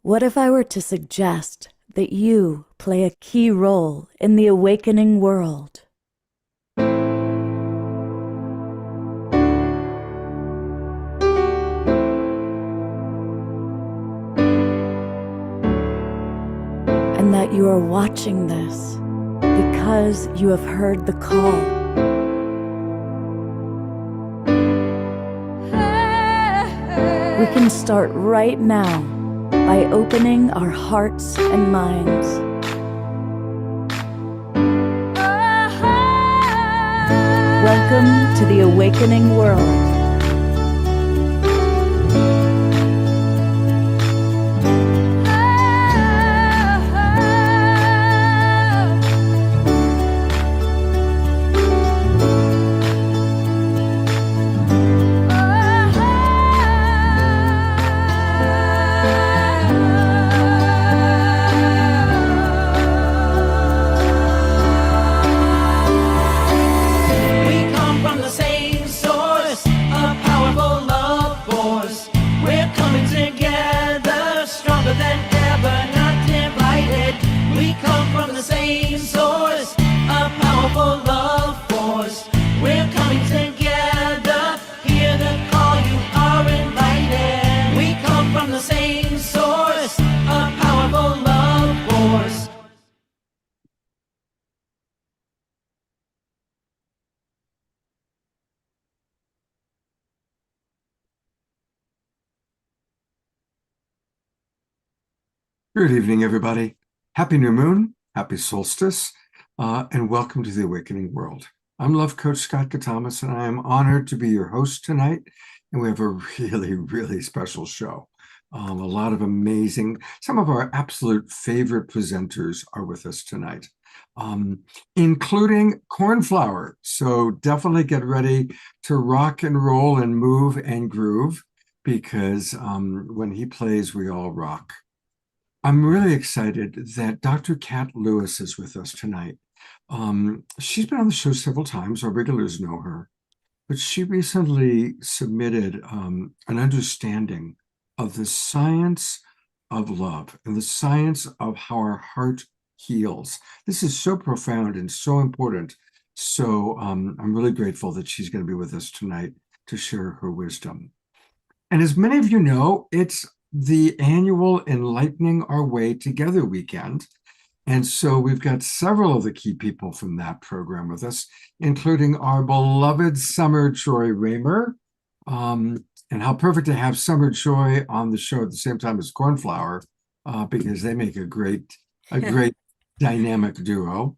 What if I were to suggest that you play a key role in the awakening world? And that you are watching this because you have heard the call. We can start right now by opening our hearts and minds. Welcome to the awakening world. Good evening, everybody. Happy new moon, happy solstice, and welcome to the Awakening World. I'm Love Coach Scott Katamas, and I am honored to be your host tonight. And we have a really, really special show. A lot of amazing, some of our absolute favorite presenters are with us tonight, including Cornflower. So definitely get ready to rock and roll and move and groove, because when he plays, we all rock. I'm really excited that Dr. Kat Lewis is with us tonight. She's been on the show several times. Our regulars know her, but she recently submitted an understanding of the science of love and the science of how our heart heals. This is so profound and so important. So I'm really grateful that she's going to be with us tonight to share her wisdom. And as many of you know, it's the annual Enlightening Our Way Together weekend. And so we've got several of the key people from that program with us, including our beloved Summer Joy Raymer. And how perfect to have Summer Joy on the show at the same time as Cornflower, because they make a great dynamic duo.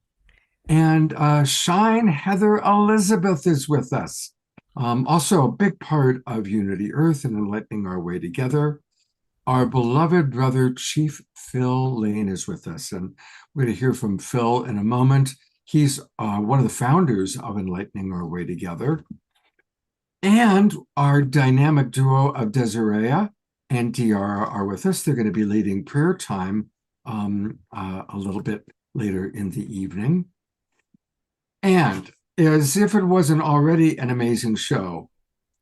And Shine Heather Elizabeth is with us. Also a big part of Unity Earth and Enlightening Our Way Together. Our beloved brother, Chief Phil Lane, is with us, and we're going to hear from Phil in a moment. He's one of the founders of Enlightening Our Way Together. And our dynamic duo of Desiree and Diara are with us. They're going to be leading prayer time a little bit later in the evening. And as if it wasn't already an amazing show,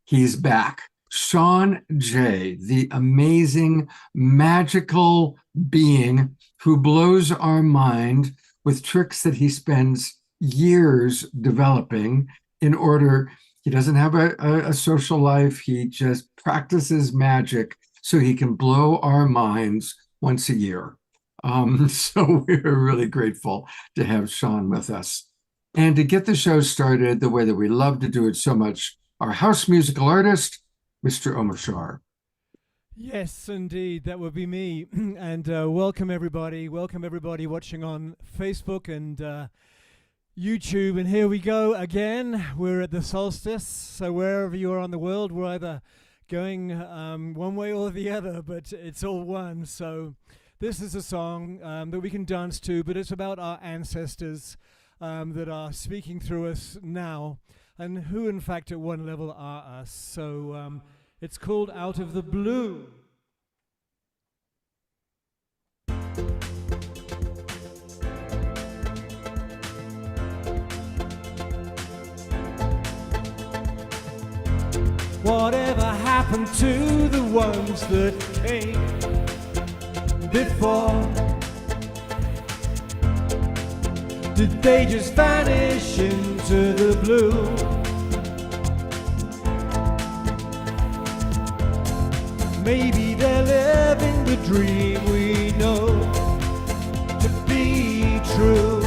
he's back. Sean Jay, the amazing, magical being who blows our mind with tricks that he spends years developing in order. He doesn't have a social life. He just practices magic so he can blow our minds once a year. So we're really grateful to have Sean with us. And to get the show started the way that we love to do it so much, our house musical artist, Mr. Omar Shar. Yes, indeed, that would be me. And welcome everybody watching on Facebook and YouTube. And here we go again. We're at the solstice, so wherever you are on the world, we're either going one way or the other, but it's all one. So this is a song that we can dance to, but it's about our ancestors that are speaking through us now, and who in fact at one level are us. So it's called Out of the Blue. Whatever happened to the ones that came? before? Did they just vanish into the blue? Maybe they're living the dream we know to be true,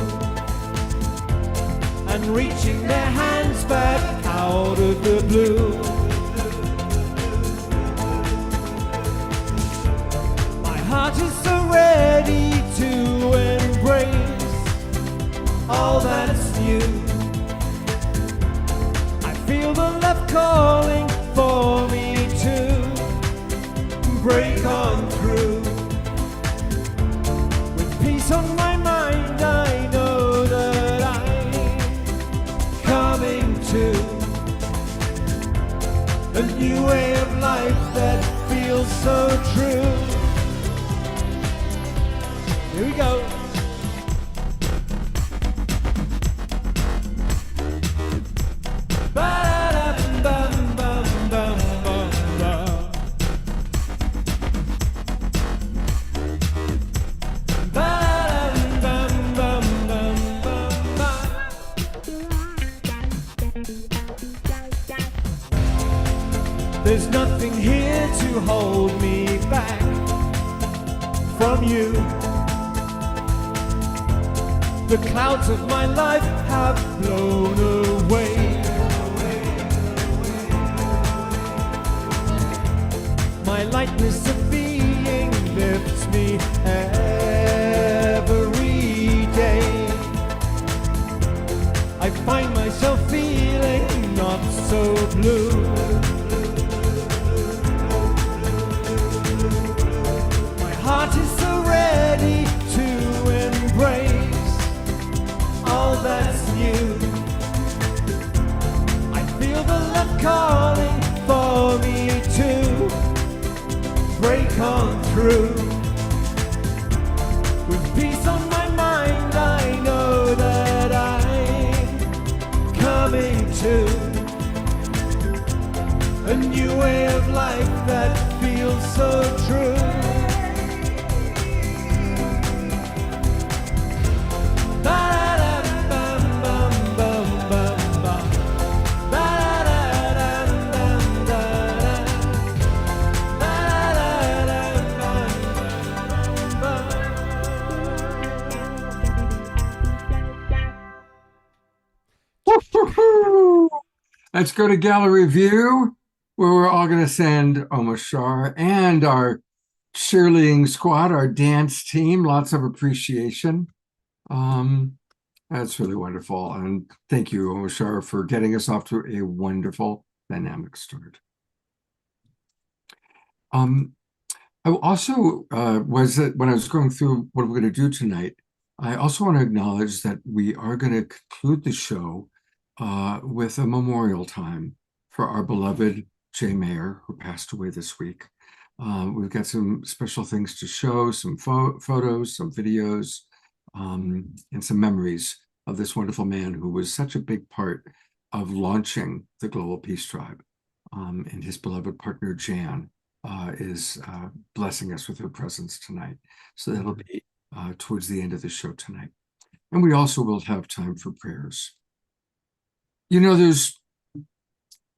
and reaching their hands back out of the blue. My heart is so ready to embrace all that's new. I feel the love calling for me to break on through. With peace on my mind, I know that I'm coming to a new way of life that feels so true. Here we go. There's nothing here to hold me back from you. The clouds of my life have blown away. My lightness of being lifts me every day. I find myself feeling not so blue. Heart is so ready to embrace all that's new. I feel the love calling for me to break on through. With peace on my mind, I know that I'm coming to a new way of life that feels so true. Let's go to gallery view, where we're all going to send Omashar and our cheerleading squad, our dance team, lots of appreciation. That's really wonderful. And thank you, Omashar, for getting us off to a wonderful dynamic start. I also when I was going through what we're going to do tonight, I also want to acknowledge that we are going to conclude the show with a memorial time for our beloved Jay Mayer, who passed away this week. We've got some special things to show, some photos, some videos, and some memories of this wonderful man who was such a big part of launching the Global Peace Tribe. And his beloved partner, Jan, is blessing us with her presence tonight. So that'll be towards the end of the show tonight. And we also will have time for prayers. You know, there's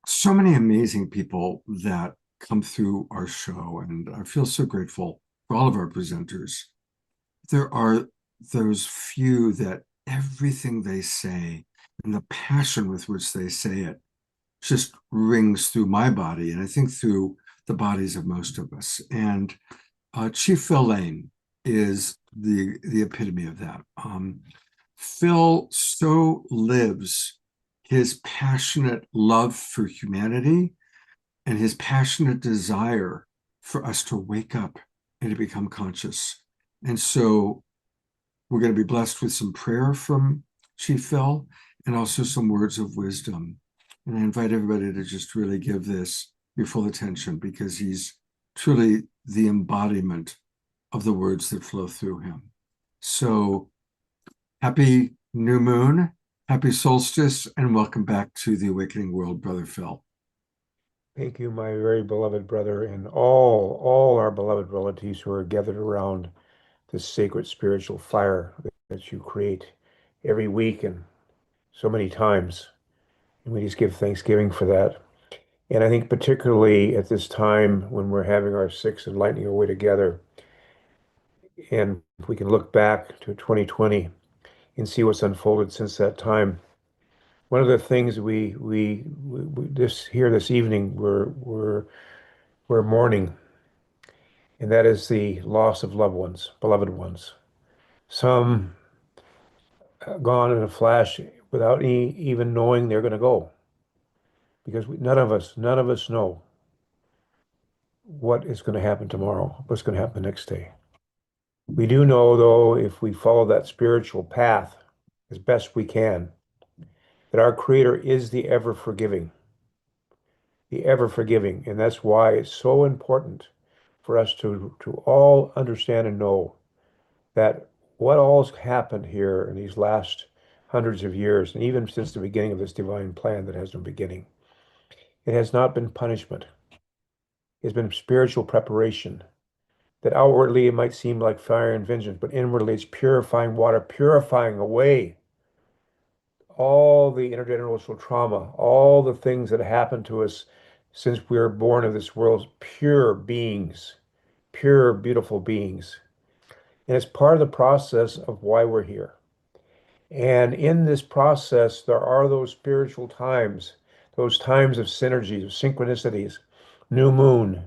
so many amazing people that come through our show, and I feel so grateful for all of our presenters. There are those few that everything they say and the passion with which they say it just rings through my body, and I think through the bodies of most of us. And Chief Phil Lane is the epitome of that. Phil so lives his passionate love for humanity and his passionate desire for us to wake up and to become conscious. And so we're going to be blessed with some prayer from Chief Phil and also some words of wisdom. And I invite everybody to just really give this your full attention, because he's truly the embodiment of the words that flow through him. So happy new moon, happy solstice, and welcome back to the Awakening World, Brother Phil. Thank you, my very beloved brother, and all our beloved relatives who are gathered around this sacred spiritual fire that you create every week and so many times. And we just give thanksgiving for that. And I think particularly at this time when we're having our sixth enlightening our way together, and if we can look back to 2020 and see what's unfolded since that time. One of the things we this here this evening we're mourning, and that is the loss of loved ones, beloved ones. Some gone in a flash without even knowing they're going to go, because none of us know what is going to happen tomorrow, what's going to happen the next day. We do know, though, if we follow that spiritual path as best we can, that our Creator is the ever forgiving, and that's why it's so important for us to all understand and know that what all's happened here in these last hundreds of years, and even since the beginning of this divine plan that has no beginning, it has not been punishment. It's been spiritual preparation. That outwardly it might seem like fire and vengeance, but inwardly it's purifying water, purifying away all the intergenerational trauma, all the things that happened to us since we were born of this world's pure beings, pure, beautiful beings. And it's part of the process of why we're here. And in this process, there are those spiritual times, those times of synergies, of synchronicities, new moon,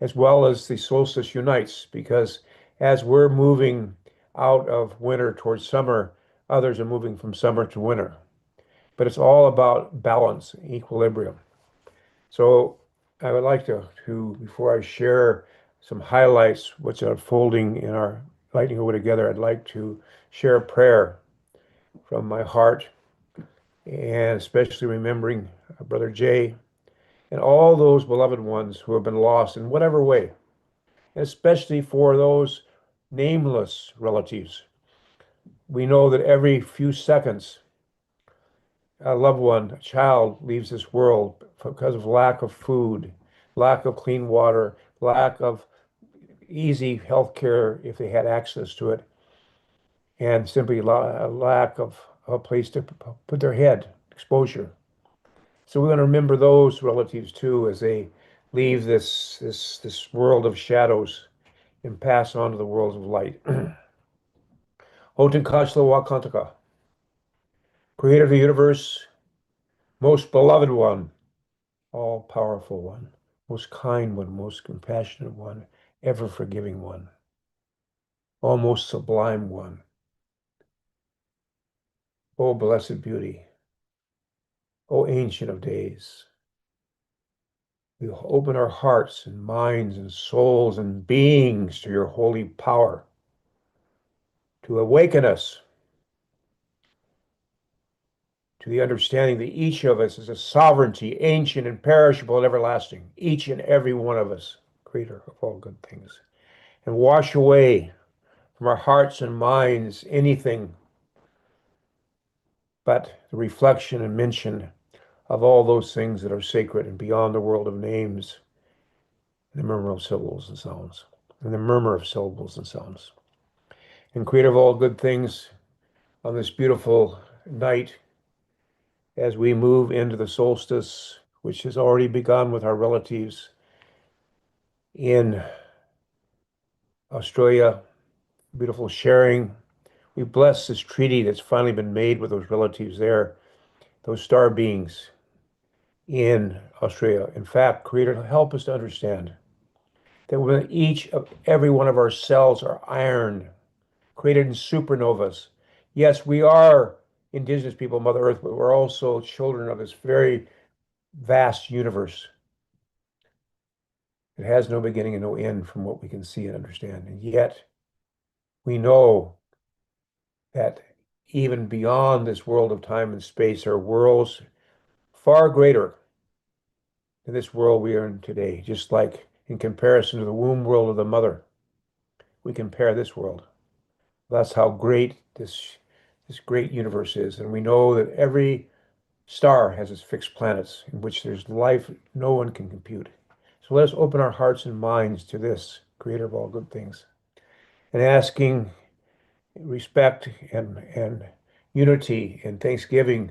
as well as the solstice unites, because as we're moving out of winter towards summer, others are moving from summer to winter. But it's all about balance, equilibrium. So I would like to before I share some highlights, what's unfolding in our Lightning Over Together, I'd like to share a prayer from my heart, and especially remembering Brother Jay and all those beloved ones who have been lost in whatever way, and especially for those nameless relatives. We know that every few seconds, a loved one, a child, leaves this world because of lack of food, lack of clean water, lack of easy health care if they had access to it, and simply a lack of a place to put their head, exposure. So we want to remember those relatives too as they leave this world of shadows and pass on to the worlds of light. Hoten Kashla Wakantaka, Creator of the universe, most beloved one, all powerful one, most kind one, most compassionate one, ever forgiving one, almost sublime one. O blessed beauty, O ancient of days. We open our hearts and minds and souls and beings to your holy power to awaken us to the understanding that each of us is a sovereignty, ancient and perishable and everlasting, each and every one of us, creator of all good things, and wash away from our hearts and minds anything but the reflection and mention of all those things that are sacred and beyond the world of names and the murmur of syllables and sounds, and the murmur of syllables and sounds. And creator of all good things, on this beautiful night, as we move into the solstice, which has already begun with our relatives in Australia, beautiful sharing. We bless this treaty that's finally been made with those relatives there, those star beings in Australia. In fact, Creator, help us to understand that within each of every one of our cells are iron, created in supernovas. Yes, we are indigenous people, Mother Earth, but we're also children of this very vast universe. It has no beginning and no end from what we can see and understand. And yet we know that even beyond this world of time and space are worlds far greater than this world we are in today. Just like in comparison to the womb world of the mother, we compare this world. That's how great this great universe is. And we know that every star has its fixed planets in which there's life no one can compute. So let us open our hearts and minds to this, creator of all good things, and asking respect and unity and thanksgiving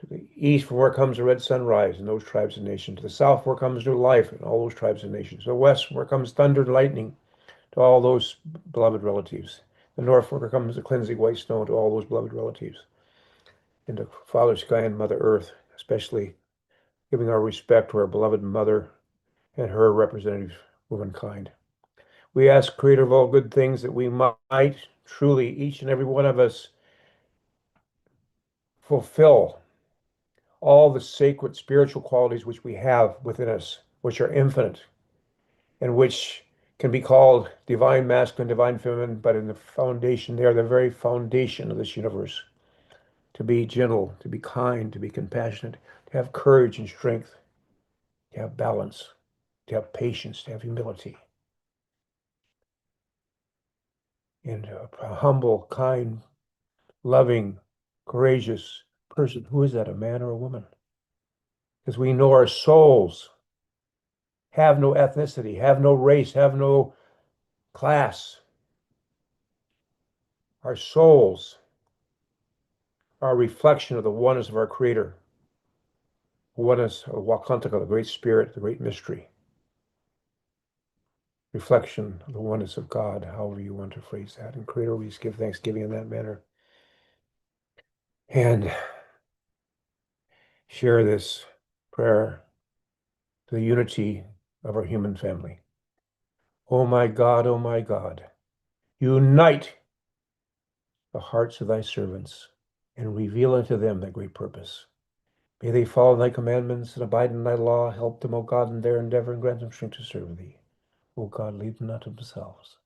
to the east, from where comes the red sunrise and those tribes and nations. To the south, where comes new life and all those tribes and nations. To the west, where comes thunder and lightning, to all those beloved relatives. The north, where comes the cleansing white snow, to all those beloved relatives. And to Father Sky and Mother Earth, especially giving our respect to our beloved Mother and her representative womankind. We ask, Creator of all good things, that we might truly, each and every one of us, fulfill all the sacred spiritual qualities which we have within us, which are infinite and which can be called divine masculine, divine feminine, but in the foundation, they are the very foundation of this universe. To be gentle, to be kind, to be compassionate, to have courage and strength, to have balance, to have patience, to have humility, and a humble, kind, loving, courageous person. Who is that, a man or a woman? Because we know our souls have no ethnicity, have no race, have no class. Our souls are a reflection of the oneness of our Creator, the oneness of Wakantaka, the Great Spirit, the Great Mystery. Reflection of the oneness of God, however you want to phrase that. And Creator, we just give thanksgiving in that manner. And share this prayer to the unity of our human family. Oh my God, unite the hearts of thy servants and reveal unto them thy great purpose. May they follow thy commandments and abide in thy law. Help them, O God, in their endeavor and grant them strength to serve thee. O God, lead them not to themselves,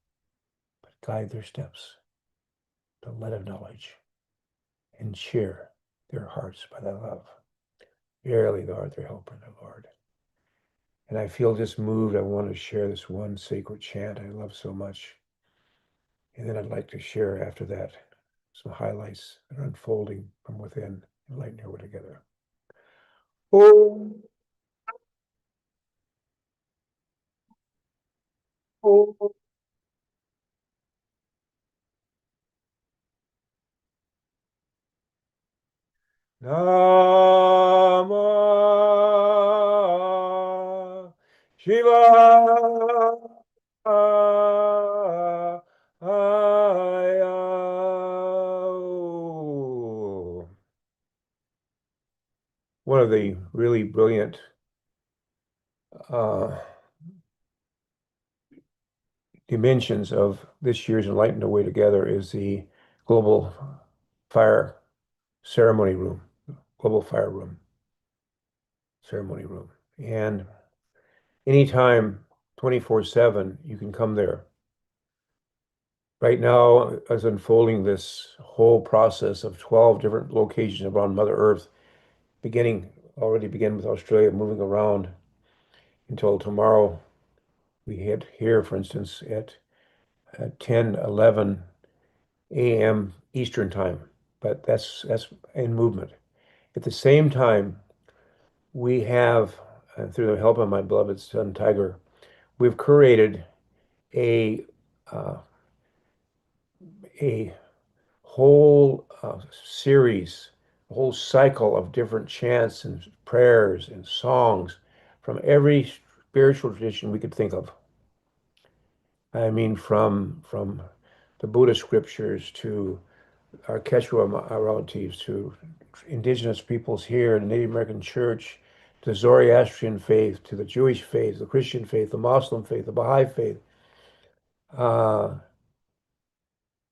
but guide their steps to the light of knowledge and cheer their hearts by thy love. Verily, thou art their helper, my Lord. And I feel just moved. I want to share this one sacred chant I love so much. And then I'd like to share after that some highlights that are unfolding from within and lighten your way together. Oh, oh. Namah Shivaya. One of the really brilliant uh, dimensions of this year's Enlightened Away Together is the Global Fire Ceremony Room, Global Fire Room, Ceremony Room. And anytime, 24/7, you can come there. Right now, as unfolding this whole process of 12 different locations around Mother Earth, already begin with Australia, moving around until tomorrow. We hit here, for instance, at 10:11 a.m. Eastern time, but that's in movement. At the same time, we have, through the help of my beloved son Tiger, we've created a uh, a whole series, a whole cycle of different chants and prayers and songs from every spiritual tradition we could think of. I mean, from the Buddhist scriptures to our Quechua relatives, to indigenous peoples here in the Native American church, to the Zoroastrian faith, to the Jewish faith, the Christian faith, the Muslim faith, the Baha'i faith, uh,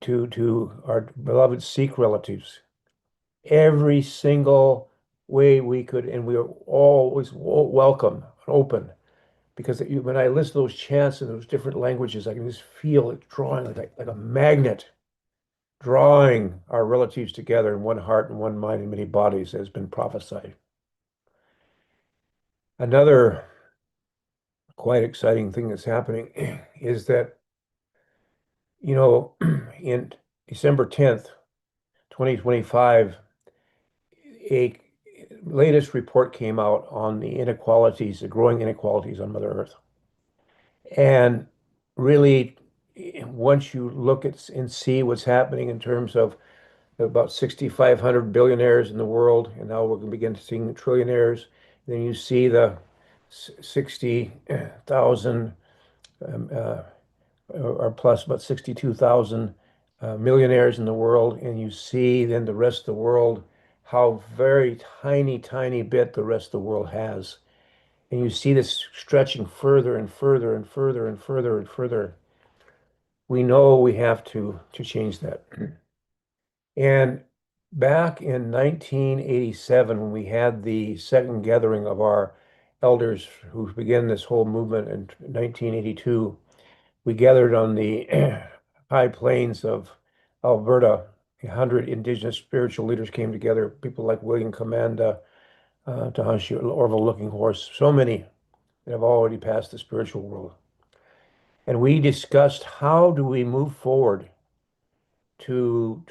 to our beloved Sikh relatives. Every single way we could, and we are always welcome and open. Because when I listen to those chants in those different languages, I can just feel it drawing like a magnet, drawing our relatives together in one heart and one mind and many bodies, as has been prophesied. Another quite exciting thing that's happening is that, in December 10th, 2025, a latest report came out on the inequalities, the growing inequalities on Mother Earth. And really, once you look at and see what's happening in terms of about 6,500 billionaires in the world, and now we're going to begin seeing trillionaires. Then you see the 60,000 or plus about 62,000 millionaires in the world, and you see then the rest of the world, how very tiny, tiny bit the rest of the world has. And you see this stretching further and further and further and further and further. We know we have to change that. And back in 1987, when we had the second gathering of our elders who began this whole movement in 1982, we gathered on the high plains of Alberta. 100 indigenous spiritual leaders came together, people like William Commanda, Tahanshi Orville Looking Horse, so many that have already passed the spiritual world. And we discussed how do we move forward to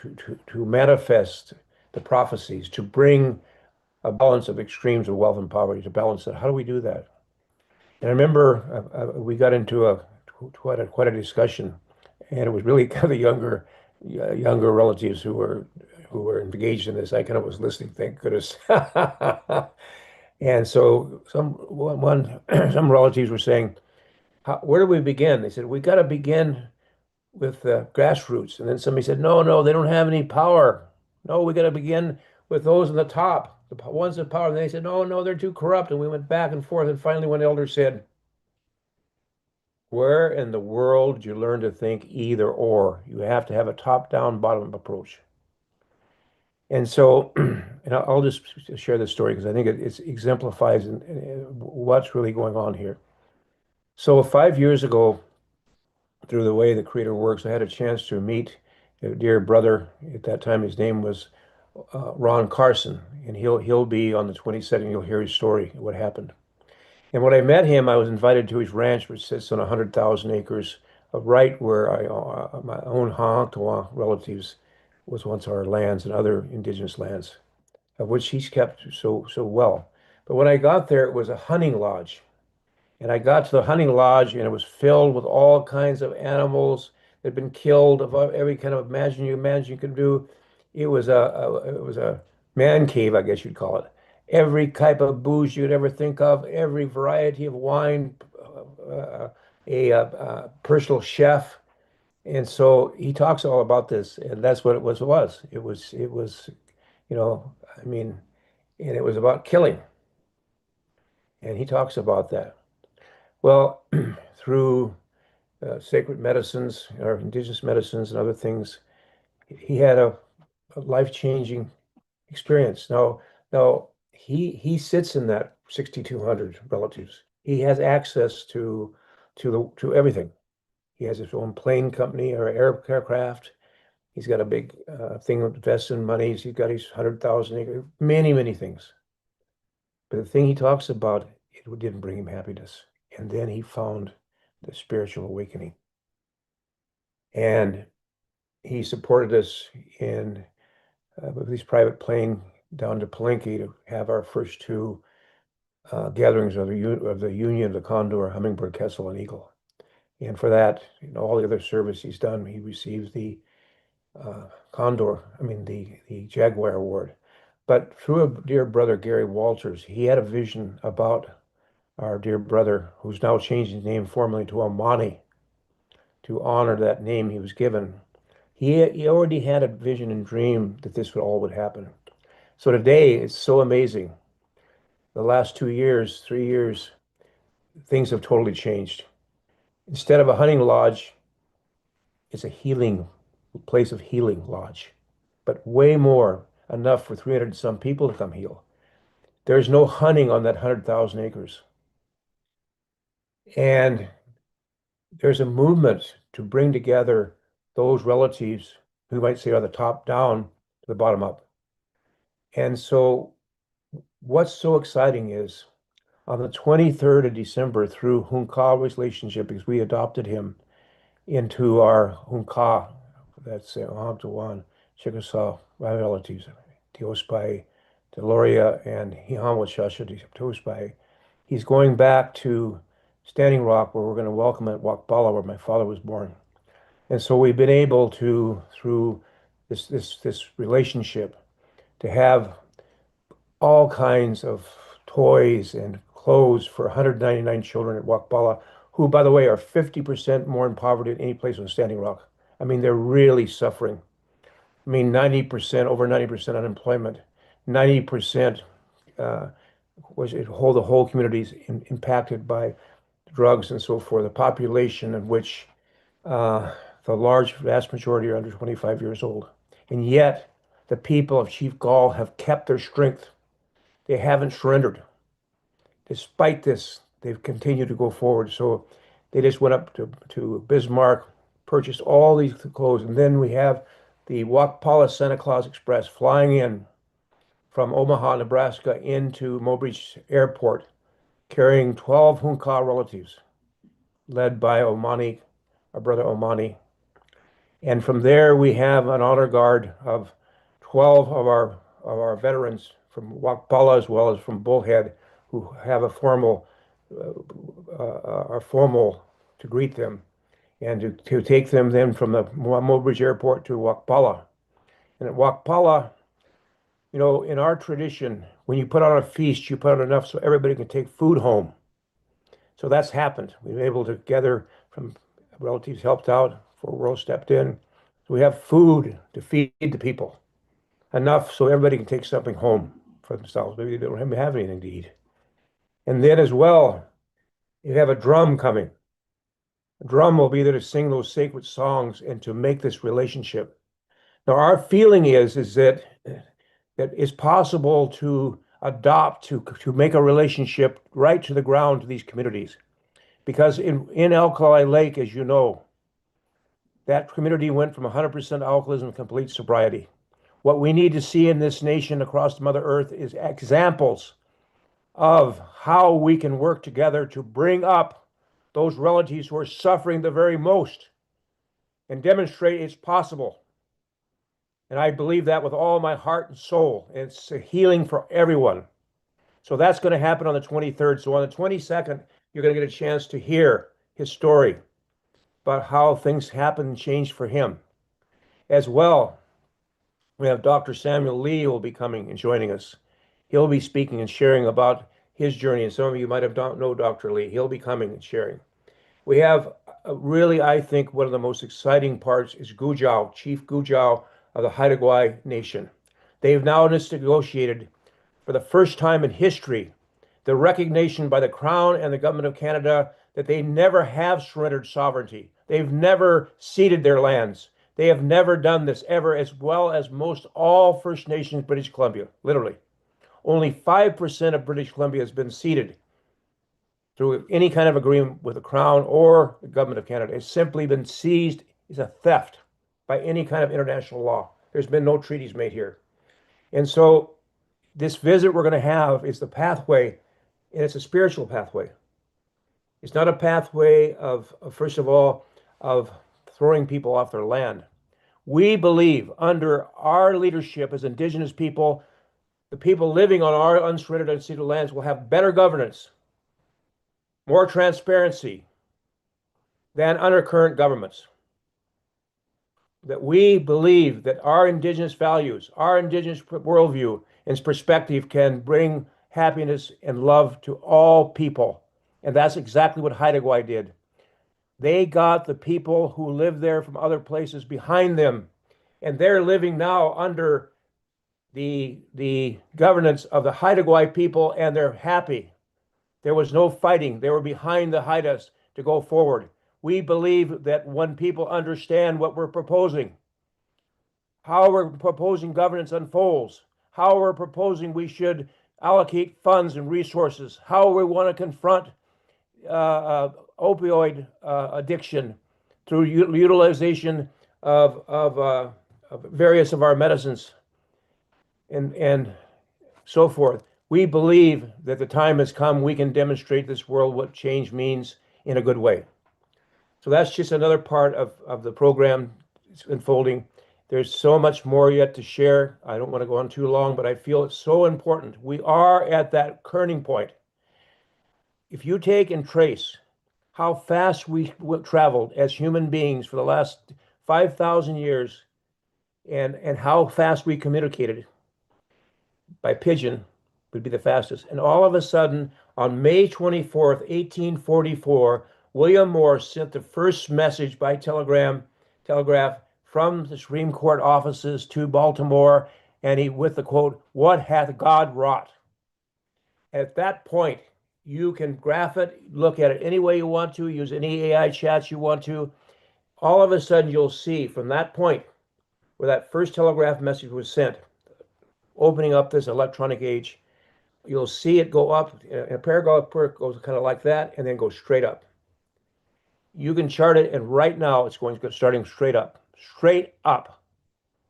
manifest the prophecies, to bring a balance of extremes of wealth and poverty, to balance it. How do we do that? And I remember we got into quite a discussion, and it was really kind of the younger relatives who were engaged in this. I kind of was listening, thank goodness. And so some relatives were saying, where do we begin? They said, we got to begin with the grassroots. And then somebody said, no, no, they don't have any power. No, we got to begin with those in the top, the ones in power. And they said, no, no, they're too corrupt. And we went back and forth. And finally, one elder said, where in the world did you learn to think either or? You have to have a top-down, bottom-up approach. And so, and I'll just share this story because I think it exemplifies what's really going on here. So 5 years ago, through the way the Creator works, I had a chance to meet a dear brother. At that time, his name was Ron Carson, and he'll be on the 22nd. You'll hear his story, what happened. And when I met him, I was invited to his ranch, which sits on 100,000 acres, right where my own Haaktawa relatives was once our lands and other indigenous lands, of which he's kept so well. But when I got there, it was a hunting lodge. And I got to the hunting lodge, and it was filled with all kinds of animals that had been killed of every kind of imagine you could do. It was a man cave, I guess you'd call it. Every type of booze you'd ever think of, every variety of wine, a personal chef. And so he talks all about this, and that's what it was. It was, I mean, and it was about killing. And he talks about that. Well, through sacred medicines or indigenous medicines and other things, he had a life-changing experience. Now he sits in that 6,200 relatives. He has access to everything. He has his own plane company or aircraft. He's got a big thing of investing monies. He's got his 100,000 acres, many things. But the thing he talks about, it didn't bring him happiness. And then he found the spiritual awakening. And he supported us in with his private plane down to Palenque to have our first two gatherings of the Union of the Condor, Hummingbird, Quetzal, and Eagle. And for that, all the other service he's done, he received the the Jaguar Award. But through a dear brother, Gary Walters, he had a vision about our dear brother, who's now changed his name formally to Amani, to honor that name he was given. He already had a vision and dream that this would happen. So today, it's so amazing. The last 2 years, 3 years, things have totally changed. Instead of a hunting lodge, it's a healing place of healing lodge, but way more, enough for 300 some people to come heal. There's no hunting on that 100,000 acres. And there's a movement to bring together those relatives who might say are the top down to the bottom up. And so what's so exciting is on the 23rd of December, through Hunka relationship, because we adopted him into our Hunka, that's Ohaktawan, Chickasaw relatives, Diospai, Deloria and Hihamwa Shasha. He's going back to Standing Rock, where we're going to welcome at Wakpala, where my father was born. And so we've been able to, through this relationship, to have all kinds of toys and clothes for 199 children at Wakpala, who, by the way, are 50% more in poverty than any place on Standing Rock. I mean, they're really suffering. I mean, 90%, over 90% unemployment, 90% the whole communities impacted by drugs and so forth. The population of which the vast majority are under 25 years old. And yet, the people of Chief Gall have kept their strength. They haven't surrendered. Despite this, they've continued to go forward. So they just went up to Bismarck, purchased all these clothes, and then we have the Wakpala Santa Claus Express flying in from Omaha, Nebraska into Mobridge Airport, carrying 12 Hunka relatives, led by Omani, our brother Omani. And from there, we have an honor guard of 12 of our veterans from Wakpala as well as from Bullhead, who have a formal to greet them and to take them then from the Mobridge Airport to Wakpala. And at Wakpala, you know, in our tradition, when you put on a feast, you put on enough so everybody can take food home. So that's happened. We've been able to gather from relatives helped out, Fort World stepped in. So we have food to feed the people, enough so everybody can take something home for themselves. Maybe they don't have anything to eat. And then as well, you have a drum coming. A drum will be there to sing those sacred songs and to make this relationship. Now, our feeling is that it's possible to adopt, to make a relationship right to the ground to these communities. Because in Alkali Lake, as you know, that community went from 100% alcoholism to complete sobriety. What we need to see in this nation across Mother Earth is examples of how we can work together to bring up those relatives who are suffering the very most and demonstrate it's possible. And I believe that with all my heart and soul. It's a healing for everyone. So that's going to happen on the 23rd. So on the 22nd, you're going to get a chance to hear his story about how things happened and changed for him. As well, we have Dr. Samuel Lee who will be coming and joining us. He'll be speaking and sharing about his journey. And some of you might have don't know Dr. Lee. He'll be coming and sharing. We have really, I think, one of the most exciting parts is Gujau, Chief Gujau of the Haida Gwaii Nation. They've now just negotiated for the first time in history the recognition by the Crown and the Government of Canada that they never have surrendered sovereignty. They've never ceded their lands. They have never done this ever, as well as most all First Nations British Columbia, literally. Only 5% of British Columbia has been ceded through any kind of agreement with the Crown or the Government of Canada. It's simply been seized. It's a theft by any kind of international law. There's been no treaties made here. And so this visit we're going to have is the pathway, and it's a spiritual pathway. It's not a pathway of first of all, of throwing people off their land. We believe under our leadership as Indigenous people, the people living on our unsurrendered and unceded lands will have better governance, more transparency than under current governments. That we believe that our Indigenous values, our Indigenous worldview and perspective can bring happiness and love to all people. And that's exactly what Haida Gwaii did. They got the people who live there from other places behind them, and they're living now under the governance of the Haida Gwaii people, and they're happy. There was no fighting. They were behind the Haidas to go forward. We believe that when people understand what we're proposing, how we're proposing governance unfolds, how we're proposing we should allocate funds and resources, how we want to confront opioid addiction through utilization of various of our medicines and so forth. We believe that the time has come we can demonstrate this world what change means in a good way. So that's just another part of the program unfolding. There's so much more yet to share. I don't want to go on too long, but I feel it's so important. We are at that turning point. If you take and trace how fast we traveled as human beings for the last 5,000 years and how fast we communicated by pigeon would be the fastest. And all of a sudden, on May 24th, 1844, William Morse sent the first message by telegraph from the Supreme Court offices to Baltimore, and he with the quote, "What hath God wrought?" At that point, you can graph it, look at it any way you want to, use any AI chats you want to. All of a sudden, you'll see from that point where that first telegraph message was sent, opening up this electronic age, you'll see it go up. A paragraph goes kind of like that and then goes straight up. You can chart it, and right now it's going starting straight up. Straight up.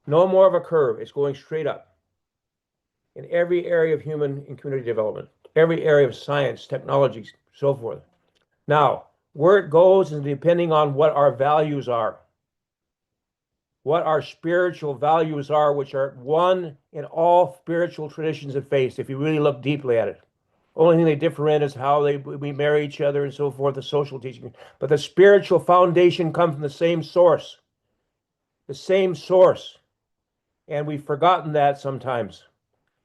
No more of a curve. It's going straight up. In every area of human and community development, every area of science, technology, so forth. Now, where it goes is depending on what our values are, what our spiritual values are, which are one in all spiritual traditions and faiths, if you really look deeply at it. Only thing they differ in is how we marry each other and so forth, the social teaching. But the spiritual foundation comes from the same source. The same source. And we've forgotten that sometimes.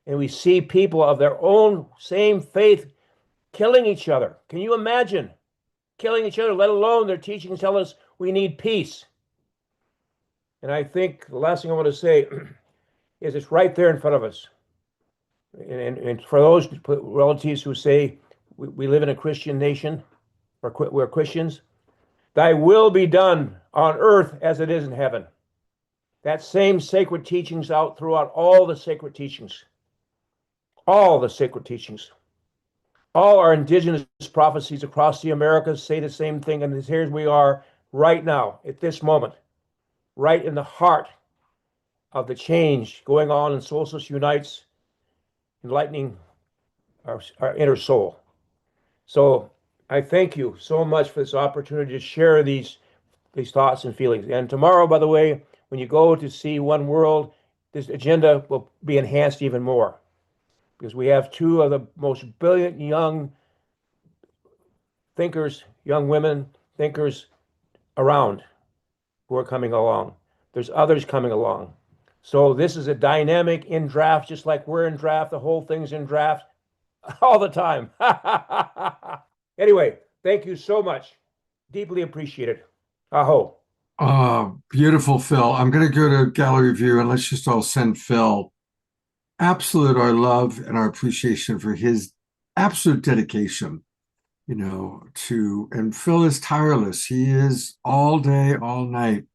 And we see people of their own same faith killing each other. Can you imagine killing each other, let alone their teachings tell us we need peace? And I think the last thing I want to say is it's right there in front of us. And for those relatives who say we live in a Christian nation, or we're Christians, thy will be done on earth as it is in heaven. That same sacred teachings out throughout all the sacred teachings. All the sacred teachings. All our indigenous prophecies across the Americas say the same thing, and here we are right now, at this moment, right in the heart of the change going on in Solstice Unites, enlightening our inner soul. So I thank you so much for this opportunity to share these thoughts and feelings. And tomorrow, by the way, when you go to see One World, this agenda will be enhanced even more, because we have two of the most brilliant young thinkers, young women thinkers around who are coming along. There's others coming along. So this is a dynamic in draft, just like we're in draft. The whole thing's in draft all the time. Anyway, thank you so much. Deeply appreciated. Aho. Beautiful, Phil. I'm going to go to gallery view and let's just all send Phil absolute our love and our appreciation for his absolute dedication, and Phil is tireless. He is all day, all night,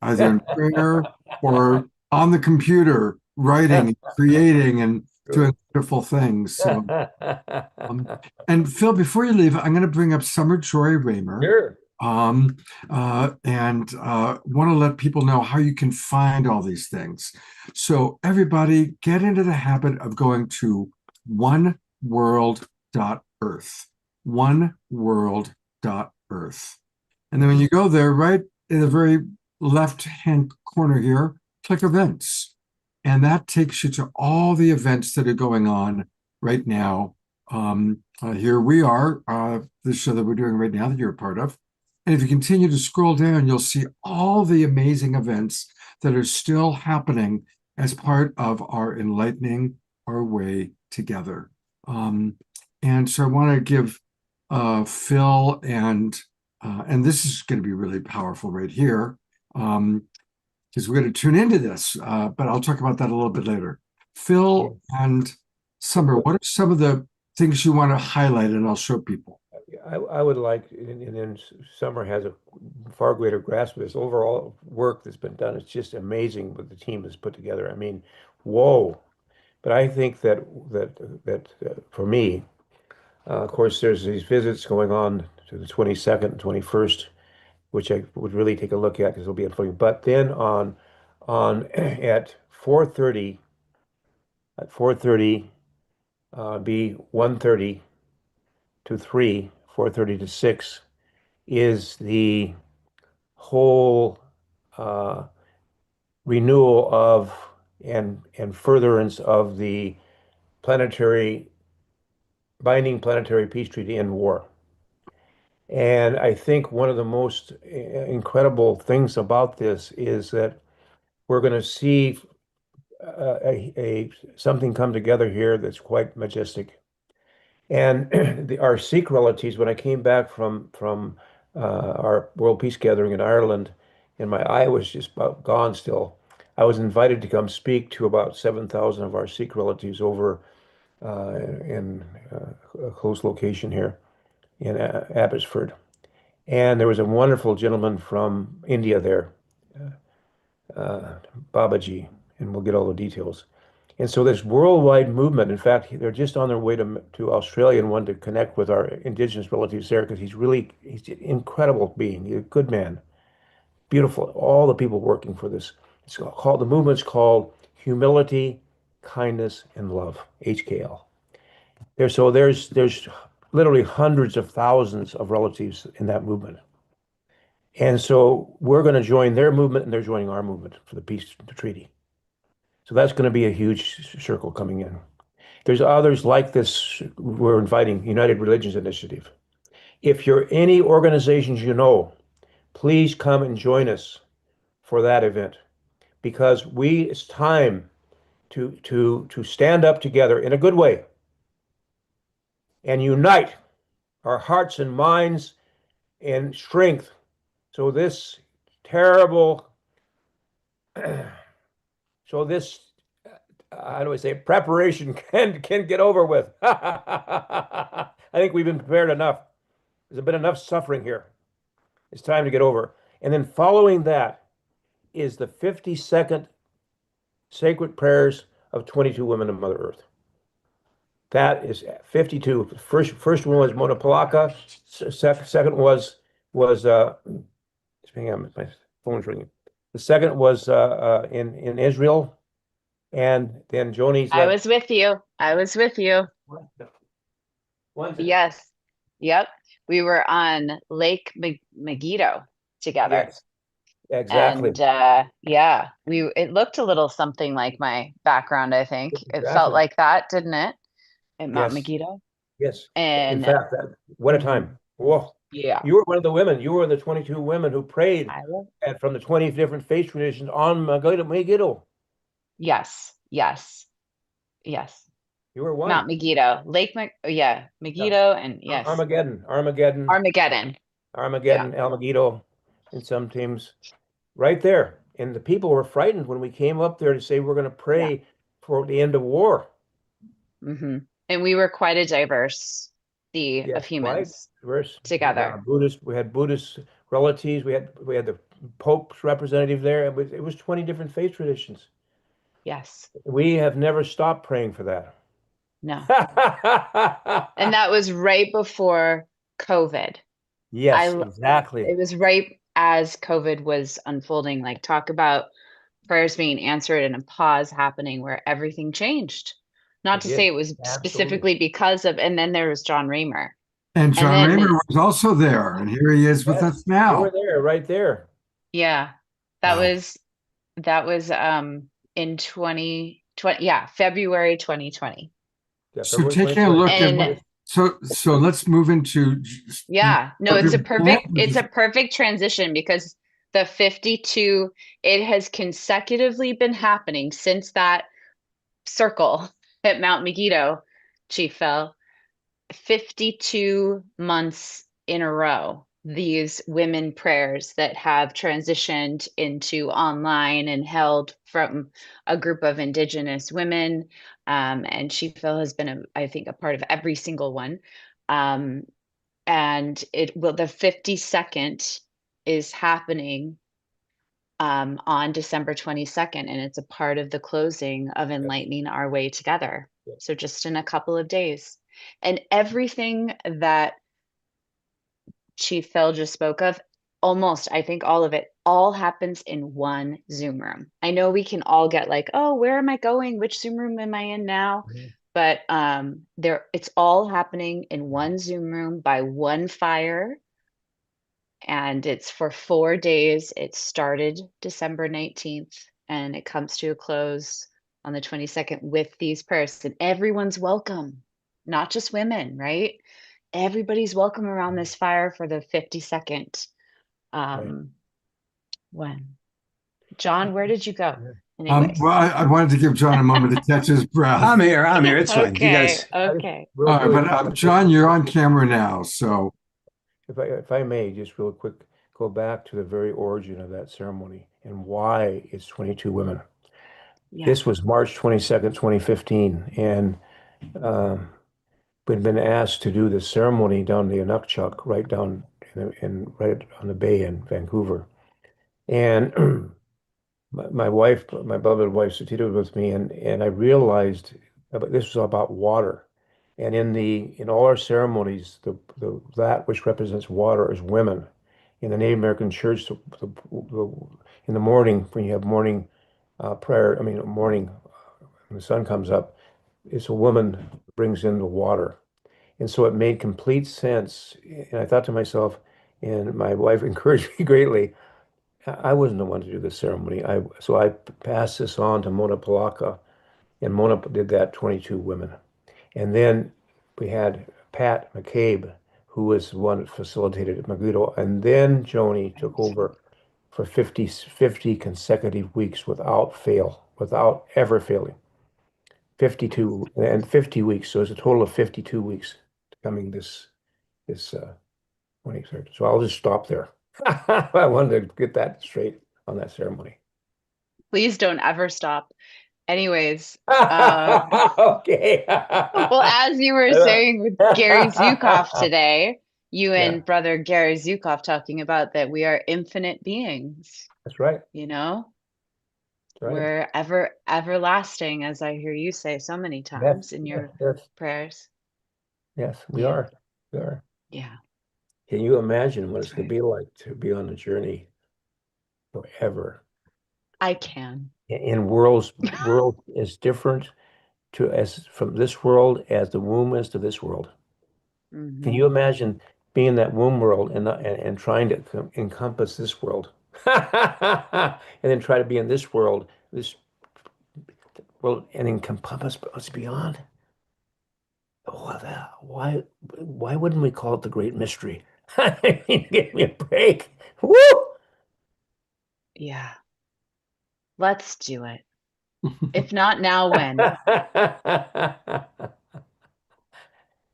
either in prayer or on the computer, writing, creating, and doing wonderful things. So, and Phil, before you leave, I'm going to bring up Summer Joy Raymer. Sure. And want to let people know how you can find all these things. So everybody get into the habit of going to oneworld.earth, oneworld.earth. And then when you go there, right in the very left-hand corner here, click events. And that takes you to all the events that are going on right now. Here we are, the show that we're doing right now that you're a part of. And if you continue to scroll down, you'll see all the amazing events that are still happening as part of our enlightening our way together. And so I want to give Phil and this is going to be really powerful right here, because we're going to tune into this, but I'll talk about that a little bit later. Phil and Summer, what are some of the things you want to highlight, and I'll show people? I would like, and then Summer has a far greater grasp of this overall work that's been done. It's just amazing what the team has put together. I mean, whoa! But I think that for me, of course, there's these visits going on to the 22nd and 21st, which I would really take a look at because it'll be unfolding. But then on at 4:30, be 1:30 to 3, 4:30 to 6 is the whole renewal of and furtherance of the planetary binding planetary peace treaty and war. And I think one of the most incredible things about this is that we're going to see something come together here that's quite majestic. And our Sikh relatives, when I came back from our World Peace Gathering in Ireland, and my eye was just about gone still, I was invited to come speak to about 7,000 of our Sikh relatives over in a close location here in Abbotsford. And there was a wonderful gentleman from India there, Babaji, and we'll get all the details. And so this worldwide movement, in fact, they're just on their way to Australia and want to connect with our indigenous relatives there because he's an incredible being. He's a good man, beautiful. All the people working for this. The movement's called Humility, Kindness, and Love, HKL. There's literally hundreds of thousands of relatives in that movement. And so we're going to join their movement and they're joining our movement for the peace treaty. So that's going to be a huge circle coming in. There's others like this. We're inviting United Religions Initiative. If you're any organizations you know, please come and join us for that event because it's time to stand up together in a good way and unite our hearts and minds and strength so this terrible so this how do I say preparation can get over with. I think we've been prepared enough. There's been enough suffering here. It's time to get over. And then following that is the 52nd sacred prayers of 22 women of Mother Earth. That is 52. First one was Mona Polaka. Second was hang on, my phone's ringing. The second was in Israel, and then Joni's. I was with you. I was with you. Yes. Yep. We were on Lake Megiddo together. Yes, exactly. And yeah, it looked a little something like my background, I think. It felt Exactly. like that, didn't it? At Mount Yes. Megiddo. Yes. In And fact, what a time. Whoa. yeah, You were one of the women. You were the 22 women who prayed I will. from the 20 different faith traditions on Megiddo. Yes, yes, yes. You were one. Mount Megiddo, Megiddo, and yes, Armageddon, Armageddon. El Megiddo, and some teams right there. And the people were frightened when we came up there to say we're going to pray for the end of war. Mm-hmm. And we were quite a diversity of humans together. We had Buddhist relatives. We had the Pope's representative there. It was 20 different faith traditions. Yes. We have never stopped praying for that. No. And that was right before COVID. Yes, exactly. It was right as COVID was unfolding. Like, talk about prayers being answered and a pause happening where everything changed. Not to say it was specifically because of, and then there was John Raymer. And John Raymer was also there, and here he is with us now. You were there, right there. Yeah, that was in 2020. Yeah, February 2020. Yeah, so taking a look at so let's move into it's a perfect transition because the 52, it has consecutively been happening since that circle at Mount Megiddo, Chief Fell, 52 months in a row, these women prayers that have transitioned into online and held from a group of Indigenous women. And Chief Fell has been, I think, a part of every single one. And the 52nd is happening on December 22nd, and it's a part of the closing of Enlightening Our Way Together. So just in a couple of days. And everything that Chief Fell just spoke of, almost, I think all of it, all happens in one Zoom room. I know we can all get like, oh, where am I going? Which Zoom room am I in now? Mm-hmm. But it's all happening in one Zoom room by one fire. And it's for 4 days. It started December 19th and it comes to a close on the 22nd with these prayers. And everyone's welcome, not just women, right? Everybody's welcome around this fire for the 52nd. When? John, where did you go? Anyways. Well, I wanted to give John a moment to catch his breath. I'm here. It's fine. You Okay, guys, okay. All right, but John, you're on camera now, so If I may, just real quick, go back to the very origin of that ceremony and why it's 22 women. Yeah. This was March 22nd, 2015, and we'd been asked to do this ceremony down the Inukchuk, right down right on the bay in Vancouver. And my wife, my beloved wife, Satita, was with me, and I realized this was about water. And in all our ceremonies, that which represents water is women. In the Native American Church, in the morning when you have morning prayer, morning when the sun comes up, it's a woman who brings in the water. And so it made complete sense. And I thought to myself, and my wife encouraged me greatly. I wasn't the one to do the ceremony. So I passed this on to Mona Palaka, and Mona did that 22 women. And then we had Pat McCabe, who was the one that facilitated at Magneto. And then Joni took over for 50 consecutive weeks without ever failing. 52 and 50 weeks. So it's a total of 52 weeks coming this 23rd. So I'll just stop there. I wanted to get that straight on that ceremony. Please don't ever stop. Anyways, okay. well, as you were saying with Gary Zukov today, you and brother Gary Zukov talking about that we are infinite beings. That's right. You know, That's right. we're everlasting, as I hear you say so many times in your prayers. Yes, we are. We are. Yeah. Can you imagine what it's going to be like to be on a journey forever? I can. In world is different from this world as the womb is to this world. Mm-hmm. Can you imagine being in that womb world and trying to encompass this world, and then try to be in this world, and encompass what's beyond? Oh, why wouldn't we call it the great mystery? I mean, give me a break. Woo! Yeah. Let's do it. If not now, when?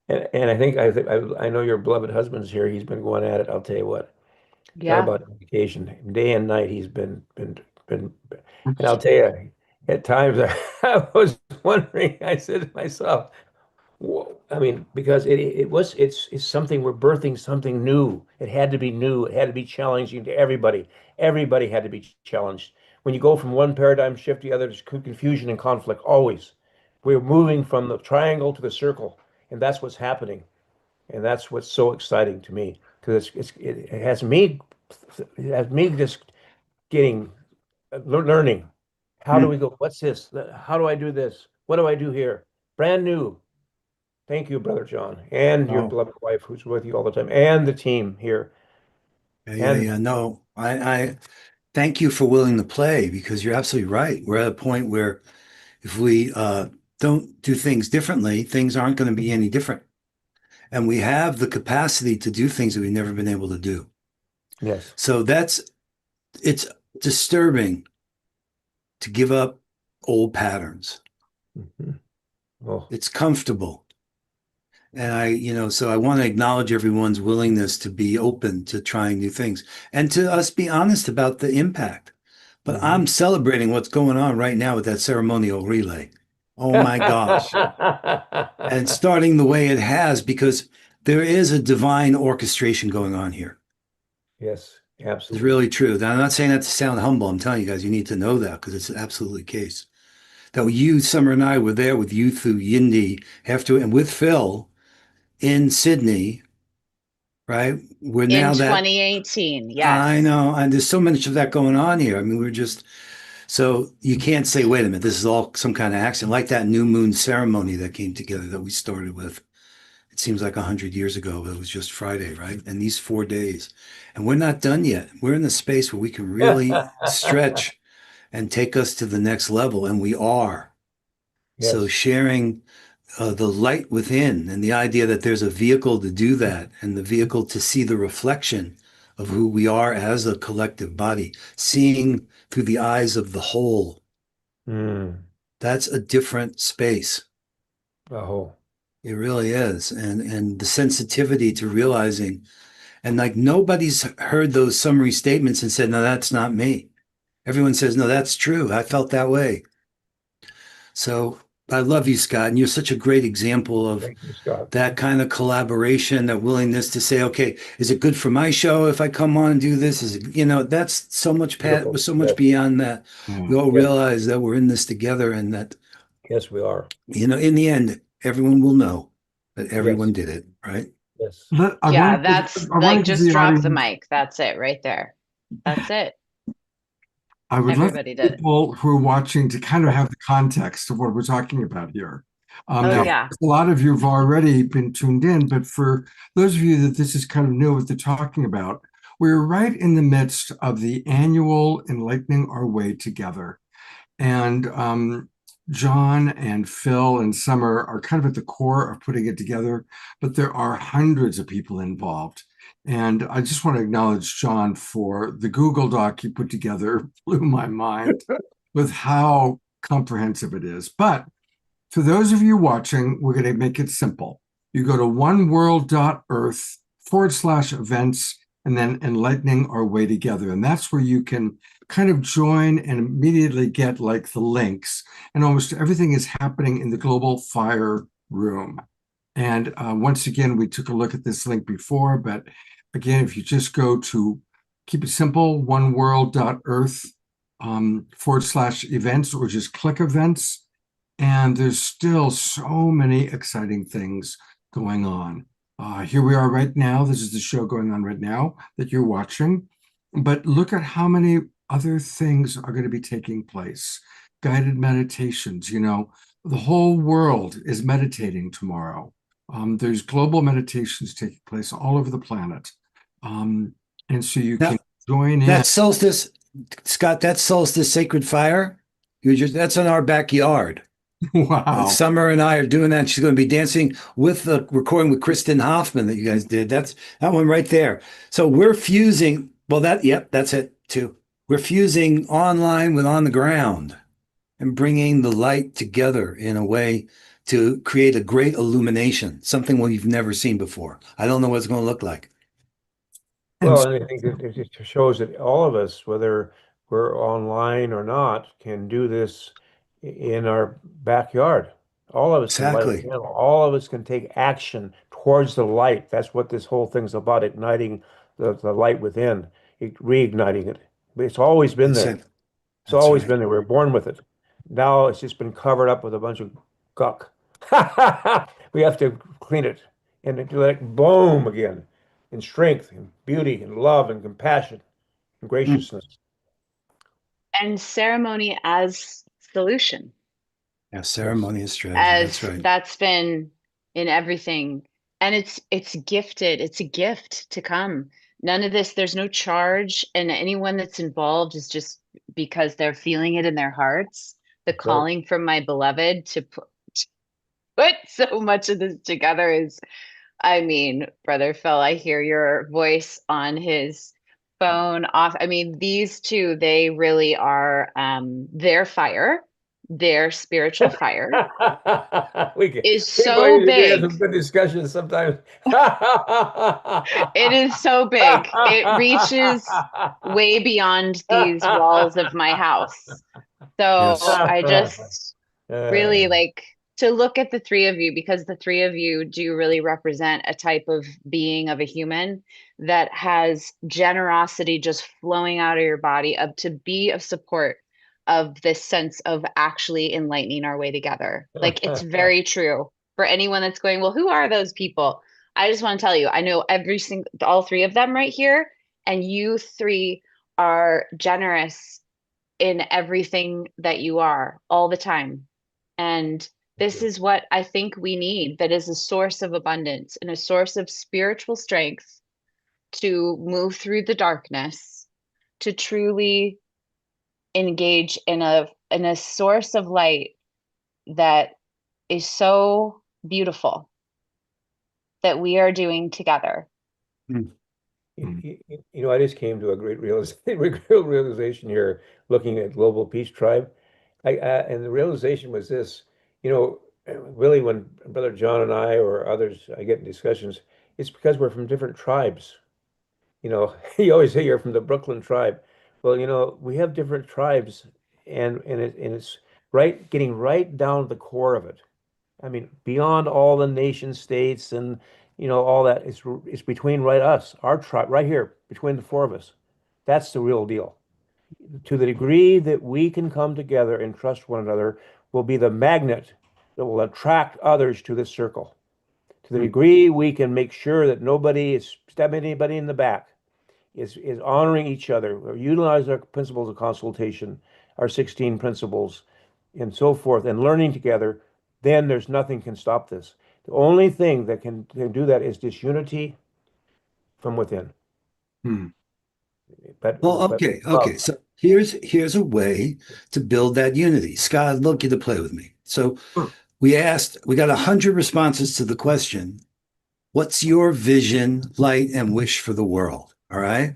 And I know your beloved husband's here. He's been going at it. I'll tell you what. Yeah. Talk about dedication. Day and night he's been, and I'll tell you, at times I was wondering, I said to myself, I mean, because it's something, we're birthing something new. It had to be new. It had to be challenging to everybody. Everybody had to be challenged. When you go from one paradigm shift to the other, there's confusion and conflict, always. We're moving from the triangle to the circle, and that's what's happening. And that's what's so exciting to me, because it has me just learning. How do we go? What's this? How do I do this? What do I do here? Brand new. Thank you, Brother John, and your beloved wife who's with you all the time, and the team here. No, I thank you for willing to play, because you're absolutely right. We're at a point where if we don't do things differently, things aren't going to be any different. And we have the capacity to do things that we've never been able to do. Yes. So it's disturbing to give up old patterns. Mm-hmm. Well, it's comfortable. And so I want to acknowledge everyone's willingness to be open to trying new things and to us be honest about the impact. But I'm celebrating what's going on right now with that ceremonial relay. Oh my gosh. And starting the way it has, because there is a divine orchestration going on here. Yes, absolutely. It's really true. Now, I'm not saying that to sound humble. I'm telling you guys, you need to know that, because it's absolutely the case. That you, Summer, and I were there with you through Yindi and with Phil in Sydney, right? We're now in that 2018. Yes. I know. And there's so much of that going on here. I mean, so you can't say, wait a minute, this is all some kind of accident, like that new moon ceremony that came together that we started with. It seems like 100 years ago, but it was just Friday, right? And these 4 days. And we're not done yet. We're in the space where we can really stretch and take us to the next level. And we are. So Yes. sharing the light within and the idea that there's a vehicle to do that and the vehicle to see the reflection of who we are as a collective body, seeing through the eyes of the whole. Mm. That's a different space. Oh. It really is. And the sensitivity to realizing, and like nobody's heard those summary statements and said, no, that's not me. Everyone says, no, that's true. I felt that way. So I love you, Scott. And you're such a great example of Thank you, Scott. that kind of collaboration, that willingness to say, okay, is it good for my show if I come on and do this? Is it, that's so much, Pat, Beautiful. was so much Yes. beyond that. Yeah. We all Yes. realize that we're in this together and that, Yes, we are. in the end, everyone will know that everyone Yes. did it, right? Yes. Yeah, that's I like want to give just the drop the audience, mic. That's it right there. That's it. I would love Everybody did. people who are watching to kind of have the context of what we're talking about here. Oh, Now, yeah. a lot of you have already been tuned in, but for those of you that this is kind of new what they're talking about, we're right in the midst of the annual Enlightening Our Way Together. And John and Phil and Summer are kind of at the core of putting it together, but there are hundreds of people involved. And I just want to acknowledge John for the Google Doc he put together, blew my mind with how comprehensive it is. But for those of you watching, we're going to make it simple. You go to oneworld.earth/events and then Enlightening Our Way Together. And that's where you can kind of join and immediately get like the links. And almost everything is happening in the Global Fire Room. And once again, we took a look at this link before, but again, if you just go to, keep it simple, oneworld.earth/events, or just click events, and there's still so many exciting things going on. Here we are right now. This is the show going on right now that you're watching. But look at how many other things are going to be taking place. Guided meditations, the whole world is meditating tomorrow. There's global meditations taking place all over the planet. And so you Now, can join in. That solstice, Scott, that solstice sacred fire, that's in our backyard. Wow. Summer and I are doing that. She's going to be dancing with the recording with Kristen Hoffman that you guys did. That's that one right there. So we're fusing. Well, that's it too. We're fusing online with on the ground and bringing the light together in a way to create a great illumination, something we've never seen before. I don't know what it's going to look like. Well, and I think it shows that all of us, whether we're online or not, can do this in our backyard. All of us can light a Exactly. candle. All of us can take action towards the light. That's what this whole thing's about, igniting the light within, reigniting it. But it's always been That's there. it. It's That's always right. been there. We were born with it. Now it's just been covered up with a bunch of guck. We have to clean it and let it bloom again in strength and beauty and love and compassion and graciousness. And ceremony as solution. Yeah, ceremony is strategy. That's As right. that's been in everything. And it's gifted. It's a gift to come. None of this, there's no charge. And anyone that's involved is just because they're feeling it in their hearts. The Right. calling from my beloved to put so much of this together is, I mean, Brother Phil, I hear your voice on his phone off. I mean, these two, they really are their fire, their spiritual fire is so we have some big. good discussions sometimes. It is so big. It reaches way beyond these walls of my house. So Yes. I just really like to look at the three of you, because the three of you do really represent a type of being, of a human that has generosity just flowing out of your body, up to be of support of this sense of actually enlightening our way together. Like, it's very true for anyone that's going, well, who are those people? I just want to tell you, I know all three of them right here, and you three are generous in everything that you are all the time. And this is what I think we need, that is a source of abundance and a source of spiritual strength to move through the darkness, to truly engage in a source of light that is so beautiful that we are doing together. I just came to a great realization here, looking at Global Peace Tribe. And the realization was this, really when Brother John and I or others I get in discussions, it's because we're from different tribes. You always say you're from the Brooklyn tribe. Well, we have different tribes, and it's getting right down to the core of it. I mean, beyond all the nation states and all that, it's between our tribe, right here, between the four of us. That's the real deal. To the degree that we can come together and trust one another, will be the magnet that will attract others to this circle. To the degree we can make sure that nobody is stabbing anybody in the back, is honoring each other, or utilize our principles of consultation, our 16 principles, and so forth, and learning together, then there's nothing can stop this. The only thing that can do that is disunity from within. Okay. So here's a way to build that unity. Scott, I'd love you to play with me. So we got 100 responses to the question, what's your vision, light, and wish for the world? All right.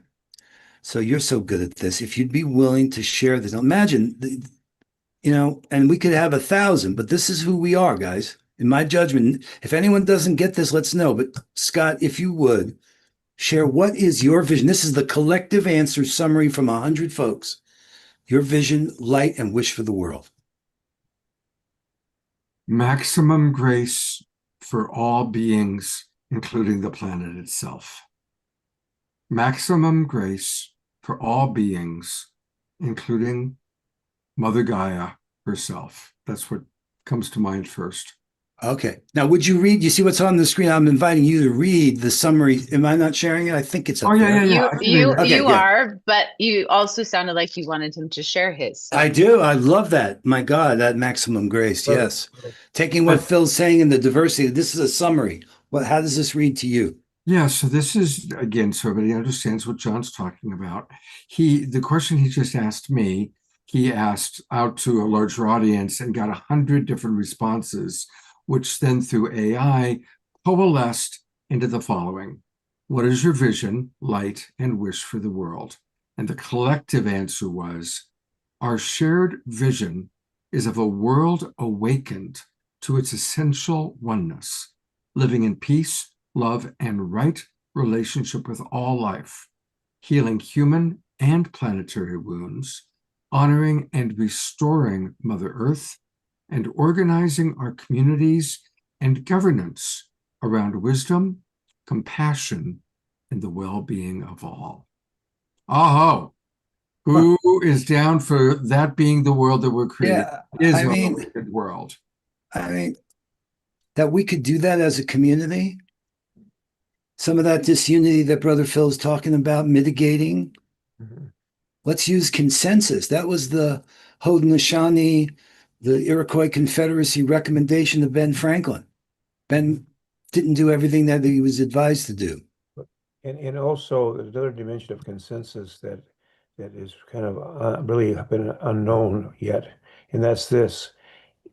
So you're so good at this. If you'd be willing to share this, imagine, and we could have 1,000, but this is who we are, guys. In my judgment, if anyone doesn't get this, let's know. But Scott, if you would share, what is your vision? This is the collective answer summary from 100 folks. Your vision, light, and wish for the world. Maximum grace for all beings, including the planet itself. Maximum grace for all beings, including Mother Gaia herself. That's what comes to mind first. Okay. Now, would you read? You see what's on the screen? I'm inviting you to read the summary. Am I not sharing it? I think it's up there. You are, but you also sounded like you wanted him to share his. I do. I love that. My God, that maximum grace. Yes. Taking what Phil's saying and the diversity. This is a summary. How does this read to you? Yeah, so this is, again, so everybody understands what John's talking about. The question he just asked me, he asked out to a larger audience and got 100 different responses, which then through AI coalesced into the following. What is your vision, light, and wish for the world? And the collective answer was, our shared vision is of a world awakened to its essential oneness, living in peace, love, and right relationship with all life, healing human and planetary wounds, honoring and restoring Mother Earth, and organizing our communities and governance around wisdom, compassion, and the well-being of all. Oh, who is down for that being the world that we're creating? The world. I mean, that we could do that as a community. Some of that disunity that Brother Phil is talking about, mitigating. Let's use consensus. That was the Haudenosaunee, the Iroquois Confederacy recommendation of Ben Franklin. Ben didn't do everything that he was advised to do. And also, there's another dimension of consensus that is kind of really been unknown yet, and that's this.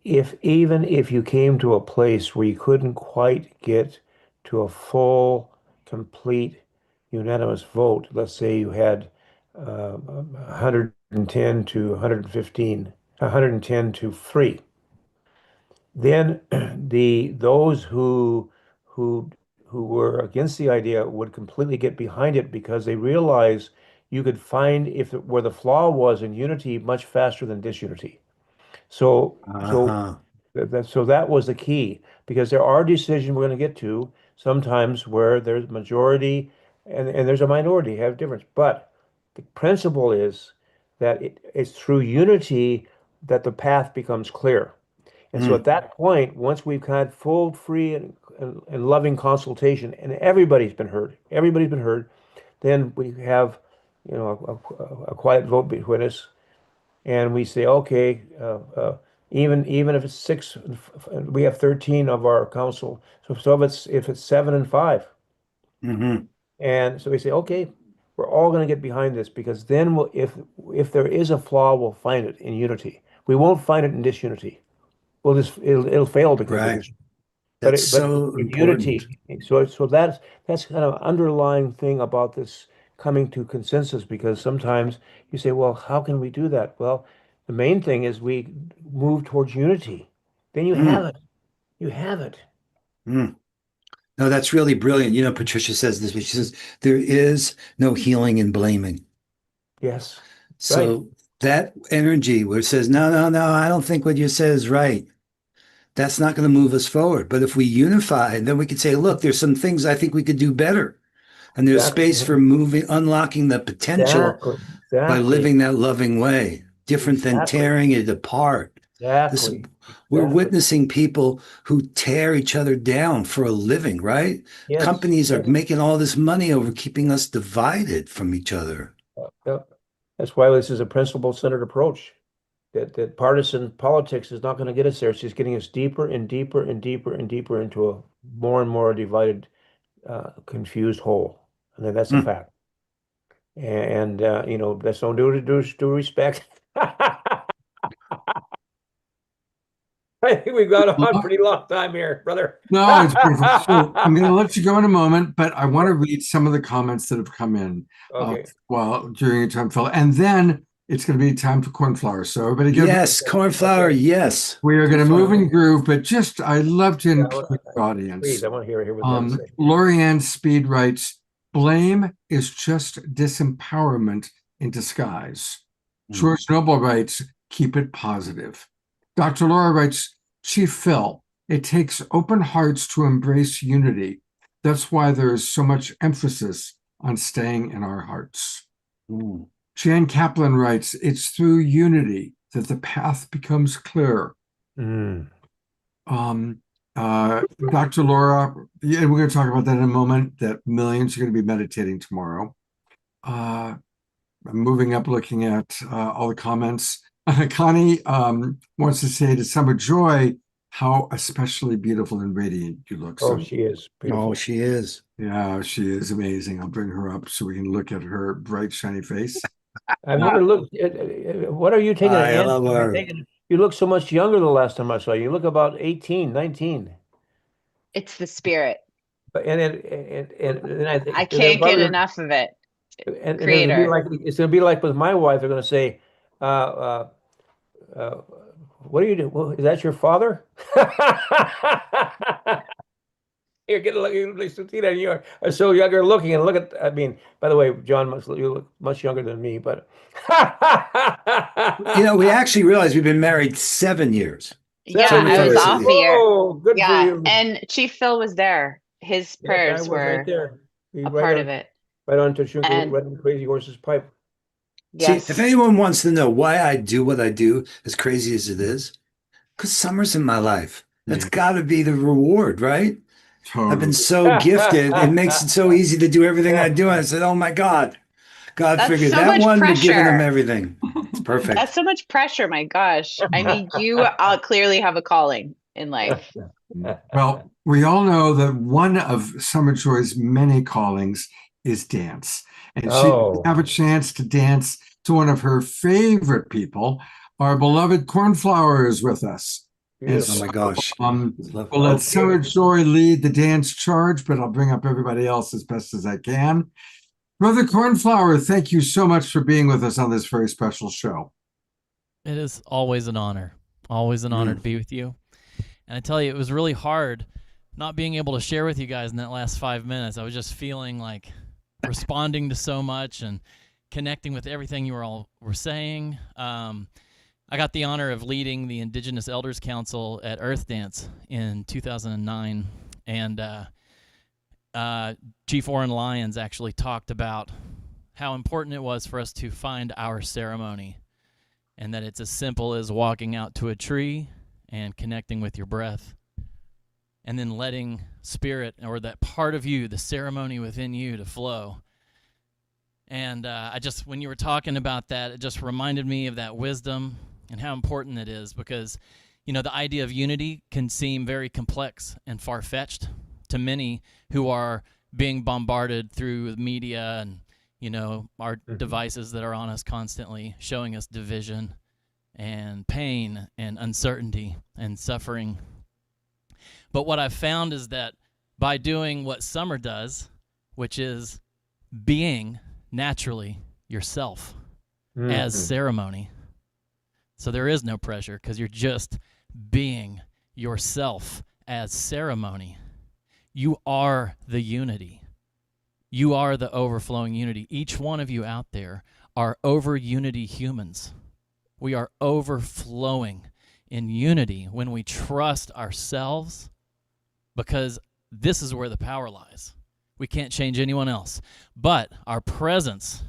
Even if you came to a place where you couldn't quite get to a full, complete, unanimous vote, let's say you had 110 to 115, 110 to 3, then those who were against the idea would completely get behind it, because they realize you could find where the flaw was in unity much faster than disunity. So that was the key, because there are decisions we're going to get to sometimes where there's majority and there's a minority have difference. But the principle is that it's through unity that the path becomes clear. And so at that point, once we've had full, free, and loving consultation, and everybody's been heard, then we have, a quiet vote between us, and we say, okay, even if it's 6, we have 13 of our council. So if it's 7 and 5, and so we say, okay, we're all going to get behind this, because then if if there is a flaw, we'll find it in unity. We won't find it in disunity. It'll fail because of Right. this. That's But so with important. unity, so that's kind of underlying thing about this coming to consensus, because sometimes you say, well, how can we do that? Well, the main thing is we move towards unity. Then you have Mm, it. You have it. mm. No, that's really brilliant. You know, Patricia says this, but she says there is no healing in blaming. Yes. Right. So that energy where it says, no, no, no, I don't think what you said is right. That's not going to move us forward. But if we unify, then we could say, look, there's some things I think we could do better. And there's space Exactly. for moving, unlocking the potential Exactly. by Exactly. living that loving way, different than Exactly. tearing it apart. This, Exactly. we're Exactly. witnessing people who tear each other down for a living, right? Yes. Companies are Yes. making all this money over keeping us divided from each other. Yep. That's why this is a principle-centered approach. That partisan politics is not going to get us there. It's just getting us deeper and deeper and deeper and deeper into a more and more divided, confused hole. And then that's a Hmm. fact. And let's don't do it due respect. I think we've got on pretty long time here, brother. No, it's beautiful. So I'm going to let you go in a moment, but I want to read some of the comments that have come in Okay. while during your time, Phil. And then it's going to be time for cornflower. So everybody give Yes, cornflower, Okay. yes. we are going to move Sorry. and groove, but just I love to Yeah, include the audience. Please, I want to hear what they have to say. Lorianne Speed writes, blame is just disempowerment in disguise. George Noble writes, keep it positive. Dr. Laura writes, Chief Phil, it takes open hearts to embrace unity. That's why there is so much emphasis on staying in our hearts. Mm. Jan Kaplan writes, it's through unity that the path becomes clear. Mm. Dr. Laura, and we're going to talk about that in a moment, that millions are going to be meditating tomorrow. I'm moving up, looking at all the comments. Connie wants to say to Summer Joy, how especially beautiful and radiant you look. Oh, she is beautiful. Oh, she is. Yeah, she is amazing. I'll bring her up so we can look at her bright, shiny face. I've never looked what are you taking? I love her. You look so much younger the last time I saw you. You look about 18, 19. It's the spirit. And I think I can't get enough of it. and Creator. it's gonna be like with my wife. They're gonna say, what do you do? Well, is that your father? You're getting you are so younger looking, and look at, I mean, by the way, John, you look much younger than me, but You know, we actually realized we've been married 7 years. Yeah, So we I was thought- off a year. Oh, good for Yeah, you. and Chief Phil was there. His Yes, I prayers was were right there. a part of it. Right on to Shunko, And- right on Crazy Horse's pipe. Yes. See, if anyone wants to know why I do what I do, as crazy as it is, because Summer's in my life. That's Yeah. got to be the reward, right? I've been Totally. so gifted. It makes it so easy to do everything I do. And I said, oh my God. God That's figured so that much one to giving him pressure. everything. It's perfect. That's so much pressure, my gosh. I mean, you clearly have a calling in life. Well, we all know that one of Summer Joy's many callings is dance. And Oh. she have a chance to dance to one of her favorite people. Our beloved Cornflower is with us. And Oh my gosh. we'll let Summer Joy lead the dance charge, but I'll bring up everybody else as best as I can. Brother Cornflower, thank you so much for being with us on this very special show. It is always an honor. Always an honor to be with you. And I tell you, it was really hard not being able to share with you guys in that last 5 minutes. I was just feeling like responding to so much and connecting with everything you all were saying. I got the honor of leading the Indigenous Elders Council at Earth Dance in 2009. And Chief Orrin Lyons actually talked about how important it was for us to find our ceremony, and that it's as simple as walking out to a tree and connecting with your breath, and then letting spirit, or that part of you, the ceremony within you, to flow. And when you were talking about that, it just reminded me of that wisdom and how important it is, because, you know, the idea of unity can seem very complex and far-fetched to many who are being bombarded through the media and, our devices that are on us constantly, showing us division and pain and uncertainty and suffering. But what I've found is that by doing what Summer does, which is being naturally yourself as ceremony. So there is no pressure because you're just being yourself as ceremony. You are the unity. You are the overflowing unity. Each one of you out there are over unity humans. We are overflowing in unity when we trust ourselves, because this is where the power lies. We can't change anyone else. But our presence,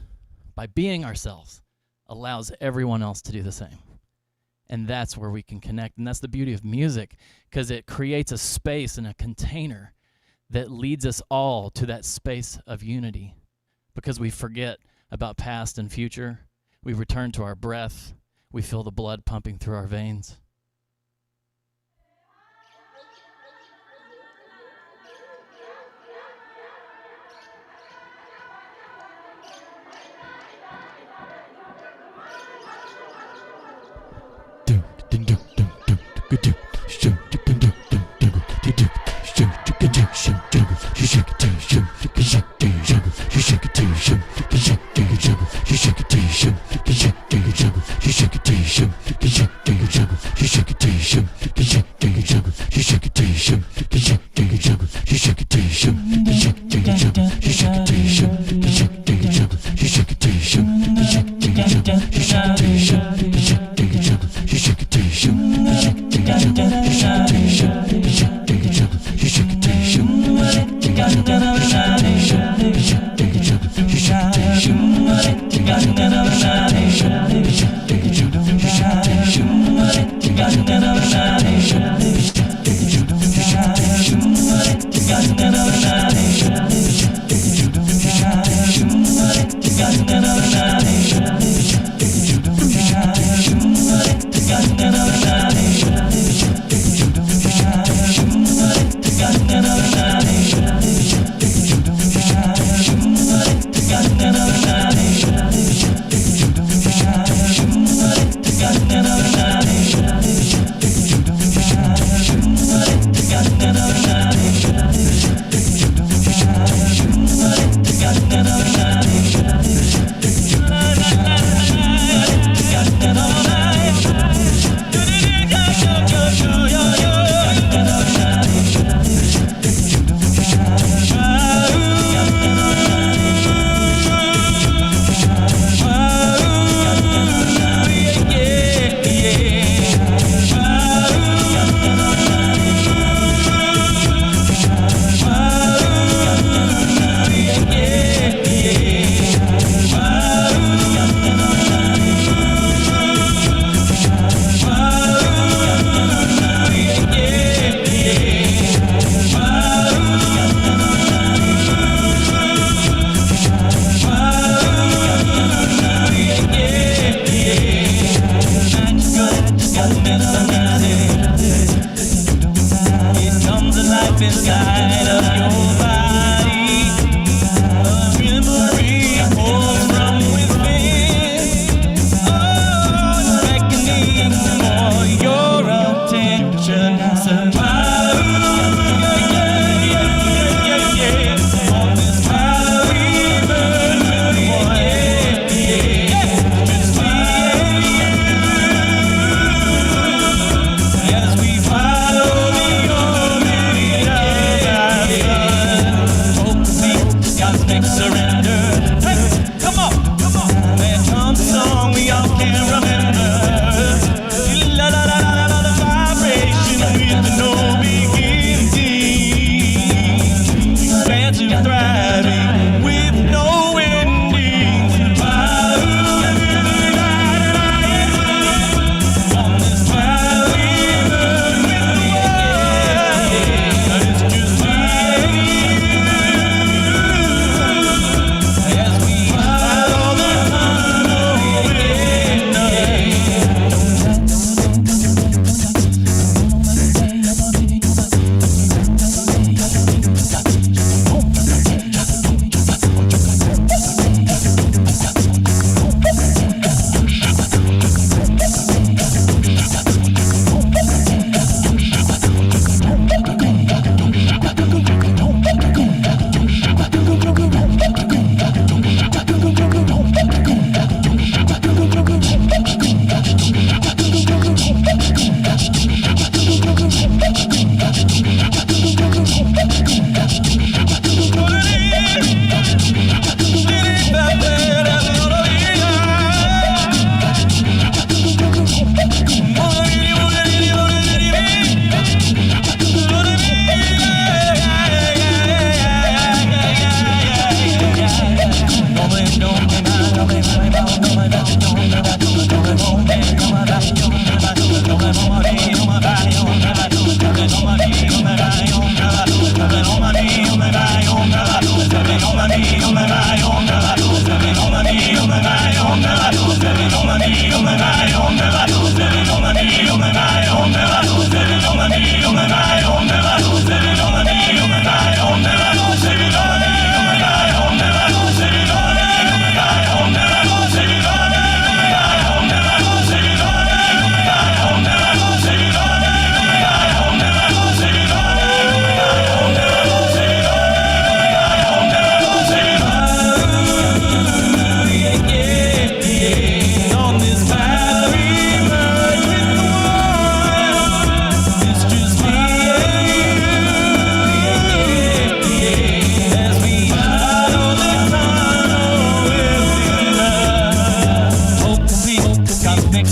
by being ourselves, allows everyone else to do the same. And that's where we can connect. And that's the beauty of music, because it creates a space and a container that leads us all to that space of unity. Because we forget about past and future. We return to our breath. We feel the blood pumping through our veins.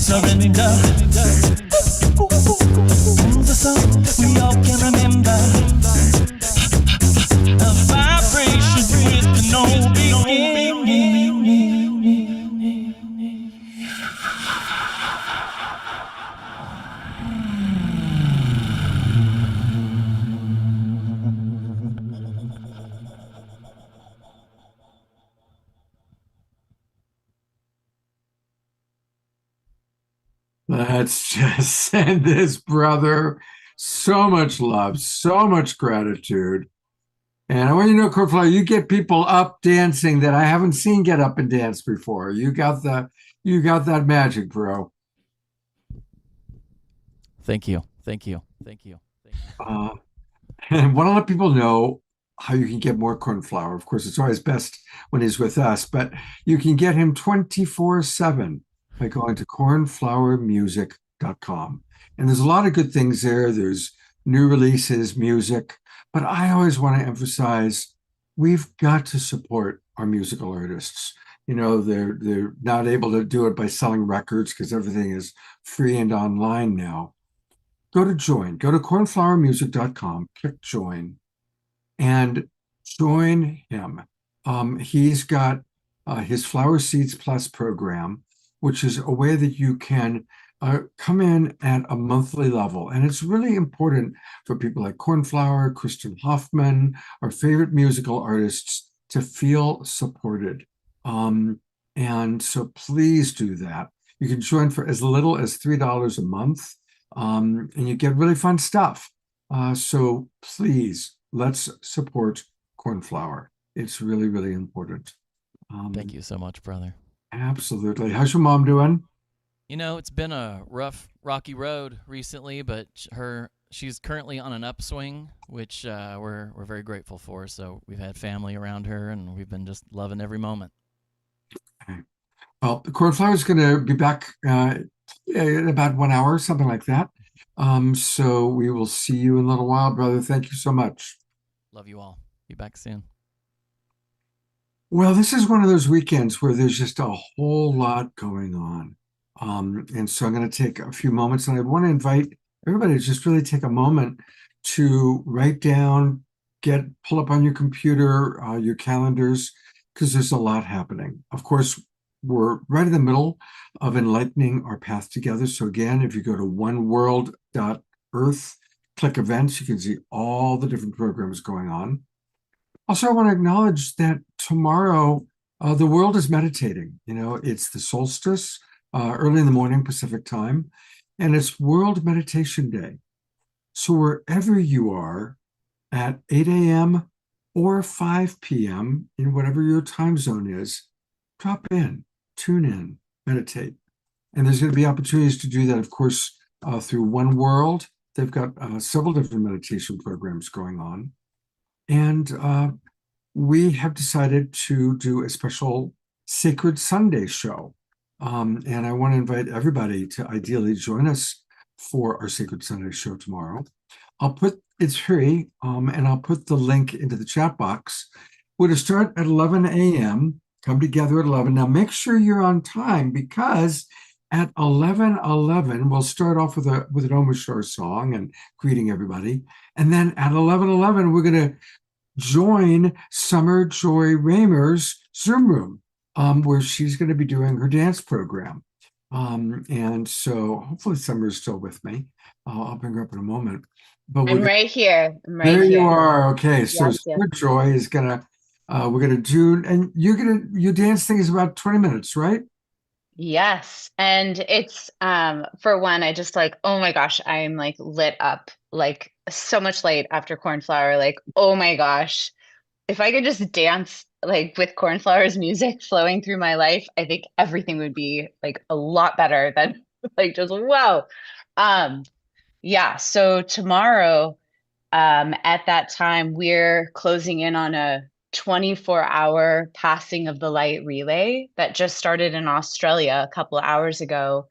surrender. The song we all can remember. A vibration with no beginning. Let's just send this brother so much love, so much gratitude. And I want you to know, Cornflower, you get people up dancing that I haven't seen get up and dance before. You got that magic, bro. Thank you. Thank you. Thank you. Thank you. And I want to let people know how you can get more Cornflower. Of course, it's always best when he's with us, but you can get him 24/7 by going to cornflowermusic.com. And there's a lot of good things there. There's new releases, music, but I always want to emphasize we've got to support our musical artists. You know, they're not able to do it by selling records because everything is free and online now. Go to cornflowermusic.com, click join, and join him. He's got his Flower Seeds Plus program, which is a way that you can come in at a monthly level. And it's really important for people like Cornflower, Kristen Hoffman, our favorite musical artists, to feel supported. And so please do that. You can join for as little as $3 a month, and you get really fun stuff. So please, let's support Cornflower. It's really, really important. Thank you so much, brother. Absolutely. How's your mom doing? You know, it's been a rough, rocky road recently, but she's currently on an upswing, which we're very grateful for. So we've had family around her, and we've been just loving every moment. Okay. Well, Cornflower is going to be back in about 1 hour, something like that. So we will see you in a little while, brother. Thank you so much. Love you all. Be back soon. Well, this is one of those weekends where there's just a whole lot going on. And so I'm going to take a few moments, and I want to invite everybody to just really take a moment to write down, pull up on your computer, your calendars, because there's a lot happening. Of course, we're right in the middle of enlightening our path together. So again, if you go to oneworld.earth, click events, you can see all the different programs going on. Also, I want to acknowledge that tomorrow, the world is meditating. You know, it's the solstice, early in the morning, Pacific time, and it's World Meditation Day. So wherever you are at 8 a.m. or 5 p.m., in whatever your time zone is, drop in, tune in, meditate. And there's going to be opportunities to do that, of course, through One World. They've got several different meditation programs going on. And we have decided to do a special Sacred Sunday show. And I want to invite everybody to ideally join us for our Sacred Sunday show tomorrow. It's free, and I'll put the link into the chat box. We're to start at 11 a.m., come together at 11. Now, make sure you're on time, because at 11:11, we'll start off with an Om Shore song and greeting everybody. And then at 11:11, we're going to join Summer Joy Raymer's Zoom room, where she's going to be doing her dance program. And so hopefully Summer's still with me. I'll bring her up in a moment. But I'm right here. there you are. Okay, so Yes, Summer Joy is gonna we're gonna do, and your dance thing is about 20 minutes, right? Yes. And it's for one, I just like, oh my gosh, I'm like lit up, like so much light after Cornflower. Like, oh my gosh, if I could just dance like with Cornflower's music flowing through my life, I think everything would be like a lot better than like just wow. Yeah, so tomorrow, at that time, we're closing in on a 24-hour passing of the light relay that just started in Australia a couple of hours ago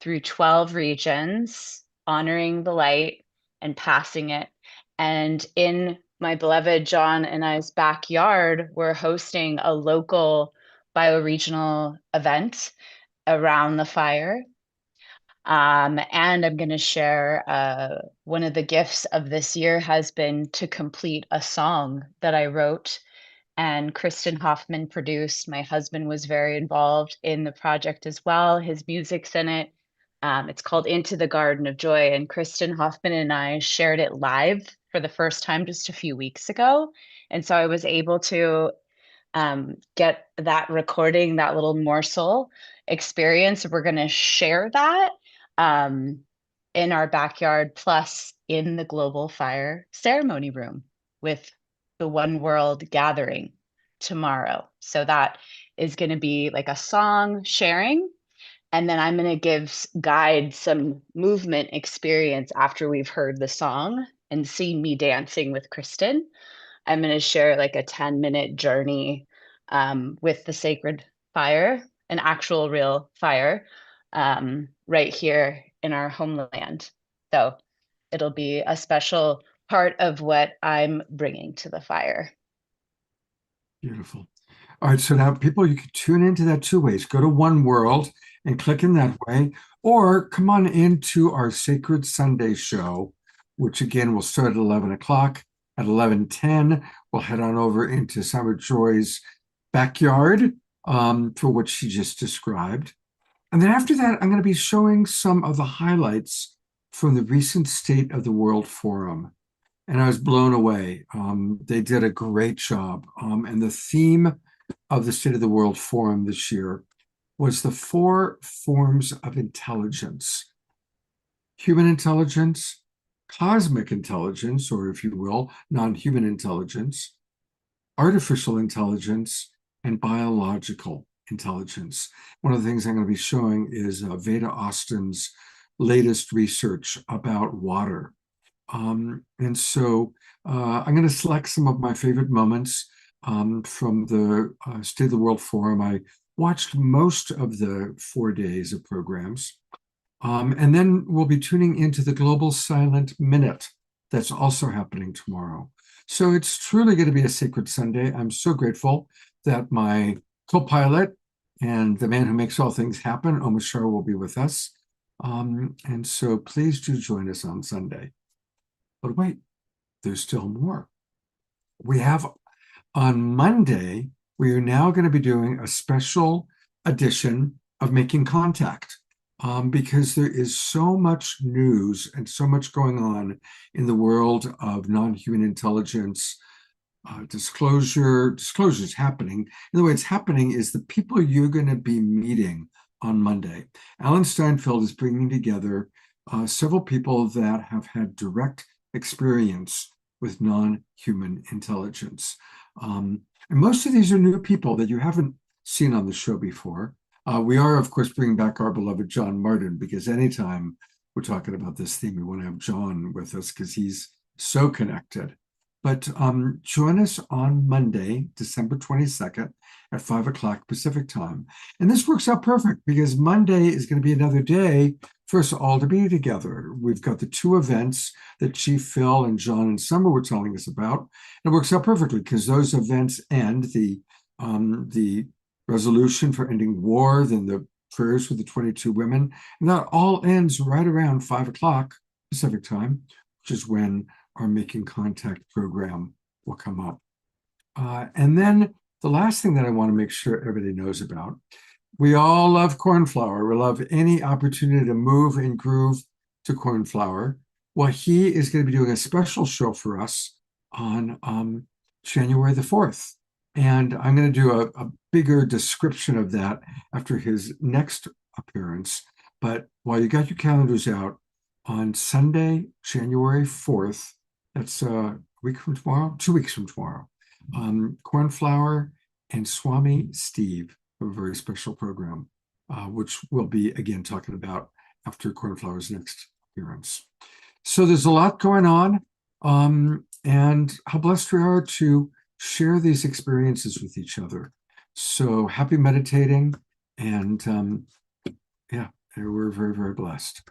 through 12 regions, honoring the light and passing it. And in my beloved John and I's backyard, we're hosting a local bioregional event around the fire. And I'm going to share one of the gifts of this year has been to complete a song that I wrote and Kristen Hoffman produced. My husband was very involved in the project as well. His music's in it. It's called Into the Garden of Joy, and Kristen Hoffman and I shared it live for the first time just a few weeks ago. And so I was able to get that recording, that little morsel experience. We're going to share that in our backyard, plus in the Global Fire Ceremony Room with the One World gathering tomorrow. So that is going to be like a song sharing. And then I'm going to guide some movement experience after we've heard the song and seen me dancing with Kristen. I'm going to share like a 10-minute journey with the sacred fire, an actual real fire, right here in our homeland. So it'll be a special part of what I'm bringing to the fire. Beautiful. All right, so now people, you can tune into that two ways. Go to One World and click in that way, or come on into our Sacred Sunday show, which again will start at 11 o'clock. At 11:10, we'll head on over into Summer Joy's backyard for what she just described. And then after that, I'm going to be showing some of the highlights from the recent State of the World Forum. And I was blown away. They did a great job. And the theme of the State of the World Forum this year was the 4 forms of intelligence: human intelligence, cosmic intelligence, or if you will, non-human intelligence, artificial intelligence, and biological intelligence. One of the things I'm going to be showing is Veda Austin's latest research about water. And so I'm going to select some of my favorite moments from the State of the World Forum. I watched most of the 4 days of programs. And then we'll be tuning into the Global Silent Minute that's also happening tomorrow. So it's truly going to be a sacred Sunday. I'm so grateful that my co-pilot and the man who makes all things happen, Omar Shah, will be with us. And so please do join us on Sunday. But wait, there's still more. We have on Monday, we are now going to be doing a special edition of Making Contact. Because there is so much news and so much going on in the world of non-human intelligence, disclosure is happening. And the way it's happening is the people you're going to be meeting on Monday. Alan Steinfeld is bringing together several people that have had direct experience with non-human intelligence. And most of these are new people that you haven't seen on the show before. We are, of course, bringing back our beloved John Martin, because anytime we're talking about this theme, we want to have John with us because he's so connected. But join us on Monday, December 22nd at 5 o'clock Pacific time. And this works out perfect because Monday is going to be another day for us all to be together. We've got the 2 events that Chief Phil and John and Summer were telling us about. And it works out perfectly because those events end the resolution for ending war, then the prayers with the 22 women. And that all ends right around 5 o'clock Pacific time, which is when our Making Contact program will come up. And then the last thing that I want to make sure everybody knows about, we all love cornflower. We love any opportunity to move and groove to cornflower. Well, he is going to be doing a special show for us on January the 4th. And I'm going to do a bigger description of that after his next appearance. But while you got your calendars out, on Sunday, January 4th, that's a week from tomorrow, 2 weeks from tomorrow, Cornflower and Swami Steve have a very special program, which we'll be, again, talking about after Cornflower's next appearance. So there's a lot going on, and how blessed we are to share these experiences with each other. So happy meditating, and yeah, we're very, very blessed.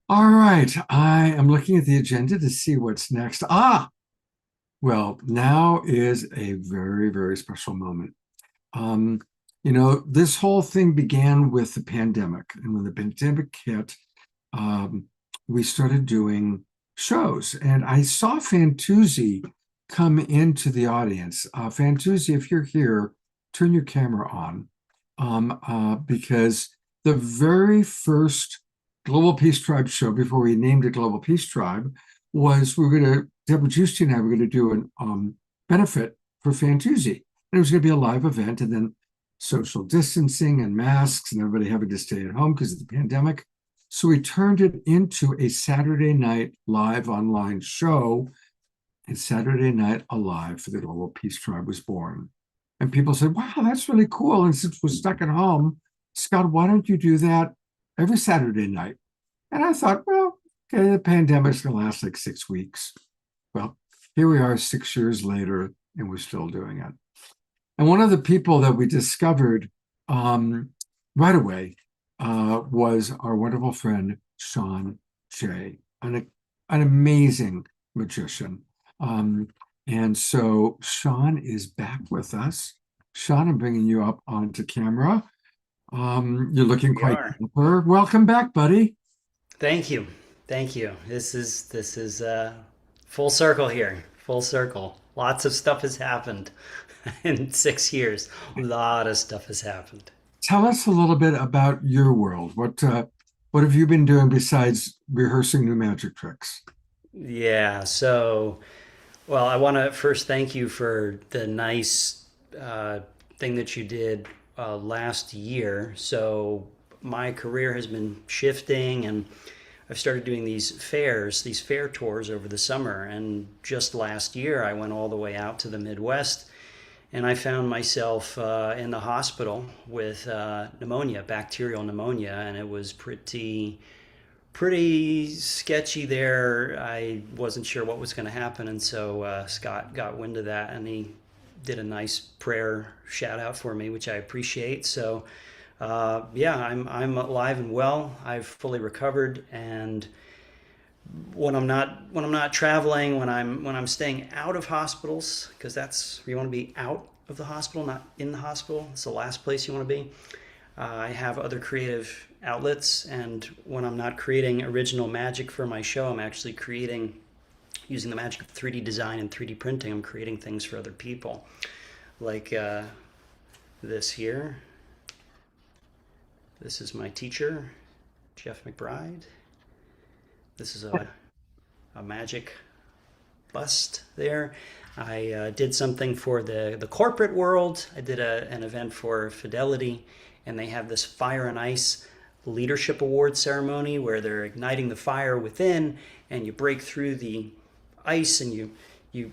All right, I am looking at the agenda to see what's next. Well, now is a very, very special moment. You know, this whole thing began with the pandemic. And when the pandemic hit, um, we started doing shows. And I saw Fantuzzi come into the audience. Fantuzzi, if you're here, turn your camera on. Because the very first Global Peace Tribe show, before we named it Global Peace Tribe, was Deborah Giusti and I were going to do an benefit for Fantuzzi. And it was going to be a live event, and then social distancing and masks and everybody having to stay at home because of the pandemic. So we turned it into a Saturday night live online show, and Saturday Night Alive for the Global Peace Tribe was born. And people said, wow, that's really cool. And since we're stuck at home, Scott, why don't you do that every Saturday night? And I thought, well, okay, the pandemic's going to last like 6 weeks. Well, here we are 6 years later, and we're still doing it. And one of the people that we discovered right away was our wonderful friend, Sean Jay, an amazing magician. And so Sean is back with us. Sean, I'm bringing you up onto camera. You're looking quite dapper. Welcome back, buddy. Thank you. Thank you. This is full circle here. Full circle. Lots of stuff has happened in 6 years. A lot of stuff has happened. Tell us a little bit about your world. What have you been doing besides rehearsing new magic tricks? Yeah. So, well, I want to first thank you for the nice thing that you did last year. So my career has been shifting, and I've started doing these fair tours over the summer. And just last year, I went all the way out to the Midwest, and I found myself in the hospital with pneumonia, bacterial pneumonia, and it was pretty sketchy there. I wasn't sure what was going to happen, and so Scott got wind of that, and he did a nice prayer shout out for me, which I appreciate. So yeah, I'm alive and well. I've fully recovered, and when I'm not traveling, when I'm staying out of hospitals, because that's you want to be out of the hospital, not in the hospital. It's the last place you want to be. I have other creative outlets, and when I'm not creating original magic for my show, I'm actually creating, using the magic of 3D design and 3D printing, I'm creating things for other people. Like this here. This is my teacher, Jeff McBride. This is a magic bust there. I did something for the corporate world. I did an event for Fidelity, and they have this Fire and Ice Leadership Award ceremony where they're igniting the fire within, and you break through the ice and you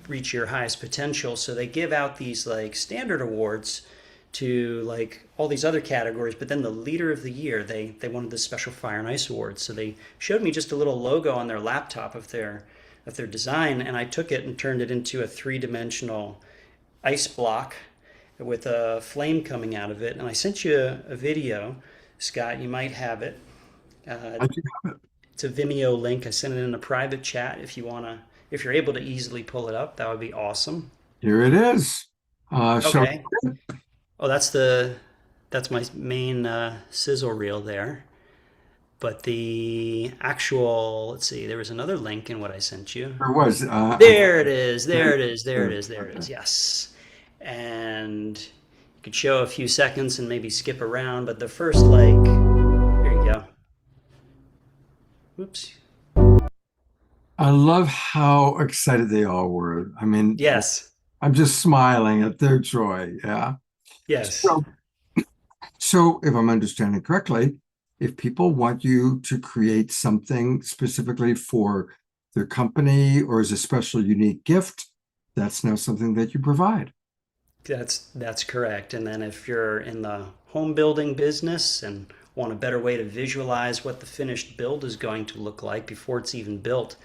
reach your highest potential. So they give out these like standard awards to like all these other categories, but then the leader of the year, they wanted this special Fire and Ice Award. So they showed me just a little logo on their laptop of their design, and I took it and turned it into a 3-dimensional ice block with a flame coming out of it. And I sent you a video, Scott. You might have it. I do have it. It's a Vimeo link. I sent it in a private chat. If you're able to easily pull it up, that would be awesome. Here it is. Okay. Oh, that's my main sizzle reel there. But the actual, let's see, there was another link in what I sent you. There was. There it is. Yes. And you could show a few seconds and maybe skip around, but the first, like, here you go. Whoops. I love how excited they all were. I mean, Yes. I'm just smiling at their joy. Yeah. Yes. So if I'm understanding correctly, if people want you to create something specifically for their company or as a special unique gift, that's now something that you provide. That's correct. And then if you're in the home building business and want a better way to visualize what the finished build is going to look like before it's even built,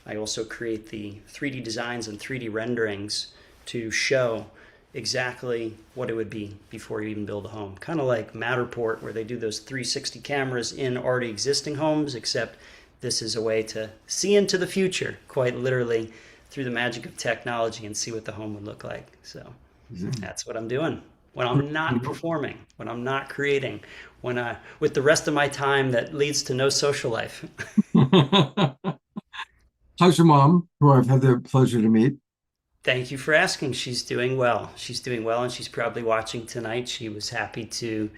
I also create the 3D designs and 3D renderings to show exactly what it would be before you even build a home. Kind of like Matterport, where they do those 360 cameras in already existing homes, except this is a way to see into the future, quite literally, through the magic of technology and see what the home would look like. So that's what I'm doing. when I'm not performing, when I'm not creating, when with the rest of my time that leads to no social life. How's your mom, who I've had the pleasure to meet? Thank you for asking. She's doing well. She's doing well, and she's probably watching tonight. She was happy to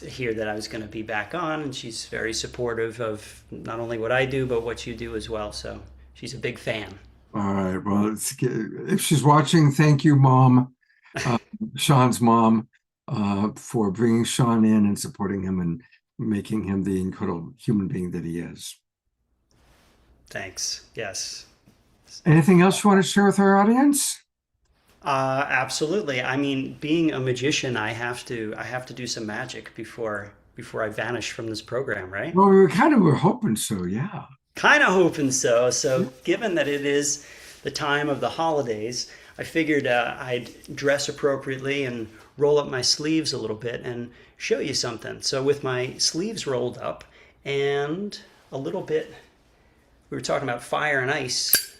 hear that I was going to be back on, and she's very supportive of not only what I do, but what you do as well. So she's a big fan. All right. Well, if she's watching, thank you, Mom, Sean's mom, for bringing Sean in and supporting him and making him the incredible human being that he is. Thanks. Yes. Anything else you want to share with our audience? Absolutely. I mean, being a magician, I have to do some magic before I vanish from this program, right? Well, we're hoping so, yeah. Kind of hoping so. So given that it is the time of the holidays, I figured I'd dress appropriately and roll up my sleeves a little bit and show you something. So with my sleeves rolled up and a little bit, we were talking about fire and ice.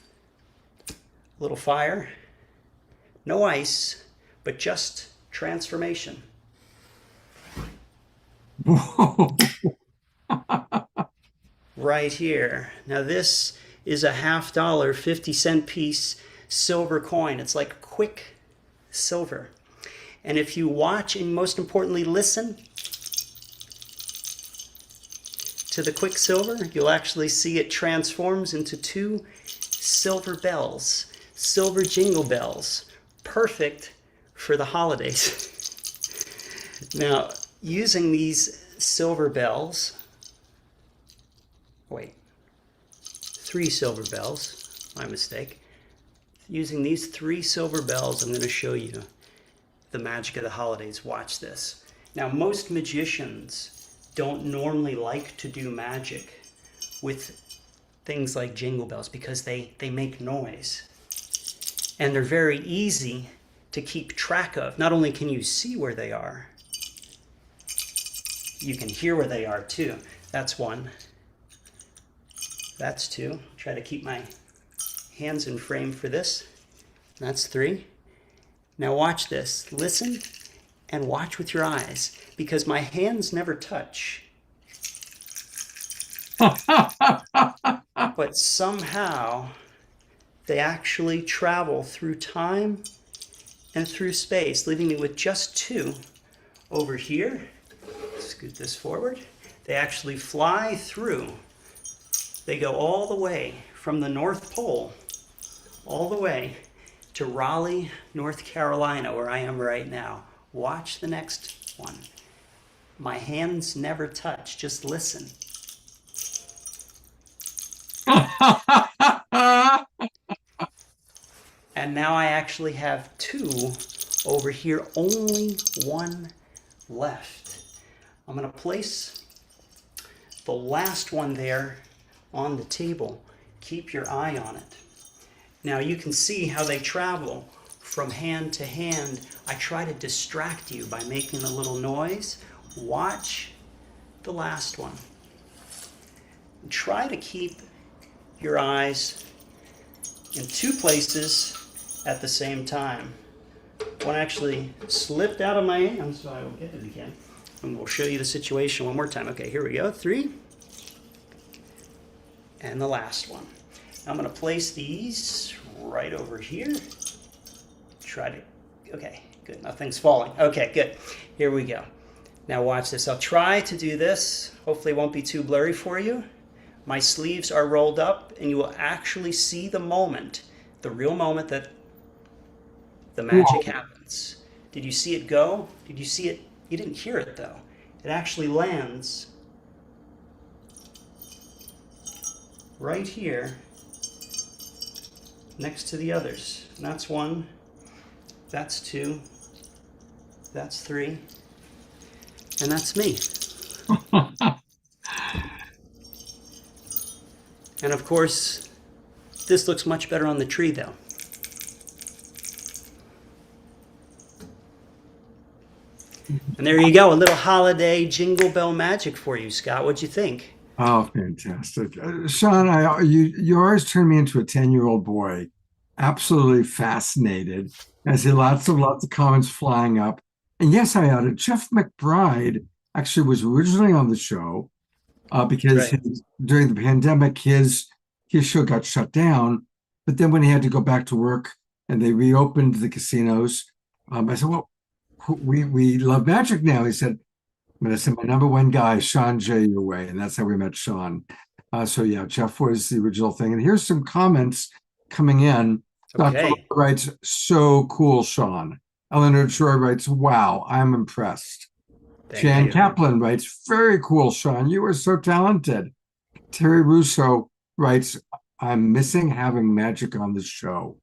A little fire, no ice, but just transformation. Whoa. Right here. Now this is a $50, 50-cent piece silver coin. It's like quick silver. And if you watch and most importantly listen to the quick silver, you'll actually see it transforms into 2 silver bells, silver jingle bells, perfect for the holidays. Now, using these silver bells, 3 silver bells, my mistake. Using these 3 silver bells, I'm going to show you the magic of the holidays. Watch this. Now, most magicians don't normally like to do magic with things like jingle bells because they make noise. And they're very easy to keep track of. Not only can you see where they are, you can hear where they are too. That's 1. That's 2. Try to keep my hands in frame for this. That's 3. Now watch this. Listen and watch with your eyes because my hands never touch. But somehow they actually travel through time and through space, leaving me with just 2 over here. Scoot this forward. They actually fly through. They go all the way from the North Pole, all the way to Raleigh, North Carolina, where I am right now. Watch the next one. My hands never touch. Just listen. And now I actually have 2 over here, only 1 left. I'm going to place the last one there on the table. Keep your eye on it. Now you can see how they travel from hand to hand. I try to distract you by making a little noise. Watch the last one. Try to keep your eyes in 2 places at the same time. One actually slipped out of my hand, so I will get it again. And we'll show you the situation one more time. Okay, here we go. 3. And the last one. I'm going to place these right over here. Try to, okay, good. Nothing's falling. Okay, good. Here we go. Now watch this. I'll try to do this. Hopefully it won't be too blurry for you. My sleeves are rolled up and you will actually see the moment, the real moment that the magic happens. Did you see it go? Did you see it? You didn't hear it though. It actually lands right here next to the others. And that's 1, that's 2, that's 3, and that's me. And of course, this looks much better on the tree though. And there you go, a little holiday jingle bell magic for you, Scott. What'd you think? Oh, fantastic. Sean, you always turn me into a 10-year-old boy. Absolutely fascinated. I see lots of comments flying up. And yes, I oughta. Jeff McBride actually was originally on the show because Right. during the pandemic, his show got shut down. But then when he had to go back to work and they reopened the casinos, I said, well, we love magic now. He said, I'm going to send my number one guy, Sean J, your way. And that's how we met Sean. So yeah, Jeff was the original thing. And here's some comments coming in. Dr. Okay. writes, so cool, Sean. Eleanor Joy writes, wow, I'm impressed. Thank Jan you. Kaplan writes, very cool, Sean. You are so talented. Terry Russo writes, I'm missing having magic on the show.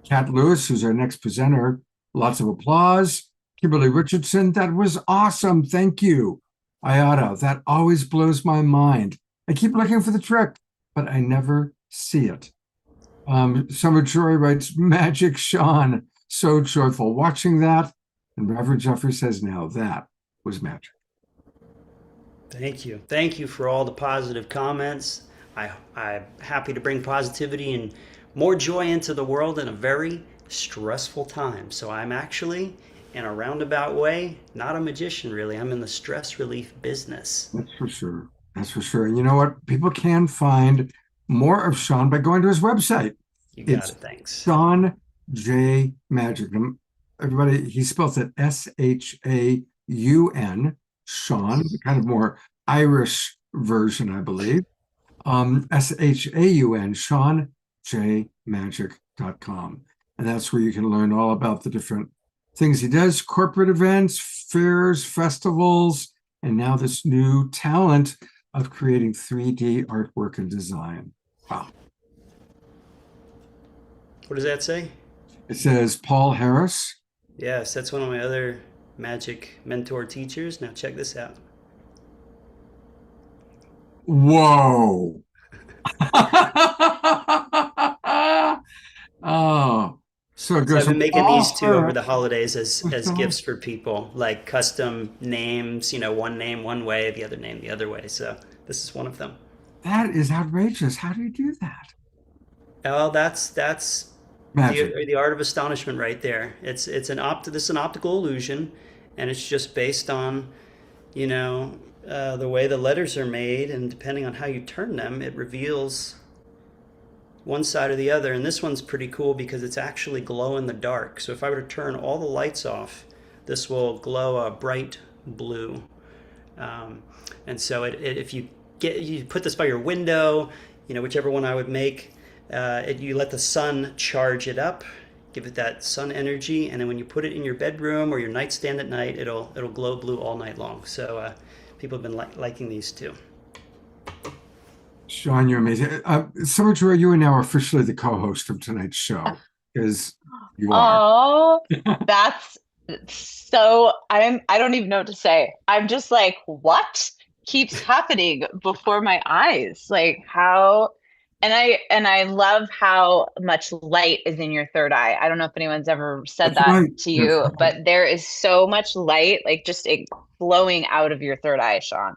Kat Lewis, who's our next presenter, lots of applause. Kimberly Richardson, that was awesome. Thank you. Ayada, that always blows my mind. I keep looking for the trick, but I never see it. Summer Joy writes, magic, Sean. So joyful watching that. And Reverend Jeffrey says, now that was magic. Thank you. Thank you for all the positive comments. I'm happy to bring positivity and more joy into the world in a very stressful time. So I'm actually, in a roundabout way, not a magician really. I'm in the stress relief business. That's for sure. That's for sure. And you know what? People can find more of Sean by going to his website. You got It's it. Thanks. Sean J Magic. Everybody, he spells it SHAUN. Sean, the kind of more Irish version, I believe. SHAUN, SeanJMagic.com. And that's where you can learn all about the different things he does, corporate events, fairs, festivals, and now this new talent of creating 3D artwork and design. Wow. What does that say? It says Paul Harris. Yes, that's one of my other magic mentor teachers. Now check this out. Whoa. Oh, so it So goes I've been from making Paul these two over Harris- the holidays as gifts for people, like custom names, one name one way, the other name the other way. So this is one of them. That is outrageous. How do you do that? Well, that's Magic. the art of astonishment right there. This is an optical illusion, and it's just based on, the way the letters are made, and depending on how you turn them, it reveals one side or the other. And this one's pretty cool because it's actually glow in the dark. So if I were to turn all the lights off, this will glow a bright blue. And so if you put this by your window, whichever one I would make, you let the sun charge it up, give it that sun energy, and then when you put it in your bedroom or your nightstand at night, it'll glow blue all night long. So people have been liking these too. Sean, you're amazing. Summer Joy, you are now officially the co-host of tonight's show because you are. Oh, that's so I don't even know what to say. I'm just like, what keeps happening before my eyes? Like how and I love how much light is in your third eye. I don't know if anyone's ever said That's that right. to you, That's right. but there is so much light, like just flowing out of your third eye, Sean.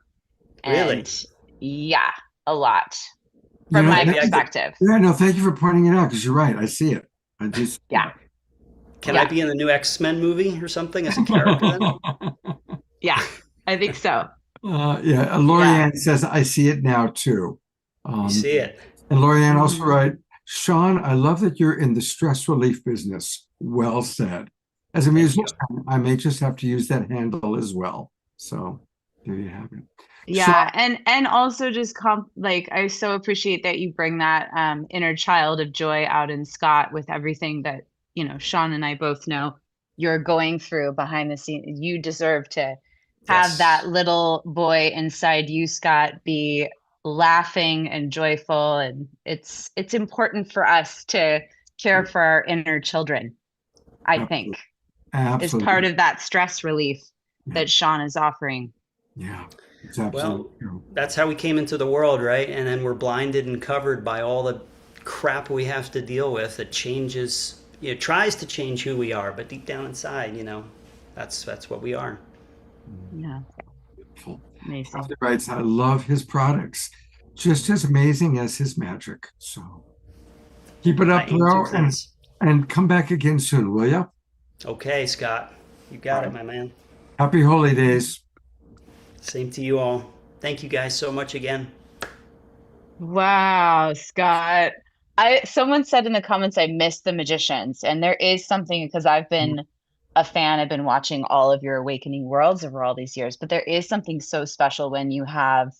Really? And yeah, a lot You from know, my maybe I could- perspective. Yeah, no, thank you for pointing it out because you're right. I see it. I just Yeah. Can Yeah. I be in the new X-Men movie or something as a character then? Yeah, I think so. Yeah, Lorianne says, I see it now too. You see it. And Lorianne also writes, Sean, I love that you're in the stress relief business. Well said. As a musician, I may just have to use that handle as well. So there you have it. Yeah, and also just I so appreciate that you bring that inner child of joy out in Scott with everything that Sean and I both know you're going through behind the scenes. You deserve to have Yes. that little boy inside you, Scott, be laughing and joyful, and it's important for us to care for our inner children. I think is Absolutely. part of that stress relief that Sean is offering. Yeah, it's absolutely true. That's how we came into the world, right? And then we're blinded and covered by all the crap we have to deal with that changes, tries to change who we are, but deep down inside, that's what we are. Yeah, Beautiful. amazing. He writes, I love his products. Just as amazing as his magic. So keep it up, I aim bro, to please. and come back again soon, will you? Okay, Scott. You got it, my man. Happy holy days. Same to you all. Thank you guys so much again. Wow, Scott. Someone said in the comments I missed the magicians, and there is something because I've been a fan. I've been watching all of your Awakening Worlds over all these years, but there is something so special when you have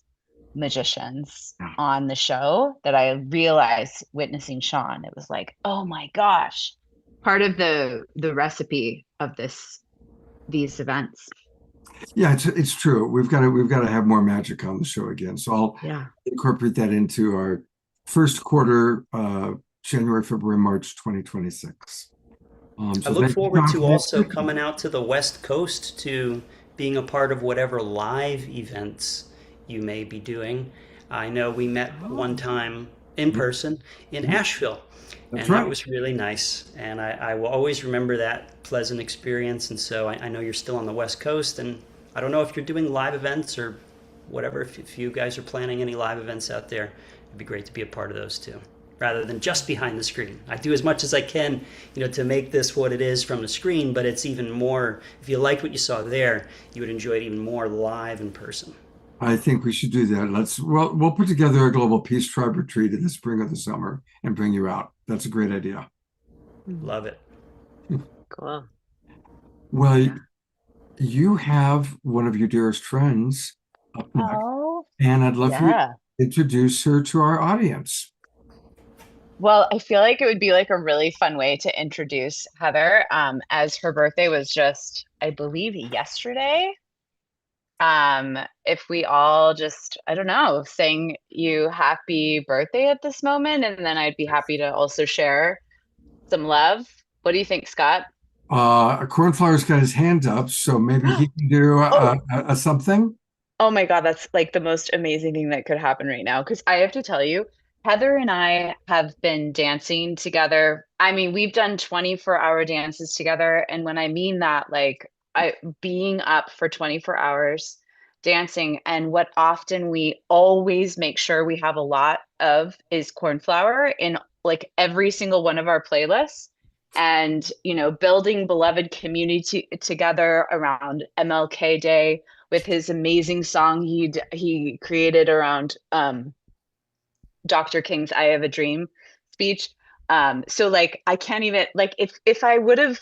magicians on the show that I realized witnessing Sean. It was like, oh my gosh, part of the recipe of these events. Yeah, it's true. We've got to have more magic on the show again. So I'll incorporate that into our first quarter, January, February, March 2026. I look forward to also coming out to the West Coast to being a part of whatever live events you may be doing. I know we met one time in person in Asheville, and that was really nice. And I will always remember that pleasant experience. And so I know you're still on the West Coast, and I don't know if you're doing live events or whatever. If you guys are planning any live events out there, it'd be great to be a part of those too, rather than just behind the screen. I do as much as I can, to make this what it is from the screen, but it's even more, if you liked what you saw there, you would enjoy it even more live in person. I think we should do that. We'll put together a Global Peace Tribe retreat in the spring or the summer and bring you out. That's a great idea. Love it. Cool. Well, you have one of your dearest friends up next, and I'd love for you to introduce her to our audience. Well, I feel like it would be like a really fun way to introduce Heather, as her birthday was just, I believe, yesterday. If we all just, I don't know, sang you happy birthday at this moment, and then I'd be happy to also share some love. What do you think, Scott? Cornflower's got his hand up, so maybe he can do a something. Oh my God, that's like the most amazing thing that could happen right now. Because I have to tell you, Heather and I have been dancing together. I mean, we've done 24-hour dances together. And when I mean that, like being up for 24 hours dancing, and what often we always make sure we have a lot of is cornflower in like every single one of our playlists. And, building beloved community together around MLK Day with his amazing song he created around Dr. King's I Have a Dream speech. So like I can't even, like, if I would have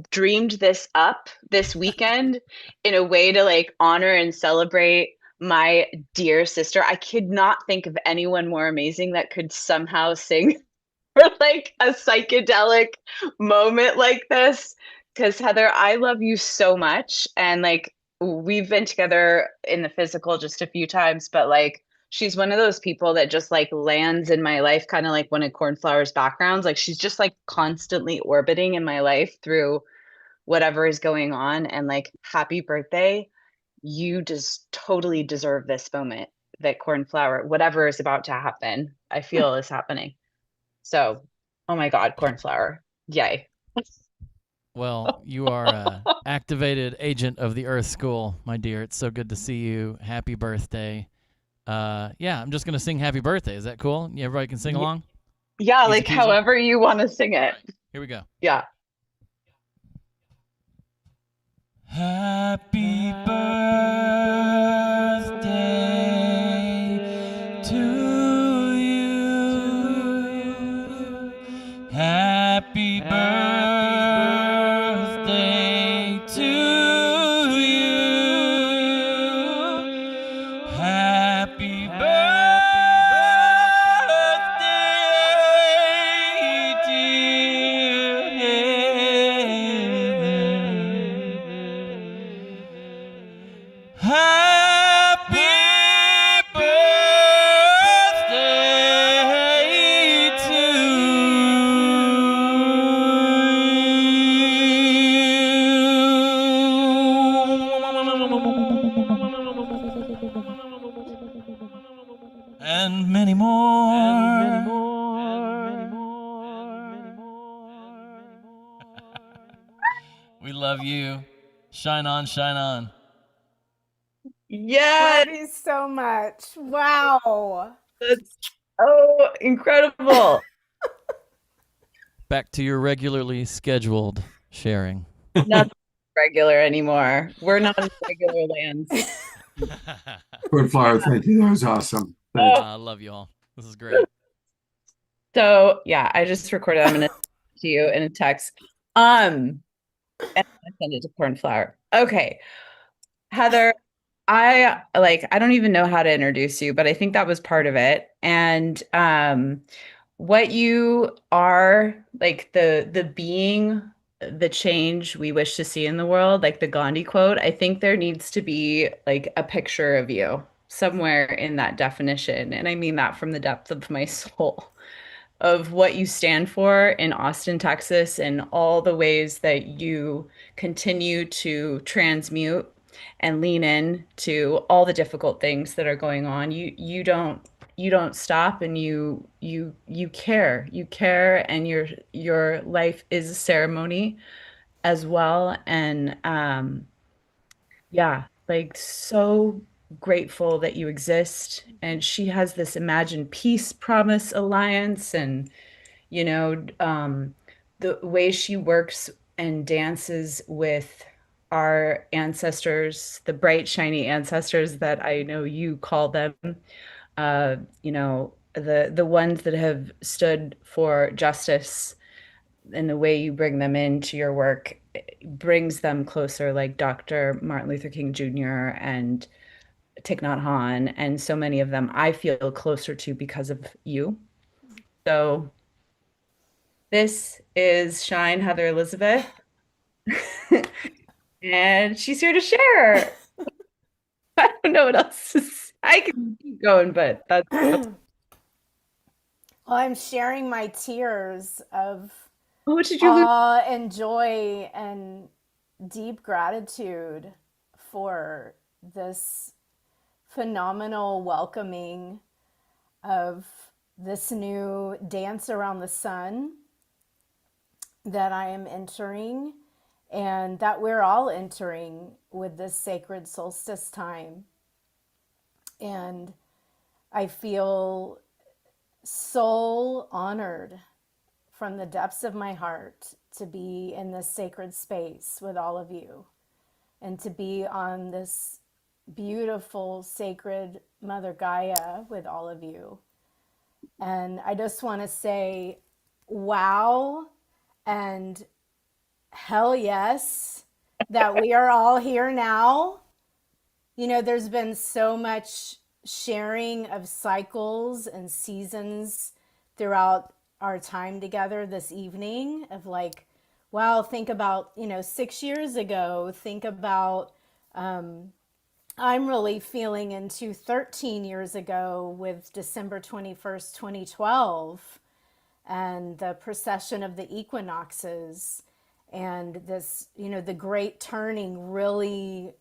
dreamed this up this weekend in a way to like honor and celebrate my dear sister, I could not think of anyone more amazing that could somehow sing for like a psychedelic moment like this. Because Heather, I love you so much, and like we've been together in the physical just a few times, but like she's one of those people that just like lands in my life, kind of like one of Cornflower's backgrounds. Like she's just like constantly orbiting in my life through whatever is going on. And like, happy birthday. You just totally deserve this moment that Cornflower, whatever is about to happen, I feel is happening. So, oh my God, Cornflower. Yay. Well, you are an activated agent of the Earth School, my dear. It's so good to see you. Happy birthday. Yeah, I'm just going to sing happy birthday. Is that cool? Everybody can sing along? Yeah, Easy like peasy? however you want to sing it. Right, here we go. Yeah. Happy birthday to you. Happy birthday to you. Happy birthday, dear Heather. Happy birthday to you. And many more. We love you. Shine on, shine on. Yes. Love you so much. Wow. That's so incredible. Back to your regularly scheduled sharing. Now, regular anymore. We're not in regular lands. Cornflower, thank you. That was awesome. Thanks. I love you all. This is great. So yeah, I just recorded. I'm gonna send it to you in a text. And I send it to Cornflower. Okay, Heather, I don't even know how to introduce you, but I think that was part of it. And what you are, like the being, the change we wish to see in the world, like the Gandhi quote, I think there needs to be like a picture of you somewhere in that definition. And I mean that from the depth of my soul, of what you stand for in Austin, Texas, and all the ways that you continue to transmute and lean in to all the difficult things that are going on. You don't stop, and you care. You care, and your life is a ceremony as well. And yeah, like so grateful that you exist. And she has this Imagine Peace Promise Alliance, and the way she works and dances with our ancestors, the bright, shiny ancestors that I know you call them, the ones that have stood for justice, and the way you bring them into your work brings them closer, like Dr. Martin Luther King Jr. and Thich Nhat Hanh, and so many of them I feel closer to because of you. So this is Shine Heather Elizabeth, and she's here to share. I don't know what else to say. I can keep going, but that's Well, I'm sharing my tears of what did you lose? awe and joy and deep gratitude for this phenomenal welcoming of this new dance around the sun that I am entering, and that we're all entering with this sacred solstice time. And I feel so honored from the depths of my heart to be in this sacred space with all of you, and to be on this beautiful sacred Mother Gaia with all of you. And I just want to say wow and hell yes that we are all here now. There's been so much sharing of cycles and seasons throughout our time together this evening, of like, wow, think about 6 years ago, think about I'm really feeling into 13 years ago with December 21st, 2012, and the precession of the equinoxes, and this, the great turning really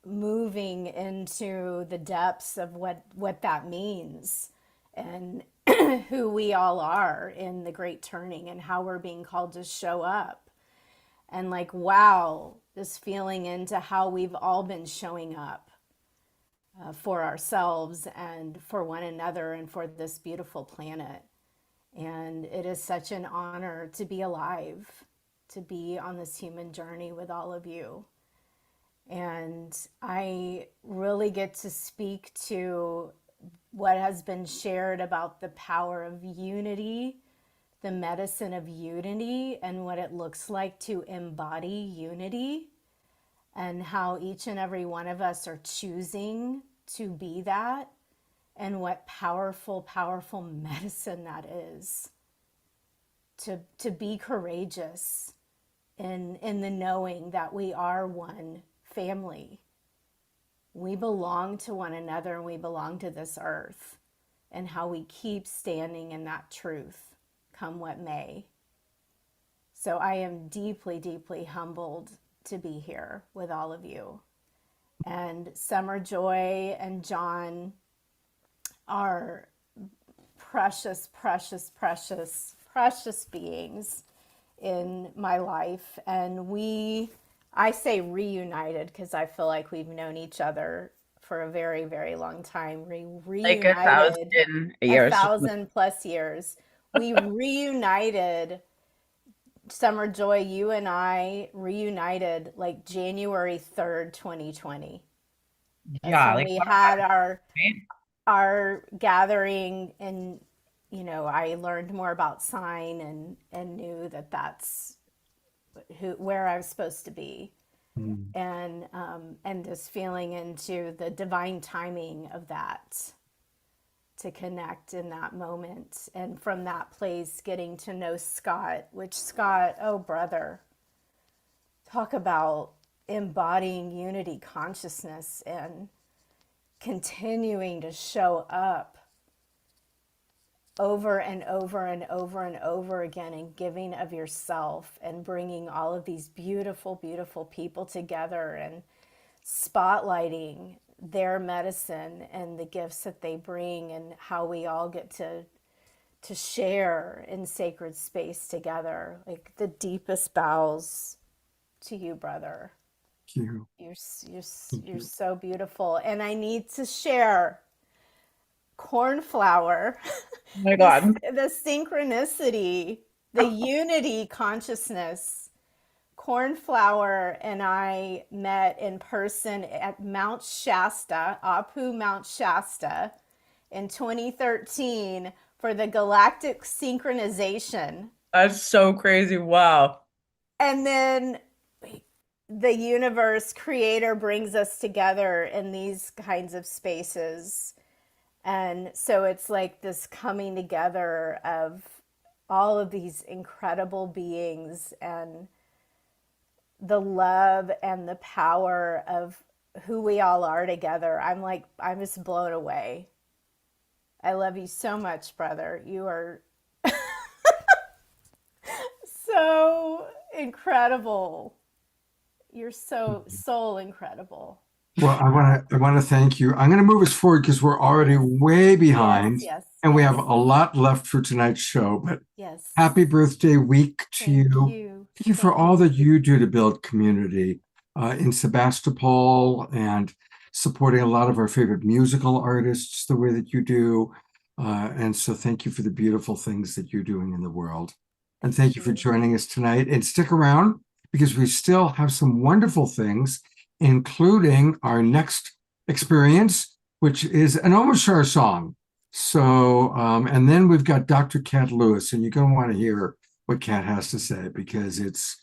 moving into the depths of what that means, and who we all are in the great turning, and how we're being called to show up. And like, wow, just feeling into how we've all been showing up for ourselves and for one another and for this beautiful planet. And it is such an honor to be alive, to be on this human journey with all of you. And I really get to speak to what has been shared about the power of unity, the medicine of unity, and what it looks like to embody unity, and how each and every one of us are choosing to be that, and what powerful, powerful medicine that is. To be courageous in the knowing that we are one family. We belong to one another, and we belong to this earth, and how we keep standing in that truth, come what may. So I am deeply, deeply humbled to be here with all of you. And Summer Joy and John are precious, precious, precious, precious beings in my life. And I say reunited because I feel like we've known each other for a very, very long time. Like 1,000 years. 1,000+ years. We reunited Summer Joy, you and I reunited like January 3rd, 2020. That's Yeah, when like we what had right? our gathering, and you know, I learned more about sign and knew that that's where I was supposed to be. And this feeling into the divine timing of that, to connect in that moment, and from that place getting to know Scott, which Scott, oh brother, talk about embodying unity consciousness and continuing to show up over and over and over and over again, and giving of yourself, and bringing all of these beautiful, beautiful people together, and spotlighting their medicine and the gifts that they bring, and how we all get to share in sacred space together. Like the deepest bows to you, brother. Thank you. You're so beautiful. And I need to share Cornflower. Oh my God. The synchronicity, the unity consciousness. Cornflower and I met in person at Mount Shasta, Apu Mount Shasta, in 2013 for the Galactic Synchronization. That's so crazy. Wow. And then the universe creator brings us together in these kinds of spaces. And so it's like this coming together of all of these incredible beings, and the love and the power of who we all are together. I'm just blown away. I love you so much, brother. You are so incredible. You're so incredible. Well, I want to thank you. I'm going to move us forward because we're already way behind, Yes, and we have a lot left for tonight's show. But yes. happy birthday week to Thank you. you. Thank you for all that you do to build community in Sebastopol, and supporting a lot of our favorite musical artists the way that you do. And so thank you for the beautiful things that you're doing in the world. And thank you for joining us tonight. And stick around, because we still have some wonderful things, including our next experience, which is an Omashar song. So, and then we've got Dr. Kat Lewis, and you're going to want to hear what Kat has to say, because it's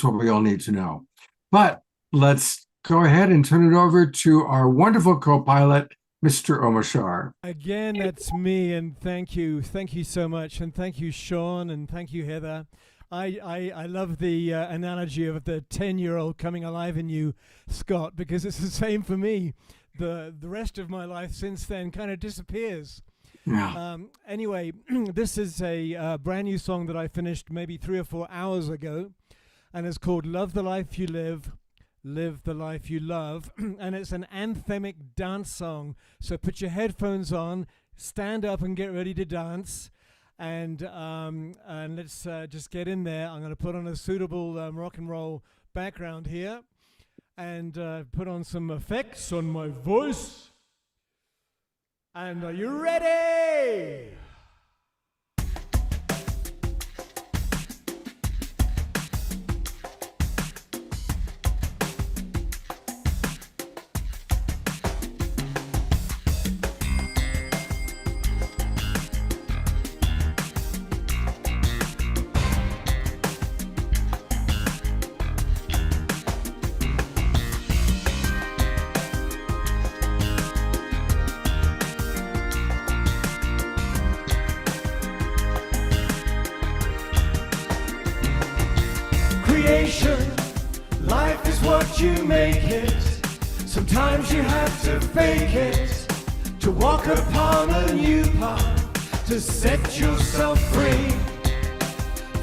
what we all need to know. But let's go ahead and turn it over to our wonderful co-pilot, Mr. Omashar. Again, that's me, and thank you so much, and thank you, Sean, and thank you, Heather. I love the analogy of the 10-year-old coming alive in you, Scott, because it's the same for me. The rest of my life since then kind of disappears. Yeah. Anyway, this is a brand new song that I finished maybe 3 or 4 hours ago, and it's called Love the Life You Live, Live the Life You Love, and it's an anthemic dance song. So put your headphones on, stand up and get ready to dance. And let's just get in there. I'm going to put on a suitable rock and roll background here, and put on some effects on my voice. And are you ready? Life is what you make it. Sometimes you have to fake it, to walk upon a new path, to set yourself free.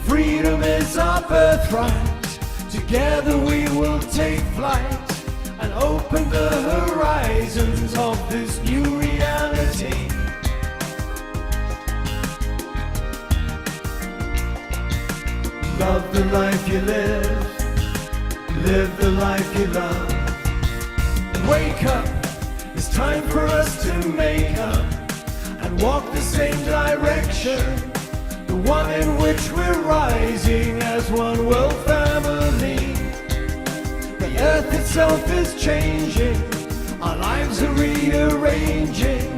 Freedom is our birthright. Together we will take flight and open the horizons of this new reality. Love the life you live. Live the life you love. And wake up, it's time for us to make up and walk the same direction. the one in which we're rising as one world family. The earth itself is changing, our lives are rearranging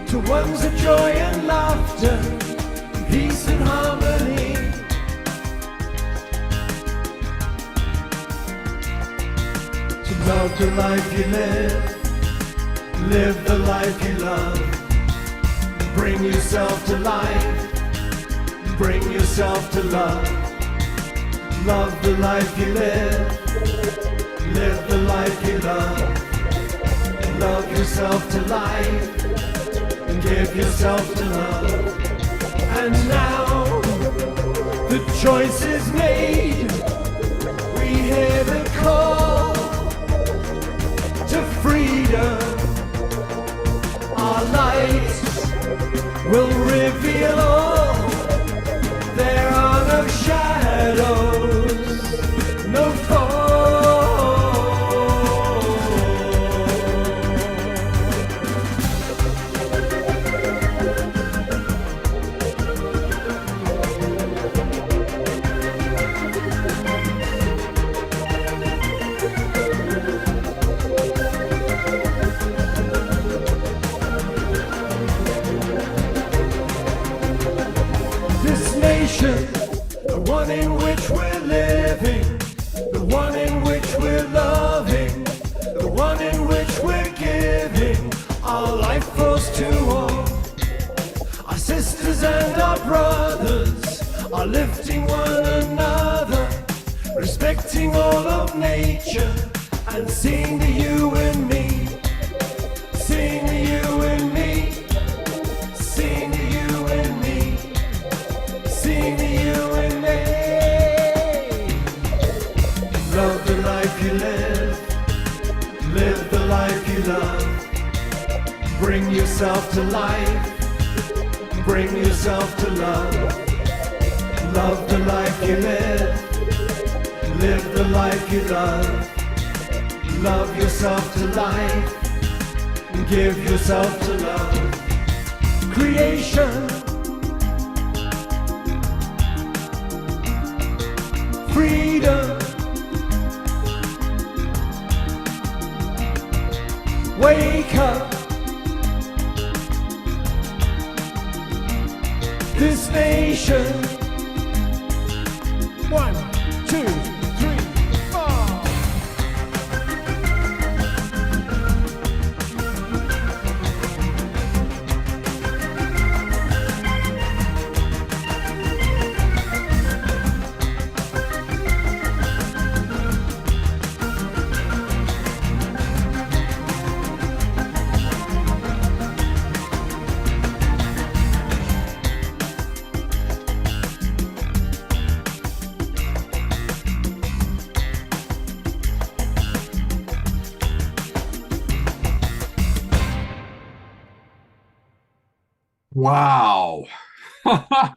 to ones of joy and laughter, peace and harmony. To love the life you live the life you love. Bring yourself to life, bring yourself to love. Love the life you live the life you love. Love yourself to life, and give yourself to love. And now the choice is made, we hear the call to freedom. Our lights will reveal all. There are no shadows, no fall. The one in which we're living, the one in which we're loving, the one in which we're giving our life force to all. Our sisters and our brothers are lifting one another, respecting all of nature and seeing the you and me, seeing the you and me, seeing the you and me. Seeing the you and me. Love the life you live the life you love. Bring yourself to life, bring yourself to love. Love the life you live the life you love. Love yourself to life, give yourself to love. Creation, freedom, wake up. This nation. 1, 2, 3, 4. Wow. I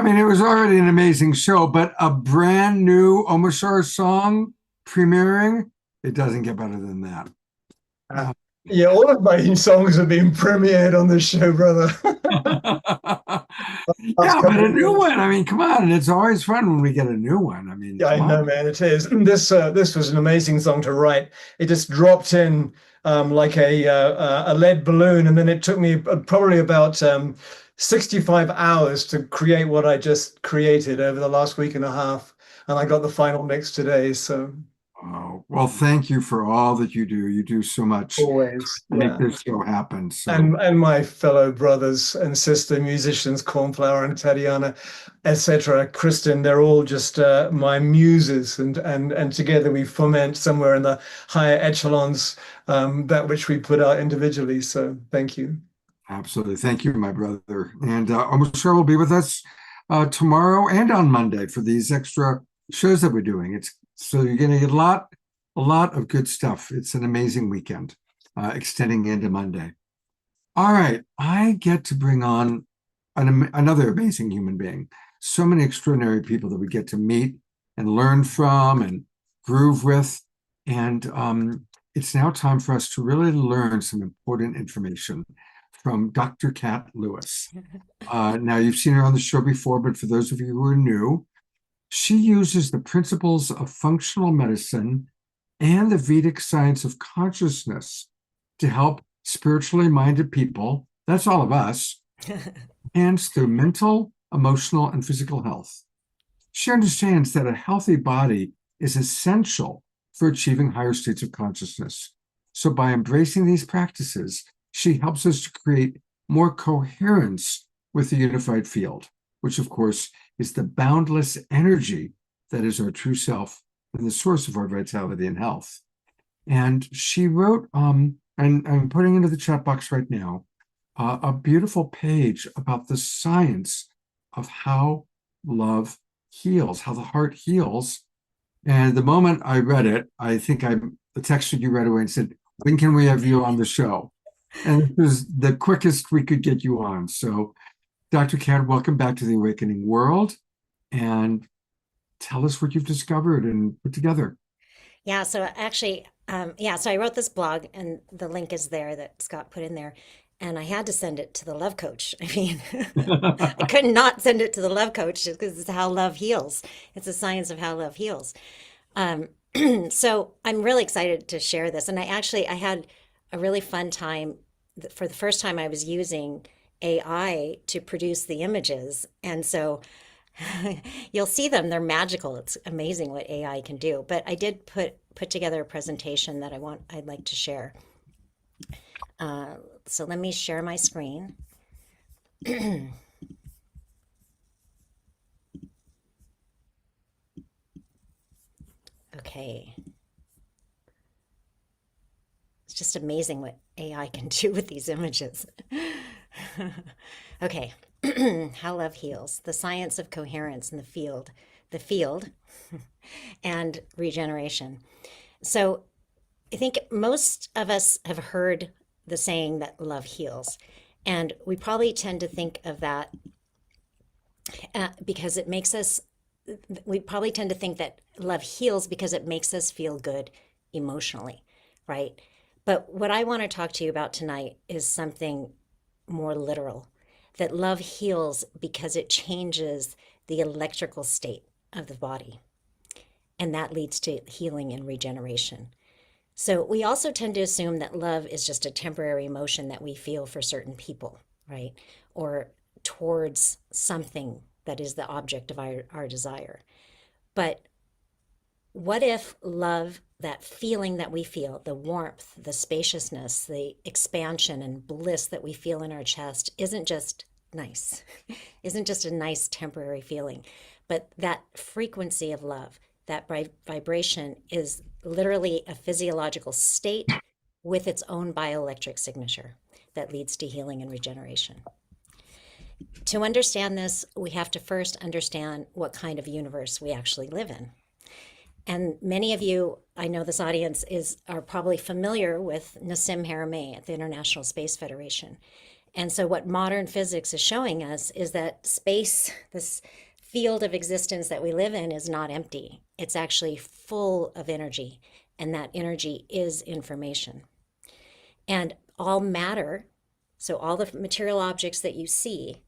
mean, it was already an amazing show, but a brand new Omashar song premiering, it doesn't get better than that. Yeah, all of my songs have been premiered on this show, brother. Yeah, but a new one. I mean, come on. It's always fun when we get a new one. I mean, Yeah, I know, man. It is. This was an amazing song to write. It just dropped in like a lead balloon, and then it took me probably about 65 hours to create what I just created over the last week and a half, and I got the final mix today. So, oh, well, thank you for all that you do. You do so much always to make this show happen. So. And my fellow brothers and sister musicians, Cornflower and Tatiana, etc., Kristen, they're all just my muses, and together we foment somewhere in the higher echelons that which we put out individually. So thank you. Absolutely. Thank you, my brother. And Omashar will be with us tomorrow and on Monday for these extra shows that we're doing. So you're going to get a lot of good stuff. It's an amazing weekend, extending into Monday. All right. I get to bring on another amazing human being. So many extraordinary people that we get to meet and learn from and groove with. And it's now time for us to really learn some important information from Dr. Kat Lewis. Now, you've seen her on the show before, but for those of you who are new, she uses the principles of functional medicine and the Vedic science of consciousness to help spiritually minded people, that's all of us, enhance their mental, emotional, and physical health. She understands that a healthy body is essential for achieving higher states of consciousness. So by embracing these practices, she helps us to create more coherence with the unified field, which of course is the boundless energy that is our true self and the source of our vitality and health. And she wrote, and I'm putting into the chat box right now, a beautiful page about the science of how love heals, how the heart heals. And the moment I read it, I think I texted you right away and said, when can we have you on the show? And it was the quickest we could get you on. So Dr. Kat, welcome back to the Awakening World, and tell us what you've discovered and put together. Yeah, so actually, so I wrote this blog, and the link is there that Scott put in there, and I had to send it to the love coach. I mean, I could not send it to the love coach because it's how love heals. It's the science of how love heals. So I'm really excited to share this, and I had a really fun time. For the first time, I was using AI to produce the images, and so you'll see them. They're magical. It's amazing what AI can do. But I did put together a presentation that I'd like to share. So let me share my screen. Okay. It's just amazing what AI can do with these images. Okay. How love heals, the science of coherence in the field and regeneration. So I think most of us have heard the saying that love heals, and we probably tend to think of that because it makes us, we probably tend to think that love heals because it makes us feel good emotionally, right? But what I want to talk to you about tonight is something more literal, that love heals because it changes the electrical state of the body. And that leads to healing and regeneration. So we also tend to assume that love is just a temporary emotion that we feel for certain people, right? Or towards something that is the object of our desire. But what if love, that feeling that we feel, the warmth, the spaciousness, the expansion and bliss that we feel in our chest isn't just nice, isn't just a nice temporary feeling, but that frequency of love, that vibration is literally a physiological state with its own bioelectric signature that leads to healing and regeneration. To understand this, we have to first understand what kind of universe we actually live in. And many of you, I know this audience are probably familiar with Nassim Haramein at the International Space Federation. And so what modern physics is showing us is that space, this field of existence that we live in, is not empty. It's actually full of energy, and that energy is information. And all matter, so all the material objects that you see,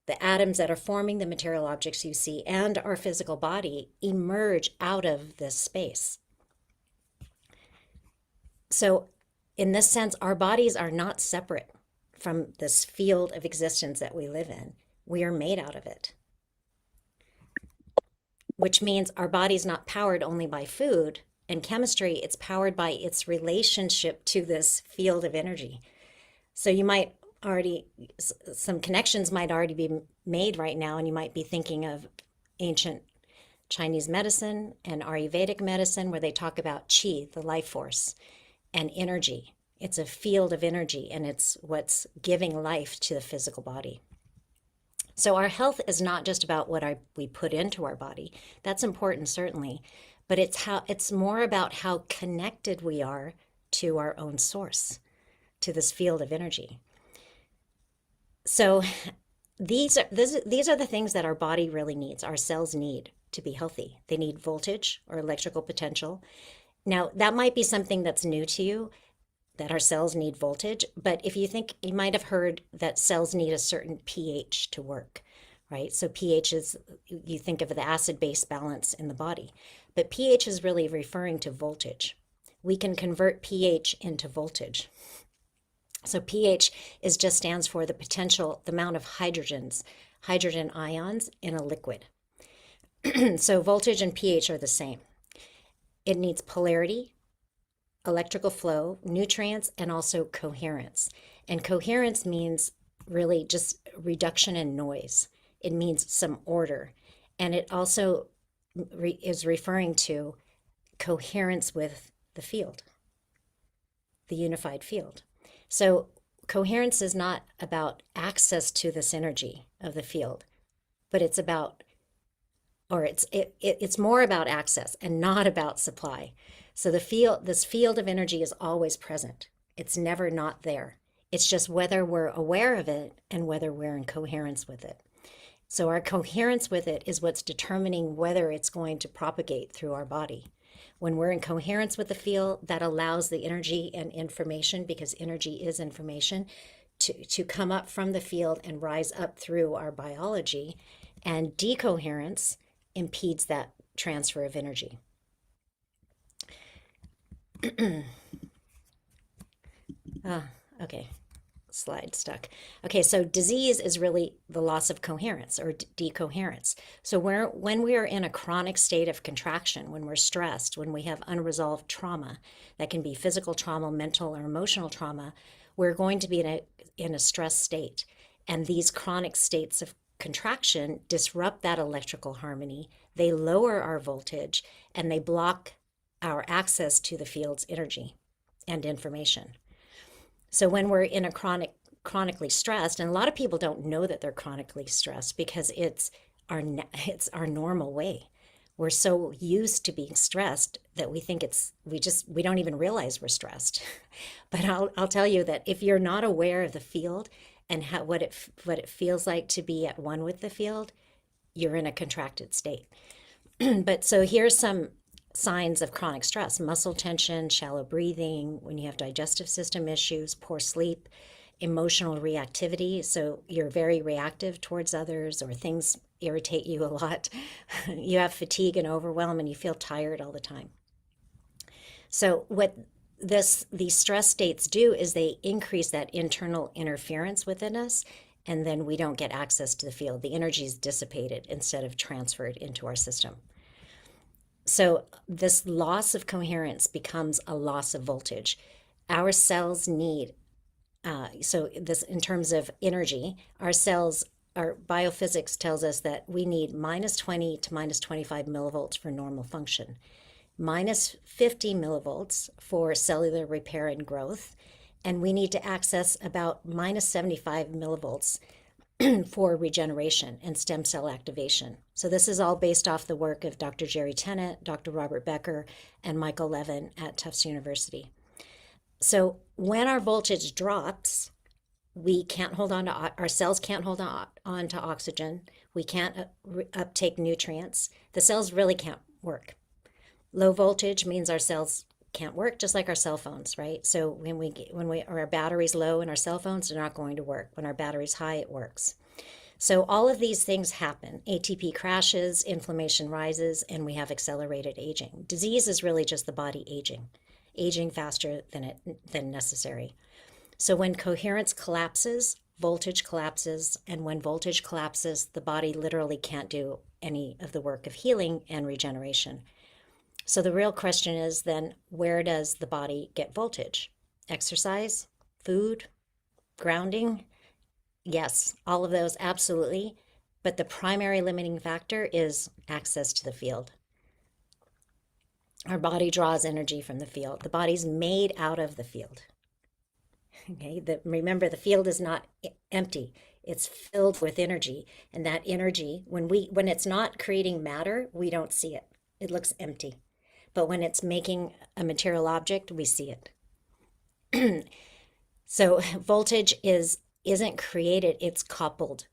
the atoms that are forming the material objects you see, and our physical body emerge out of this space. So in this sense, our bodies are not separate from this field of existence that we live in. We are made out of it. Which means our body's not powered only by food and chemistry, it's powered by its relationship to this field of energy. So you might some connections might already be made right now, and you might be thinking of ancient Chinese medicine and Ayurvedic medicine, where they talk about qi, the life force, and energy. It's a field of energy, and it's what's giving life to the physical body. So our health is not just about what we put into our body. That's important, certainly, but it's more about how connected we are to our own source, to this field of energy. So these are the things that our body really needs, our cells need to be healthy. They need voltage or electrical potential. Now, that might be something that's new to you. that our cells need voltage. But if you think, you might have heard that cells need a certain pH to work, right? So pH is, you think of the acid-base balance in the body, but pH is really referring to voltage. We can convert pH into voltage. So pH just stands for the potential, the amount of hydrogen ions in a liquid. So voltage and pH are the same. It needs polarity, electrical flow, nutrients, and also coherence. And coherence means really just reduction in noise. It means some order. And it also is referring to coherence with the field, the unified field. So coherence is not about access to this energy of the field, but it's about, or it's more about access and not about supply. So this field of energy is always present. It's never not there. It's just whether we're aware of it and whether we're in coherence with it. So our coherence with it is what's determining whether it's going to propagate through our body. When we're in coherence with the field, that allows the energy and information, because energy is information, to come up from the field and rise up through our biology. And decoherence impedes that transfer of energy. Okay, slide stuck. Okay, so disease is really the loss of coherence or decoherence. So when we are in a chronic state of contraction, when we're stressed, when we have unresolved trauma, that can be physical trauma, mental or emotional trauma, we're going to be in a stress state. And these chronic states of contraction disrupt that electrical harmony. They lower our voltage and they block our access to the field's energy and information. So when we're in a chronically stressed, and a lot of people don't know that they're chronically stressed because it's our normal way. We're so used to being stressed that we think we don't even realize we're stressed. But I'll tell you that if you're not aware of the field and what it feels like to be at one with the field, you're in a contracted state. But so here's some signs of chronic stress: muscle tension, shallow breathing, when you have digestive system issues, poor sleep, emotional reactivity. So you're very reactive towards others, or things irritate you a lot. You have fatigue and overwhelm, and you feel tired all the time. So what these stress states do is they increase that internal interference within us, and then we don't get access to the field. The energy is dissipated instead of transferred into our system. So this loss of coherence becomes a loss of voltage. Our cells need, so this in terms of energy, our biophysics tells us that we need -20 to -25 millivolts for normal function, -50 millivolts for cellular repair and growth, and we need to access about -75 millivolts for regeneration and stem cell activation. So this is all based off the work of Dr. Jerry Tennant, Dr. Robert Becker, and Michael Levin at Tufts University. So when our voltage drops, we can't hold on to, our cells can't hold on to oxygen. We can't uptake nutrients. The cells really can't work. Low voltage means our cells can't work, just like our cell phones, right? So when our battery's low in our cell phones, they're not going to work. When our battery's high, it works. So all of these things happen. ATP crashes, inflammation rises, and we have accelerated aging. Disease is really just the body aging faster than necessary. So when coherence collapses, voltage collapses, and when voltage collapses, the body literally can't do any of the work of healing and regeneration. So the real question is then, where does the body get voltage? Exercise, food, grounding? Yes, all of those, absolutely. But the primary limiting factor is access to the field. Our body draws energy from the field. The body's made out of the field. Okay, remember, the field is not empty. It's filled with energy. And that energy, when it's not creating matter, we don't see it. It looks empty. But when it's making a material object, we see it. So voltage isn't created, it's coupled.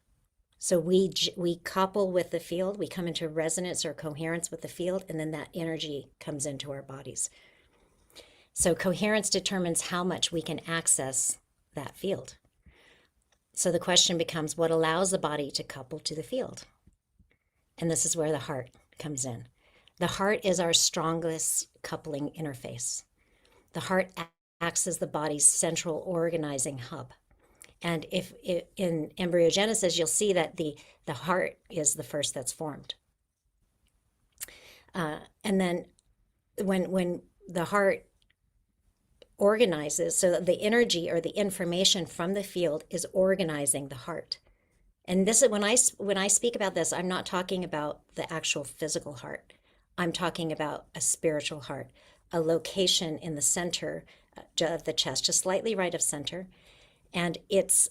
So we couple with the field, we come into resonance or coherence with the field, and then that energy comes into our bodies. So coherence determines how much we can access that field. So the question becomes, what allows the body to couple to the field? And this is where the heart comes in. The heart is our strongest coupling interface. The heart acts as the body's central organizing hub. And if in embryogenesis, you'll see that the heart is the first that's formed. And then when the heart organizes, so the energy or the information from the field is organizing the heart. And this is when I speak about this, I'm not talking about the actual physical heart. I'm talking about a spiritual heart, a location in the center of the chest, just slightly right of center. And it's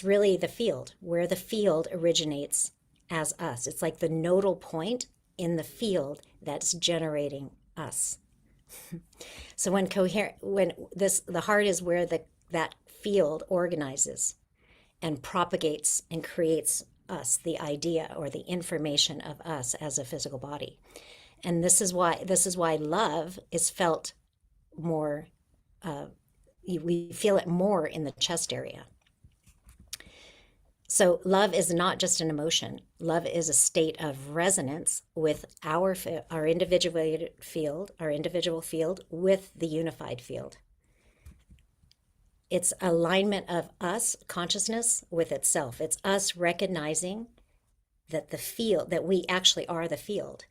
really the field, where the field originates as us. It's like the nodal point in the field that's generating us. So the heart is where that field organizes and propagates and creates us, the idea or the information of us as a physical body. And this is why love is felt more, we feel it more in the chest area. So love is not just an emotion. Love is a state of resonance with our individual field with the unified field. It's alignment of us, consciousness, with itself. It's us recognizing that that we actually are the field,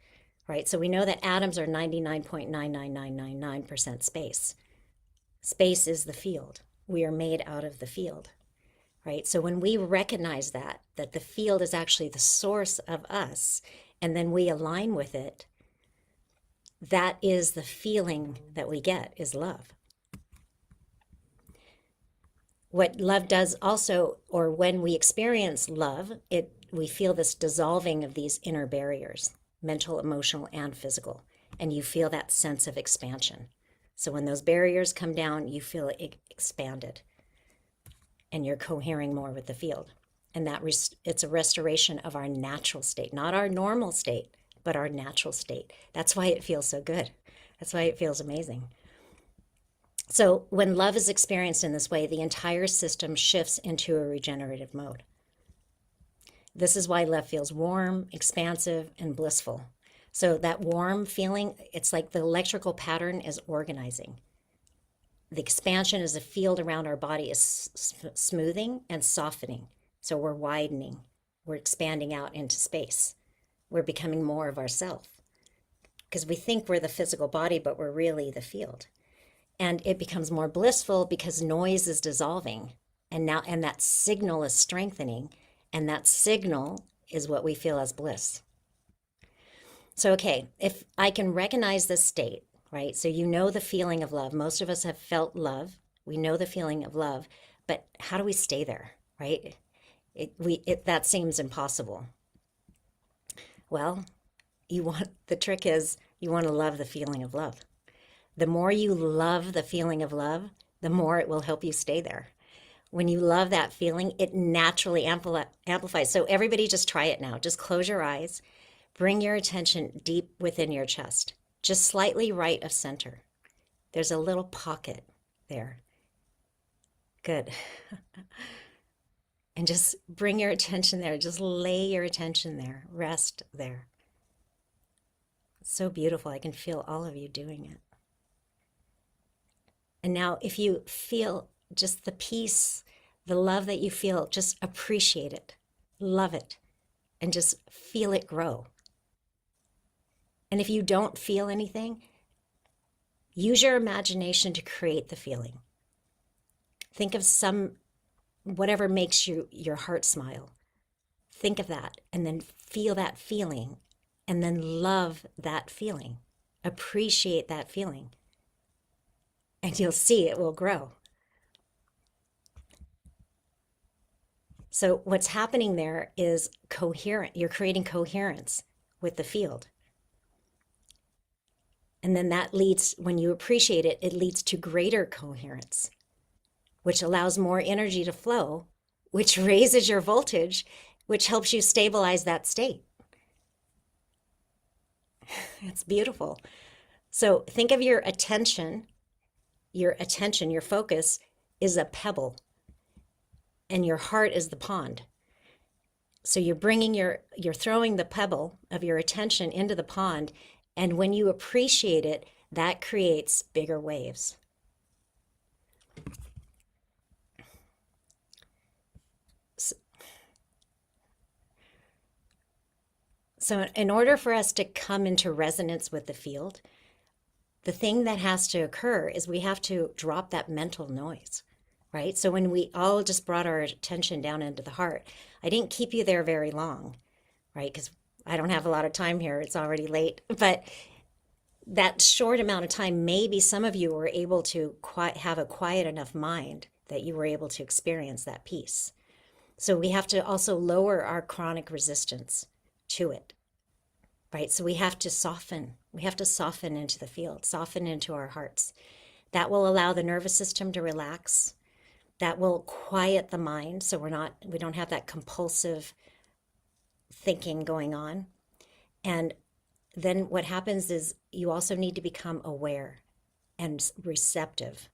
right? So we know that atoms are 99.99999% space. Space is the field. We are made out of the field, right? So when we recognize that the field is actually the source of us, and then we align with it, that is the feeling that we get, is love. What love does also, or when we experience love, we feel this dissolving of these inner barriers, mental, emotional, and physical, and you feel that sense of expansion. So when those barriers come down, you feel it expanded, and you're cohering more with the field. And it's a restoration of our natural state, not our normal state, but our natural state. That's why it feels so good. That's why it feels amazing. So when love is experienced in this way, the entire system shifts into a regenerative mode. This is why love feels warm, expansive, and blissful. So that warm feeling, it's like the electrical pattern is organizing. The expansion is the field around our body is smoothing and softening. So we're widening, we're expanding out into space. We're becoming more of ourself. Because we think we're the physical body, but we're really the field. And it becomes more blissful because noise is dissolving, and that signal is strengthening, and that signal is what we feel as bliss. So, okay, if I can recognize this state, right? So you know the feeling of love. Most of us have felt love. We know the feeling of love, but how do we stay there, right? That seems impossible. Well, the trick is you want to love the feeling of love. The more you love the feeling of love, the more it will help you stay there. When you love that feeling, it naturally amplifies. So everybody just try it now. Just close your eyes. Bring your attention deep within your chest, just slightly right of center. There's a little pocket there. Good. And just bring your attention there. Just lay your attention there. Rest there. It's so beautiful. I can feel all of you doing it. And now if you feel just the peace, the love that you feel, just appreciate it, love it, and just feel it grow. And if you don't feel anything, use your imagination to create the feeling. Think of whatever makes your heart smile. Think of that, and then feel that feeling, and then love that feeling. Appreciate that feeling. And you'll see it will grow. So what's happening there is coherent. You're creating coherence with the field. And then that leads, when you appreciate it, it leads to greater coherence, which allows more energy to flow, which raises your voltage, which helps you stabilize that state. It's beautiful. So think of your attention your attention, your focus is a pebble, and your heart is the pond. So you're throwing the pebble of your attention into the pond, and when you appreciate it, that creates bigger waves. So in order for us to come into resonance with the field, the thing that has to occur is we have to drop that mental noise, right? So when we all just brought our attention down into the heart, I didn't keep you there very long, right? Because I don't have a lot of time here. It's already late. But that short amount of time, maybe some of you were able to have a quiet enough mind that you were able to experience that peace. So we have to also lower our chronic resistance to it, right? So we have to soften. We have to soften into the field, soften into our hearts. That will allow the nervous system to relax. That will quiet the mind, so we don't have that compulsive thinking going on. And then what happens is you also need to become aware and receptive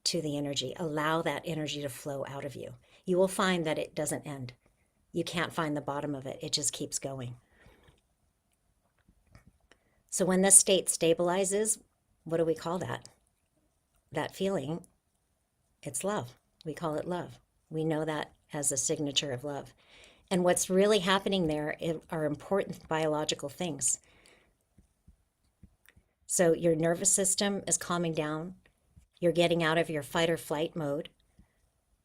to the energy. Allow that energy to flow out of you. You will find that it doesn't end. You can't find the bottom of it. It just keeps going. So when this state stabilizes, what do we call that? That feeling, it's love. We call it love. We know that as a signature of love. And what's really happening there are important biological things. So your nervous system is calming down. You're getting out of your fight or flight mode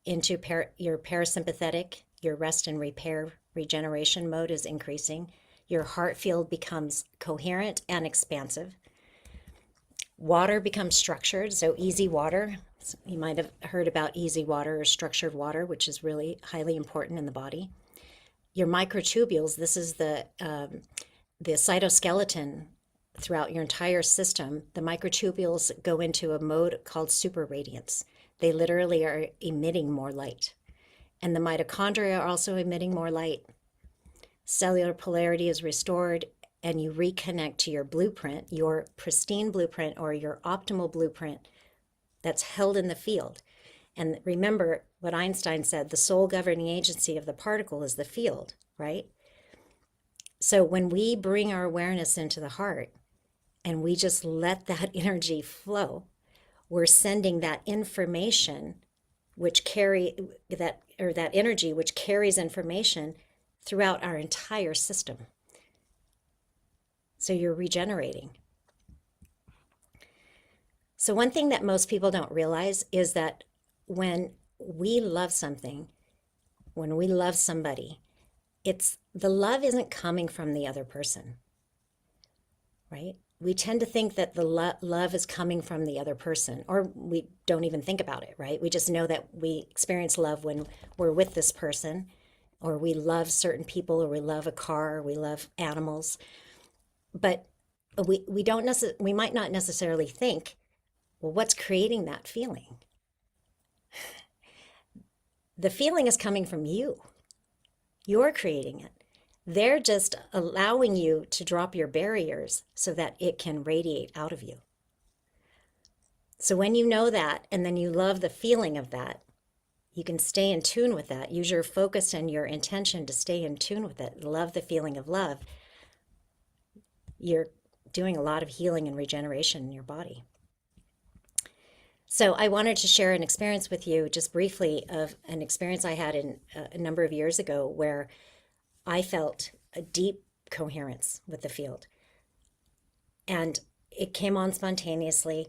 into your parasympathetic. Your rest and repair, regeneration mode is increasing. Your heart field becomes coherent and expansive. Water becomes structured, so easy water. You might have heard about easy water or structured water, which is really highly important in the body. Your microtubules, this is the cytoskeleton throughout your entire system. The microtubules go into a mode called superradiance. They literally are emitting more light. And the mitochondria are also emitting more light. Cellular polarity is restored, and you reconnect to your blueprint, your pristine blueprint or your optimal blueprint that's held in the field. And remember what Einstein said, the sole governing agency of the particle is the field, right? So when we bring our awareness into the heart and we just let that energy flow, we're sending that information that energy which carries information throughout our entire system. So you're regenerating. So one thing that most people don't realize is that when we love something, when we love somebody, the love isn't coming from the other person, right? We tend to think that the love is coming from the other person, or we don't even think about it, right? We just know that we experience love when we're with this person, or we love certain people, or we love a car, or we love animals. But we might not necessarily think, well, what's creating that feeling? The feeling is coming from you. You're creating it. They're just allowing you to drop your barriers so that it can radiate out of you. So when you know that, and then you love the feeling of that, you can stay in tune with that. Use your focus and your intention to stay in tune with it. Love the feeling of love. You're doing a lot of healing and regeneration in your body. So I wanted to share an experience with you just briefly of an experience I had a number of years ago where I felt a deep coherence with the field. And it came on spontaneously.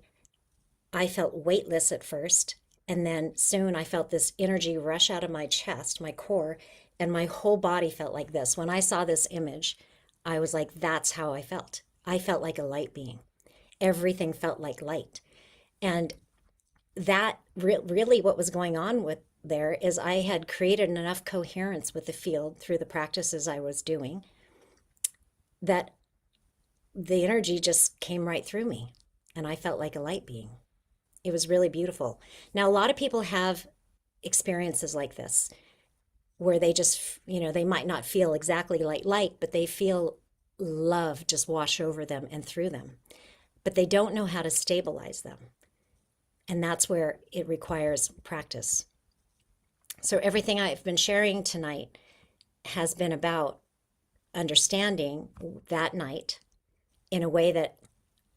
I felt weightless at first, and then soon I felt this energy rush out of my chest, my core, and my whole body felt like this. When I saw this image, I was like, that's how I felt. I felt like a light being. Everything felt like light. And that really what was going on with there is I had created enough coherence with the field through the practices I was doing that the energy just came right through me, and I felt like a light being. It was really beautiful. Now, a lot of people have experiences like this where they just, they might not feel exactly like light, but they feel love just wash over them and through them. But they don't know how to stabilize them. And that's where it requires practice. So everything I've been sharing tonight has been about understanding that night in a way that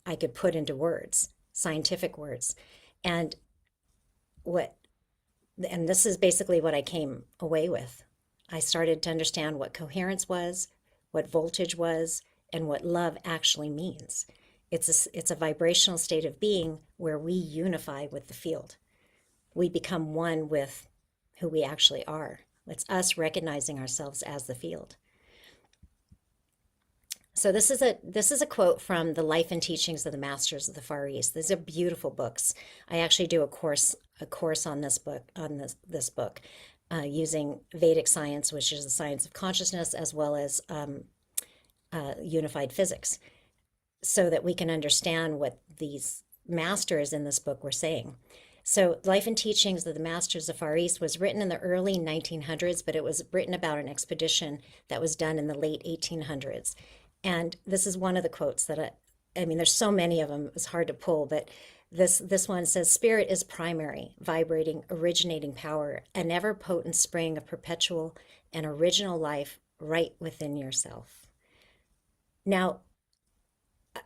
I could put into words, scientific words. And this is basically what I came away with. I started to understand what coherence was, what voltage was, and what love actually means. It's a vibrational state of being where we unify with the field. We become one with who we actually are. It's us recognizing ourselves as the field. So this is a quote from the Life and Teachings of the Masters of the Far East. These are beautiful books. I actually do a course on this book using Vedic science, which is the science of consciousness, as well as unified physics, so that we can understand what these masters in this book were saying. So Life and Teachings of the Masters of Far East was written in the early 1900s, but it was written about an expedition that was done in the late 1800s. And this is one of the quotes that I mean, there's so many of them, it's hard to pull, but this one says, "Spirit is primary, vibrating, originating power, an ever-potent spring of perpetual and original life right within yourself." Now,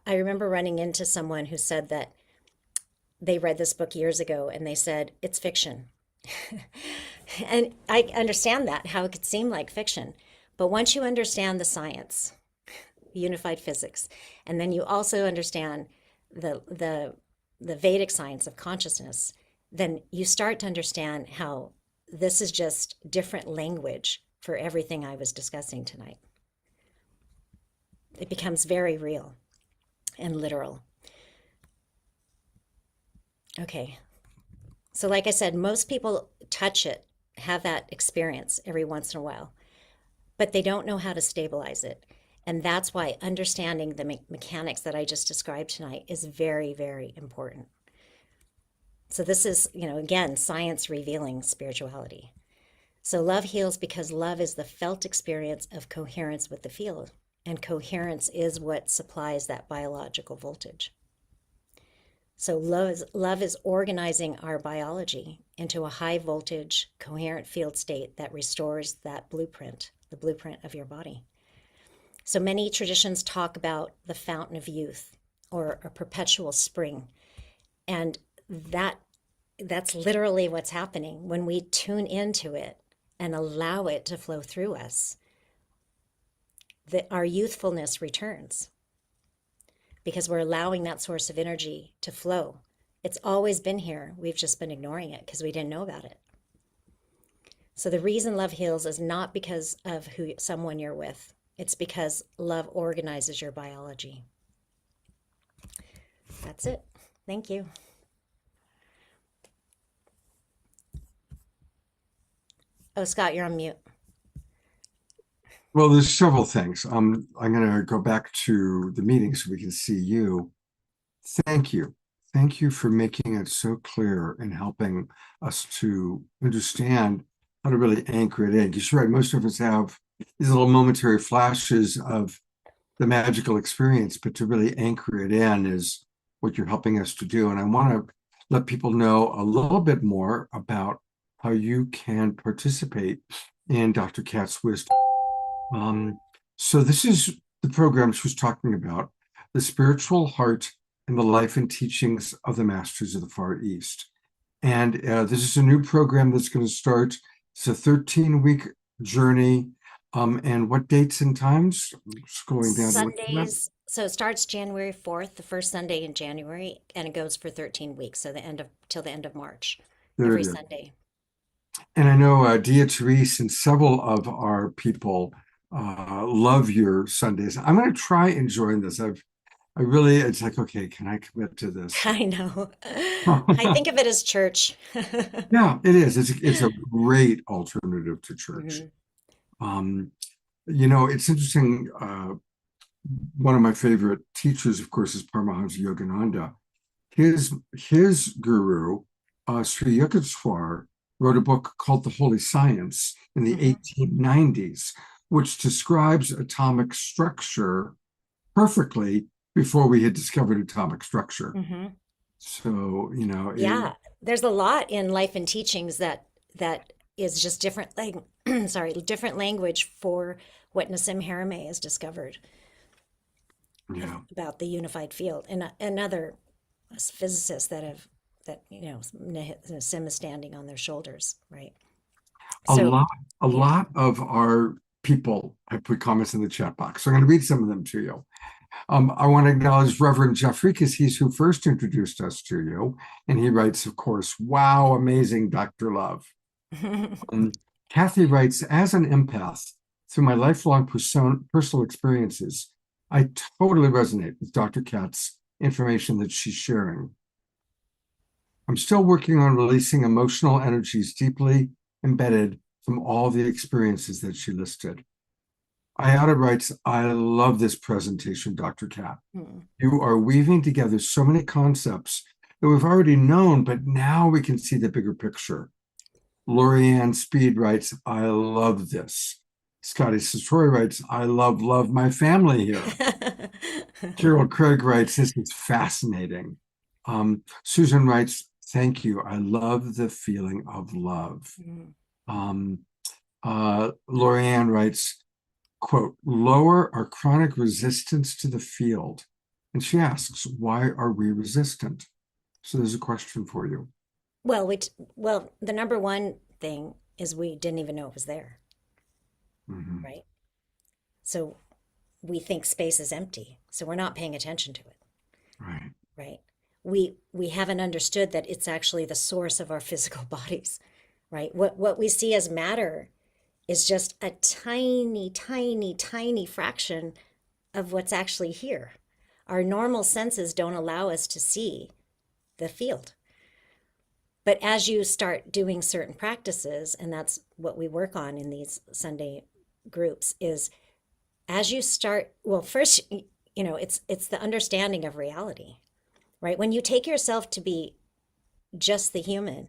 I remember running into someone who said that they read this book years ago and they said, "It's fiction." And I understand that, how it could seem like fiction. But once you understand the science, unified physics, and then you also understand the Vedic science of consciousness, then you start to understand how this is just different language for everything I was discussing tonight. It becomes very real and literal. Okay. So like I said, most people touch it, have that experience every once in a while, but they don't know how to stabilize it. And that's why understanding the mechanics that I just described tonight is very, very important. So this is, again, science revealing spirituality. So love heals because love is the felt experience of coherence with the field. And coherence is what supplies that biological voltage. So love is organizing our biology into a high voltage, coherent field state that restores that blueprint, the blueprint of your body. So many traditions talk about the fountain of youth or a perpetual spring. And that's literally what's happening when we tune into it and allow it to flow through us. Our youthfulness returns because we're allowing that source of energy to flow. It's always been here. We've just been ignoring it because we didn't know about it. So the reason love heals is not because of someone you're with. It's because love organizes your biology. That's it. Thank you. Oh, Scott, you're on mute. Well, there's several things. I'm going to go back to the meeting so we can see you. Thank you. Thank you for making it so clear and helping us to understand how to really anchor it in. Because you're right, most of us have these little momentary flashes of the magical experience, but to really anchor it in is what you're helping us to do. And I want to let people know a little bit more about how you can participate in Dr. Kat's wisdom. So this is the program she was talking about, The Spiritual Heart and the Life and Teachings of the Masters of the Far East. And this is a new program that's going to start. It's a 13-week journey. And what dates and times? Just going down Sundays. So it starts January 4th, the first Sunday in January, and it goes for 13 weeks. So till the end of March, every Sunday. And I know Dia Therese and several of our people love your Sundays. I'm going to try and join this. It's like, okay, can I commit to this? I know. I think of it as church. Yeah, it is. It's a great alternative to church. Mm-hmm. It's interesting. One of my favorite teachers, of course, is Paramahansa Yogananda. His guru, Sri Yukteswar, wrote a book called The Holy Science in the 1890s, which describes atomic structure perfectly before we had discovered atomic structure. So, you know, Yeah, there's a lot in Life and Teachings that is just different different language for what Nassim Haramein has discovered yeah. about the unified field, and other physicists that Nassim is standing on their shoulders, right? A So lot, a yeah. lot of our people have put comments in the chat box. So I'm going to read some of them to you. I want to acknowledge Reverend Jeffrey because he's who first introduced us to you. And he writes, of course, wow, amazing, Dr. Love. Kathy writes, as an empath, through my lifelong personal experiences, I totally resonate with Dr. Katz's information that she's sharing. I'm still working on releasing emotional energies deeply embedded from all the experiences that she listed. Ayada writes, I love this presentation, Dr. Kat. You are weaving together so many concepts that we've already known, but now we can see the bigger picture. Lorianne Speed writes, I love this. Scotty Satori writes, I love my family here. Carol Craig writes, this is fascinating. Susan writes, thank you. I love the feeling of love. Lorianne writes, quote, lower our chronic resistance to the field. And she asks, why are we resistant? So there's a question for you. Well, the number one thing is we didn't even know it was there, right? So we think space is empty, so we're not paying attention to it. Right. Right. We haven't understood that it's actually the source of our physical bodies, right? What we see as matter is just a tiny, tiny, tiny fraction of what's actually here. Our normal senses don't allow us to see the field. But as you start doing certain practices, and that's what we work on in these Sunday groups, is as you start, well, first, you know, it's the understanding of reality, right? When you take yourself to be just the human,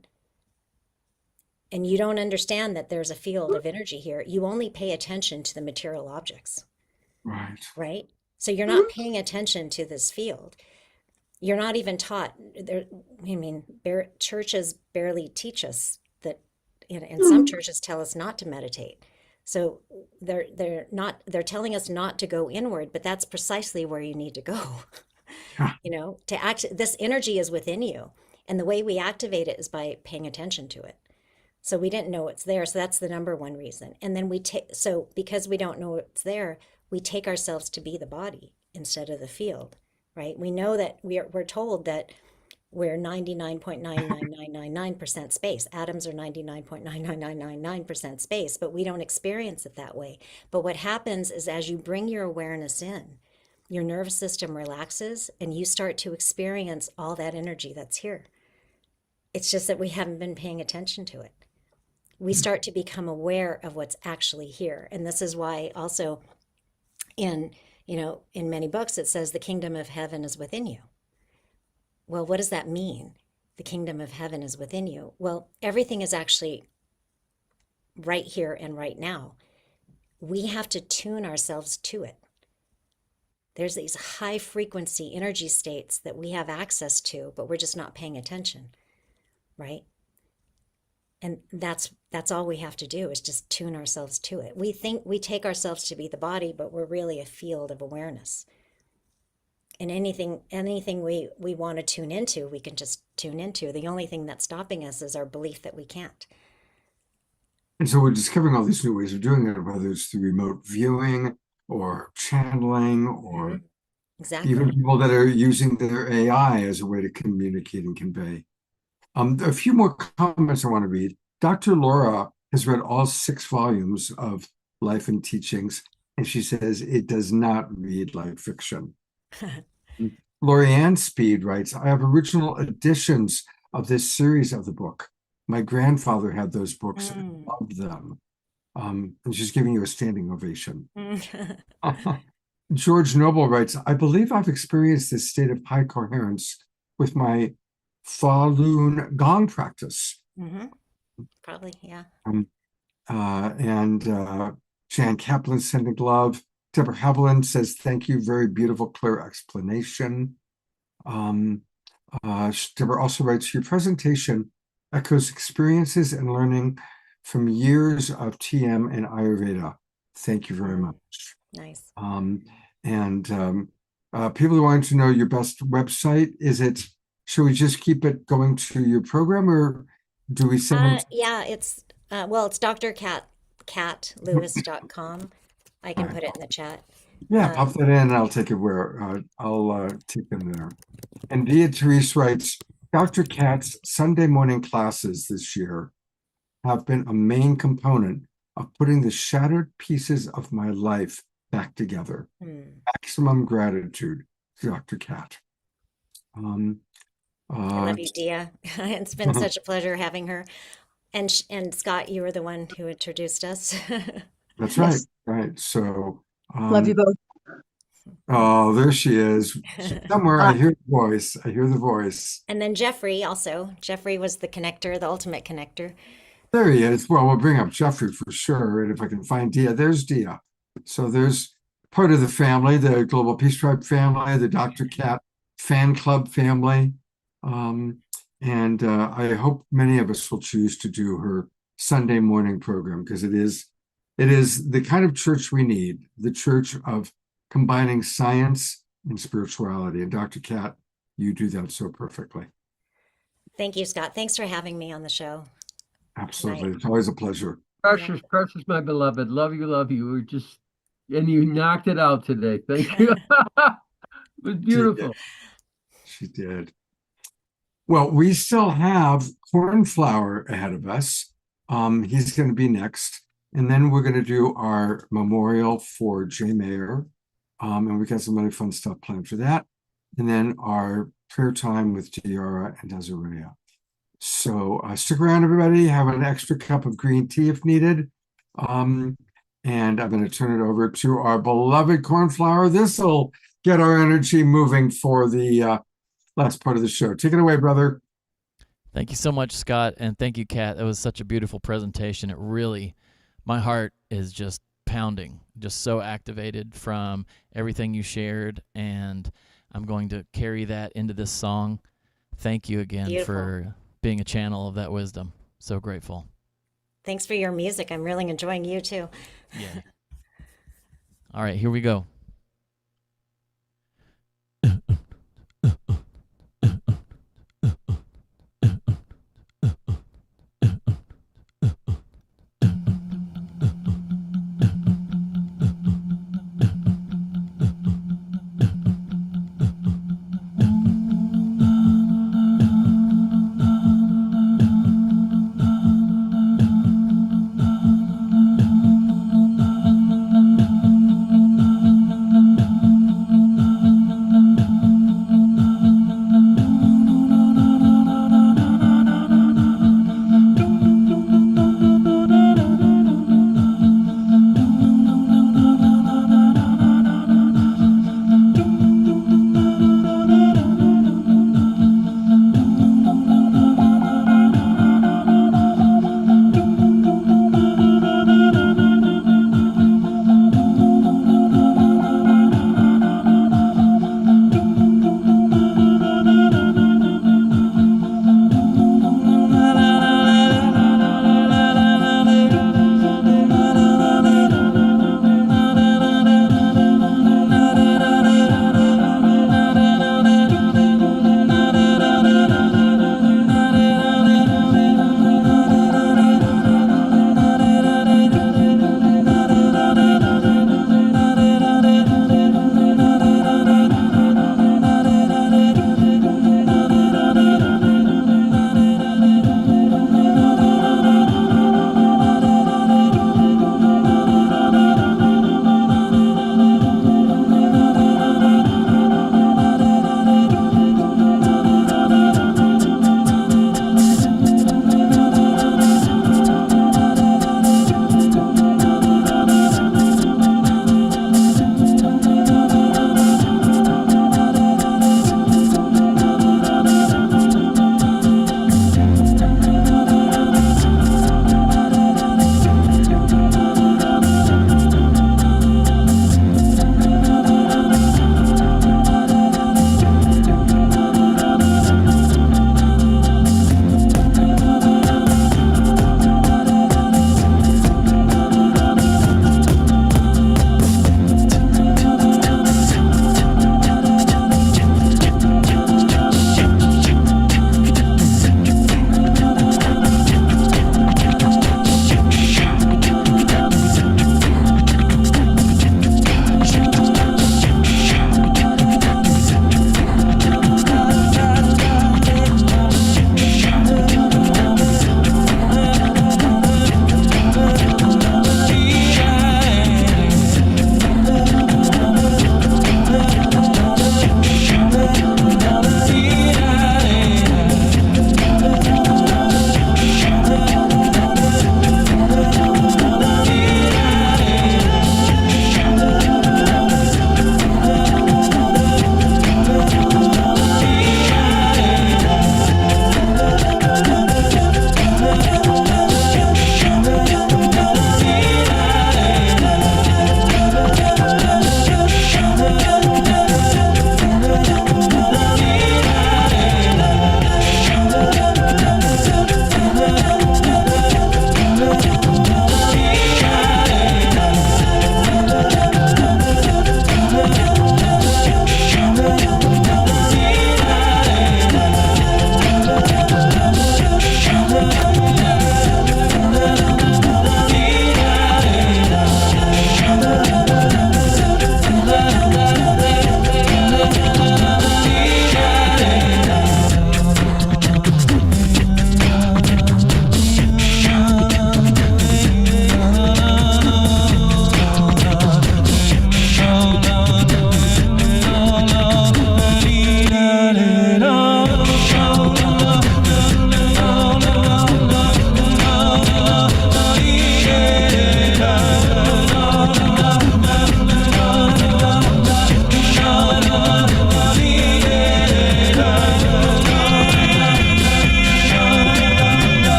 and you don't understand that there's a field of energy here, you only pay attention to the material objects. Right. Right? So you're not paying attention to this field. You're not even taught there. I mean, churches barely teach us that, and some churches tell us not to meditate. So they're telling us not to go inward, but that's precisely where you need to go. You know, to act, this energy is within you. And the way we activate it is by paying attention to it. So we didn't know it's there. So that's the number one reason. And then because we don't know it's there, we take ourselves to be the body instead of the field, right? We know that we're told that we're 99.99999% space. Atoms are 99.99999% space, but we don't experience it that way. But what happens is as you bring your awareness in, your nervous system relaxes and you start to experience all that energy that's here. It's just that we haven't been paying attention to it. We start to become aware of what's actually here. And this is why also in many books, it says the kingdom of heaven is within you. Well, what does that mean? The kingdom of heaven is within you. Well, everything is actually right here and right now. We have to tune ourselves to it. There's these high frequency energy states that we have access to, but we're just not paying attention, right? And that's all we have to do is just tune ourselves to it. We think we take ourselves to be the body, but we're really a field of awareness. And anything we want to tune into, we can just tune into. The only thing that's stopping us is our belief that we can't. And so we're discovering all these new ways of doing it, whether it's through remote viewing or channeling or exactly. Even people that are using their AI as a way to communicate and convey. A few more comments I want to read. Dr. Laura has read all 6 volumes of Life and Teachings, and she says it does not read like fiction. Lorianne Speed writes, I have original editions of this series of the book. My grandfather had those books and loved them. And she's giving you a standing ovation. George Noble writes, I believe I've experienced this state of high coherence with my Falun Gong practice. Probably, yeah. Jan Kaplan sending love. Deborah Haviland says, thank you, very beautiful, clear explanation. Deborah also writes, your presentation echoes experiences and learning from years of TM and Ayurveda. Thank you very much. Nice. People who want to know your best website, should we just keep it going to your program, or do we send them? Yeah, it's it's drcatlewis.com. I can put it in the chat. Yeah, pop that in and I'll take it I'll take them there. And Dia Therese writes, Dr. Kat's Sunday morning classes this year have been a main component of putting the shattered pieces of my life back together. Maximum gratitude, Dr. Kat. I love you, Dia. It's been such a pleasure having her. And Scott, you were the one who introduced us. That's right. Right. So love you both. Oh, there she is. Somewhere I hear the voice. I hear the voice. And then Jeffrey also. Jeffrey was the connector, the ultimate connector. There he is. Well, we'll bring up Jeffrey for sure. And if I can find Dia, there's Dia. So there's part of the family, the Global Peace Tribe family, the Dr. Kat fan club family. I hope many of us will choose to do her Sunday morning program, because it is the kind of church we need, the church of combining science and spirituality. And Dr. Kat, you do that so perfectly. Thank you, Scott. Thanks for having me on the show. Absolutely. It's always a pleasure. Precious, precious, my beloved. Love you, love you. And you knocked it out today. Thank you. It was beautiful. She did. Well, we still have Cornflower ahead of us. He's going to be next. And then we're going to do our memorial for Jay Mayer. And we got some really fun stuff planned for that. And then our prayer time with Tiara and Desiree. So stick around, everybody. Have an extra cup of green tea if needed. And I'm going to turn it over to our beloved Cornflower. This will get our energy moving for the last part of the show. Take it away, brother. Thank you so much, Scott. And thank you, Kat. That was such a beautiful presentation. It really, my heart is just pounding, just so activated from everything you shared. And I'm going to carry that into this song. Thank you again for being a channel of that wisdom. So grateful. Thanks for your music. I'm really enjoying you too. Yeah. All right, here we go.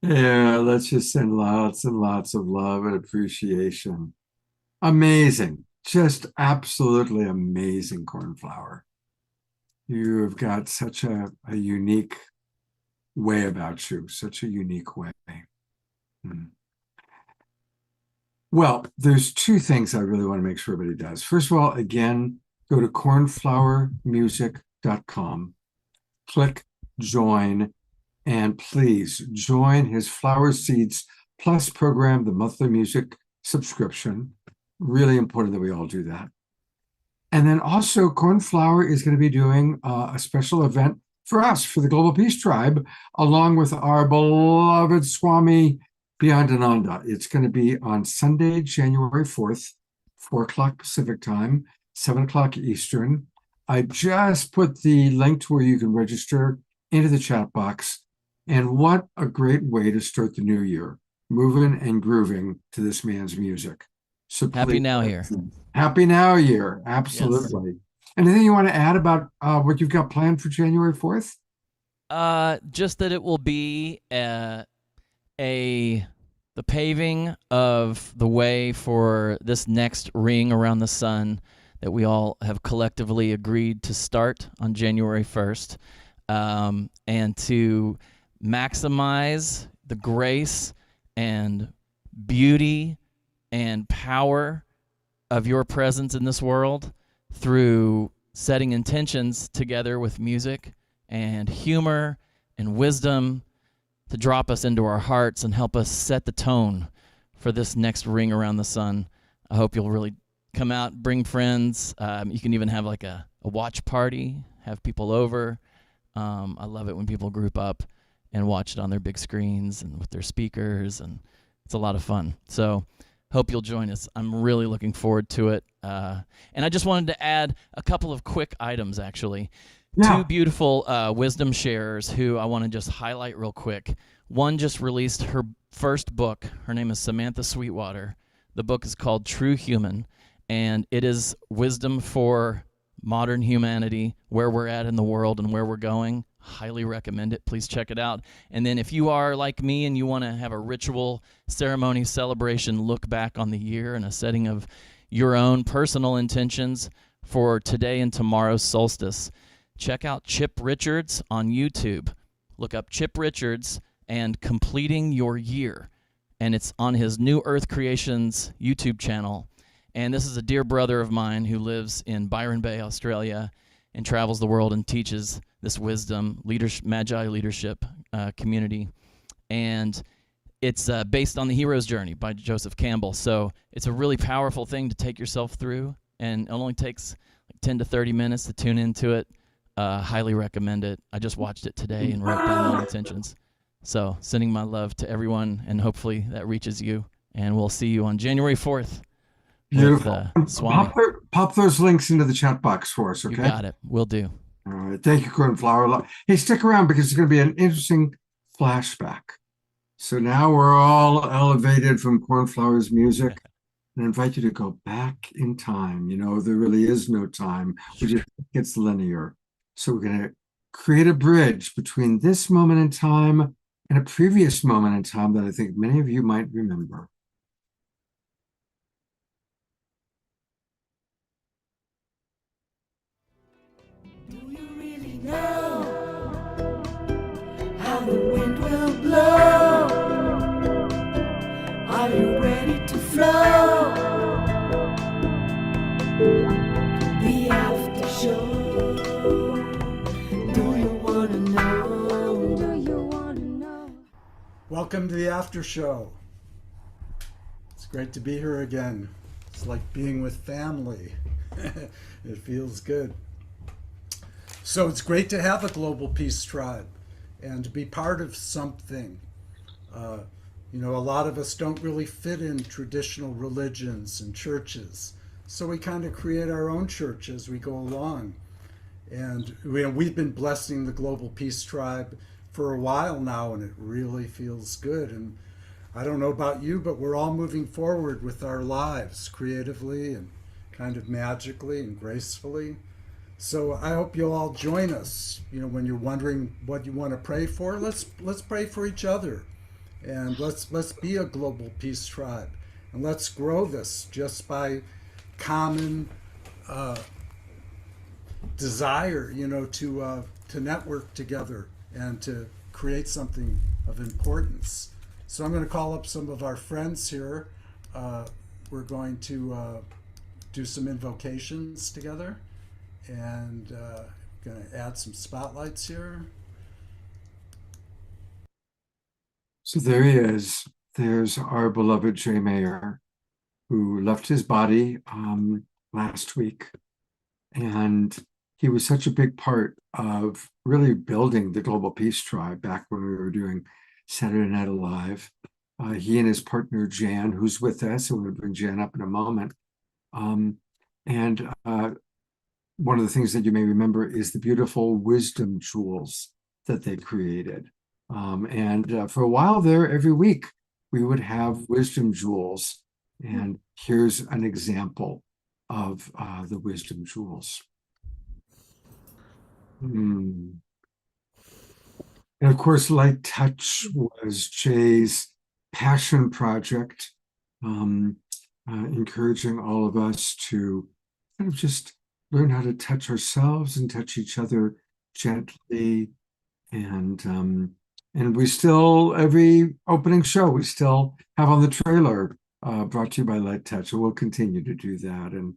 Yeah, let's just send lots and lots of love and appreciation. Amazing. Just absolutely amazing, Cornflower. You've got such a unique way about you, such a unique way. Hmm. Well, there's two things I really want to make sure everybody does. First of all, again, go to cornflowermusic.com, click join, and please join his Flower Seeds Plus program, the monthly music subscription. Really important that we all do that. And then also, Cornflower is going to be doing a special event for us, for the Global Peace Tribe, along with our beloved Swami Beyondananda. It's going to be on Sunday, January 4th, 4 o'clock Pacific time, 7 o'clock Eastern. I just put the link to where you can register into the chat box. And what a great way to start the new year, moving and grooving to this man's music. So Happy Now Year. Happy Now Year. Absolutely. Yes. Anything you want to add about what you've got planned for January 4th? Just that it will be the paving of the way for this next ring around the sun that we all have collectively agreed to start on January 1st, and to maximize the grace and beauty and power of your presence in this world through setting intentions together with music and humor and wisdom to drop us into our hearts and help us set the tone for this next ring around the sun. I hope you'll really come out, bring friends. You can even have like a watch party, have people over. I love it when people group up and watch it on their big screens and with their speakers, and it's a lot of fun. So hope you'll join us. I'm really looking forward to it. And I just wanted to add a couple of quick items, actually. Yeah. Two beautiful wisdom sharers who I want to just highlight real quick. One just released her first book. Her name is Samantha Sweetwater. The book is called True Human, and it is wisdom for modern humanity, where we're at in the world and where we're going. Highly recommend it. Please check it out. And then if you are like me and you want to have a ritual ceremony celebration, look back on the year in a setting of your own personal intentions for today and tomorrow's solstice, check out Chip Richards on YouTube. Look up Chip Richards and Completing Your Year. And it's on his New Earth Creations YouTube channel. And this is a dear brother of mine who lives in Byron Bay, Australia, and travels the world and teaches this wisdom, Magi leadership community. And it's based on The Hero's Journey by Joseph Campbell. So it's a really powerful thing to take yourself through, and it only takes like 10 to 30 minutes to tune into it. Highly recommend it. I just watched it today and wrote down my intentions. So sending my love to everyone, and hopefully that reaches you. And we'll see you on January 4th. Beautiful. Pop those links into the chat box for us, okay? You got it. Will do. All right. Thank you, Cornflower. Hey, stick around because it's going to be an interesting flashback. So now we're all elevated from Cornflower's music. And I invite you to go back in time. You know, there really is no time. We just think it's linear. So we're going to create a bridge between this moment in time and a previous moment in time that I think many of you might remember. How the wind will blow. Are you ready to flow? The after show. Do you wanna know? Do you wanna know? Welcome to the after show. It's great to be here again. It's like being with family. It feels good. So it's great to have a Global Peace Tribe and to be part of something. You know, a lot of us don't really fit in traditional religions and churches. So we kind of create our own church as we go along. And we've been blessing the Global Peace Tribe for a while now, and it really feels good. And I don't know about you, but we're all moving forward with our lives creatively and kind of magically and gracefully. So I hope you'll all join us. You know, when you're wondering what you want to pray for, let's pray for each other and let's be a global peace tribe, and let's grow this just by common desire, to network together and to create something of importance. So I'm going to call up some of our friends here. We're going to do some invocations together, and going to add some spotlights here. So there he is. There's our beloved Jay Mayer, who left his body last week. And he was such a big part of really building the Global Peace Tribe back when we were doing Saturday Night Alive. He and his partner, Jan, who's with us, and we'll bring Jan up in a moment. And one of the things that you may remember is the beautiful wisdom jewels that they created. And for a while there, every week, we would have wisdom jewels. And here's an example of the wisdom jewels. And of course, Light Touch was Jay's passion project, encouraging all of us to kind of just learn how to touch ourselves and touch each other gently. And we still, every opening show, we still have on the trailer brought to you by Light Touch, and we'll continue to do that. And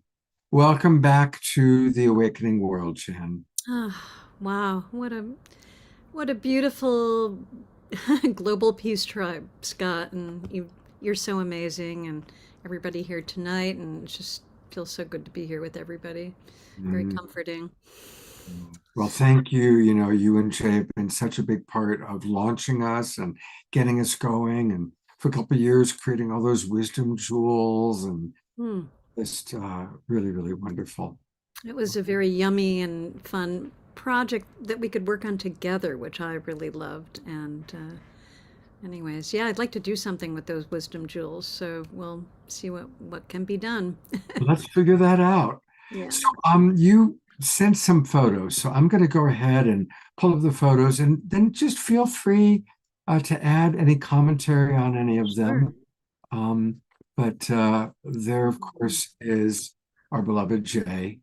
welcome back to the Awakening World, Jan. Oh, wow, what a beautiful global peace tribe, Scott, and you're so amazing, and everybody here tonight, and it just feels so good to be here with everybody. Very comforting. Well, thank you. You and Jay have been such a big part of launching us and getting us going, and for a couple of years creating all those wisdom jewels, and just really, really wonderful. It was a very yummy and fun project that we could work on together, which I really loved. And anyways, yeah, I'd like to do something with those wisdom jewels. So we'll see what can be done. Let's figure that out. Yeah. So you sent some photos. So I'm going to go ahead and pull up the photos, and then just feel free to add any commentary on any of them. But there, of course, is our beloved Jay.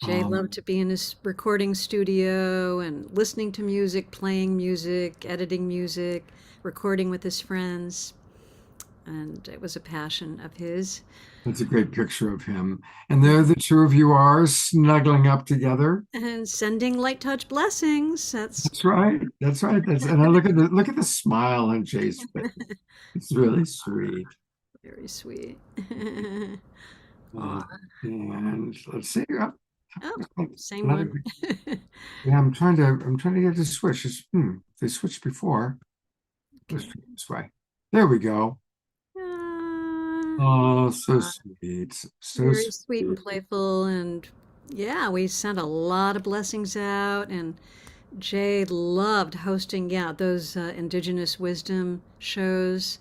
Jay loved to be in his recording studio and listening to music, playing music, editing music, recording with his friends. And it was a passion of his. That's a great picture of him. And there the two of you are snuggling up together. And sending light touch blessings. That's right. That's right. And I look at the smile on Jay's face. It's really sweet. Very sweet. And let's see. Oh, same one. Yeah, I'm trying to get it to switch. They switched before. Let's try this way. There we go. Oh, so sweet. So very sweet and playful. And yeah, we sent a lot of blessings out, and Jay loved hosting those Indigenous wisdom shows.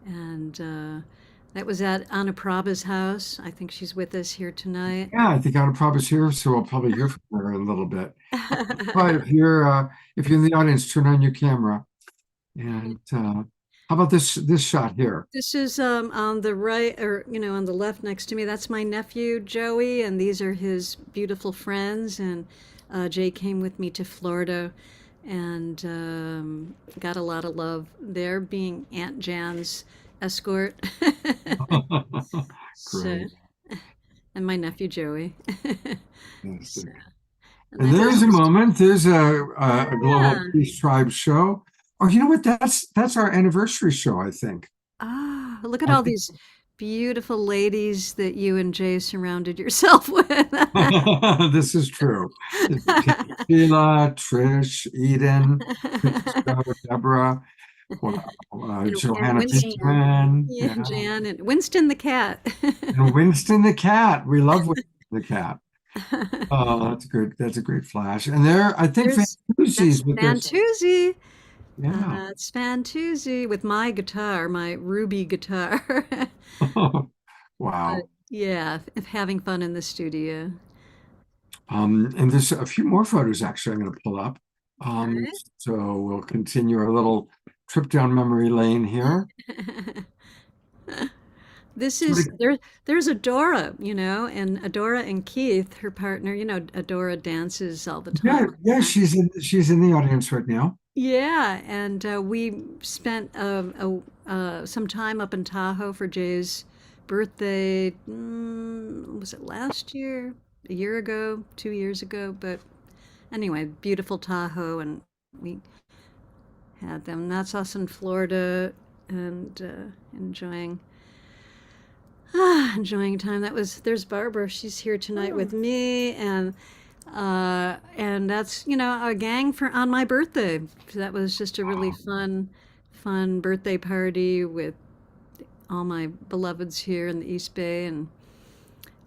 And that was at Anna Prabha's house. I think she's with us here tonight. Yeah, I think Anna Prabha's here, so we'll probably hear from her in a little bit. But if you're in the audience, turn on your camera. And how about this shot here? This is on the right, or on the left next to me. That's my nephew Joey, and these are his beautiful friends. And Jay came with me to Florida, and got a lot of love there, being Aunt Jan's escort. Great. And my nephew Joey. And there's a moment. There's a Global Peace Tribe show. Oh, you know what? That's our anniversary show, I think. Look at all these beautiful ladies that you and Jay surrounded yourself with. This is true. Sheila, Trish, Eden, Deborah. Johanna Pittman, Jan, and Winston the cat. And Winston the cat. We love Winston the cat. Oh, that's good. That's a great flash. And there, I think Fantuzzi's with us. Fantuzzi. Yeah. It's Fantuzzi with my guitar, my Ruby guitar. Wow. Yeah, having fun in the studio. And there's a few more photos actually I'm going to pull up. So we'll continue our little trip down memory lane here. This is there's Adora, you know, and Adora and Keith, her partner, you know, Adora dances all the Yeah, time. yeah, she's in the audience right now. Yeah, and we spent some time up in Tahoe for Jay's birthday. Was it last year? A year ago? 2 years ago? But anyway, beautiful Tahoe, and we had them. That's us in Florida, and enjoying time. There's Barbara. She's here tonight with me, and that's, you know, a gang on my birthday. That was just a really fun birthday party with all my beloveds here in the East Bay, and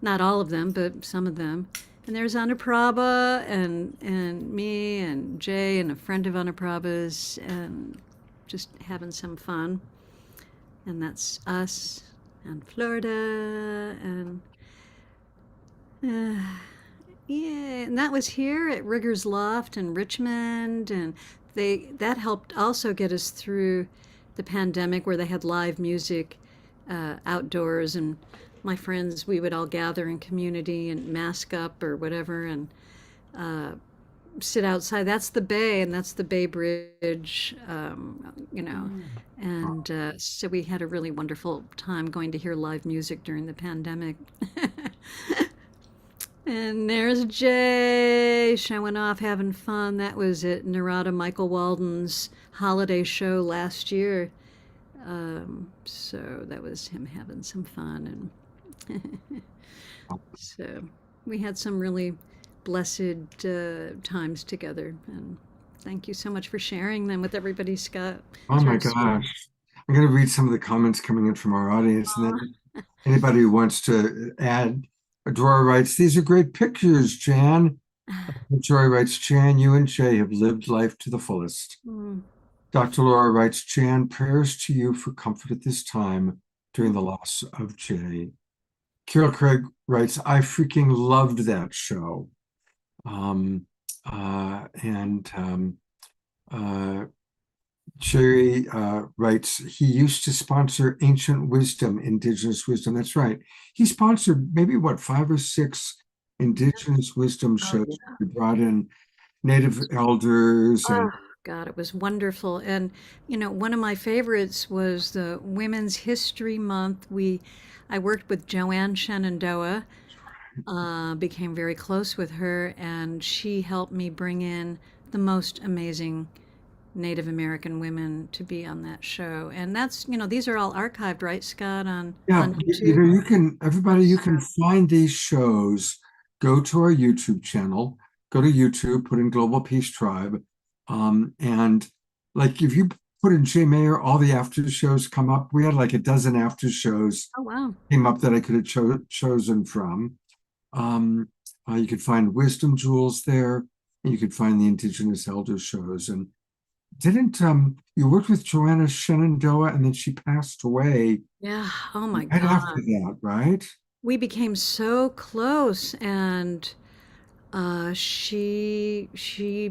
not all of them, but some of them. And there's Anuprabha and me and Jay and a friend of Anuprabha's, and just having some fun. And that's us and Florida, and yeah, and that was here at Rigger's Loft in Richmond, and that helped also get us through the pandemic, where they had live music outdoors, and my friends, we would all gather in community and mask up or whatever, and sit outside. That's the Bay, and that's the Bay Bridge, you know. And so we had a really wonderful time going to hear live music during the pandemic. And there's Jay showing off, having fun. That was at Narada Michael Walden's holiday show last year. So that was him having some fun. And so we had some really blessed times together. And thank you so much for sharing them with everybody, Scott. Oh my gosh. I'm going to read some of the comments coming in from our audience, and then anybody who wants to add. Adora writes, "These are great pictures, Jan." Joy writes, "Jan, you and Jay have lived life to the fullest." Dr. Laura writes, "Jan, prayers to you for comfort at this time during the loss of Jay." Carol Craig writes, "I freaking loved that show." Jerry writes, "He used to sponsor Ancient Wisdom, Indigenous Wisdom." That's right. He sponsored maybe 5 or 6 Indigenous Wisdom shows. He brought in Native elders. Oh, God, it was wonderful. And, you know, one of my favorites was the Women's History Month. I worked with Joanne Shenandoah, became very close with her, and she helped me bring in the most amazing Native American women to be on that show. And that's, you know, these are all archived, right, Scott, on YouTube? You can find these shows. Go to our YouTube channel, go to YouTube, put in Global Peace Tribe. And like if you put in Jay Mayer, all the after shows come up. We had like a dozen after shows came up that I could have chosen from. You could find Wisdom Jewels there, and you could find the Indigenous Elder shows. And didn't you worked with Joanna Shenandoah, and then she passed away? Yeah. Oh my right God. after that, right? We became so close, and she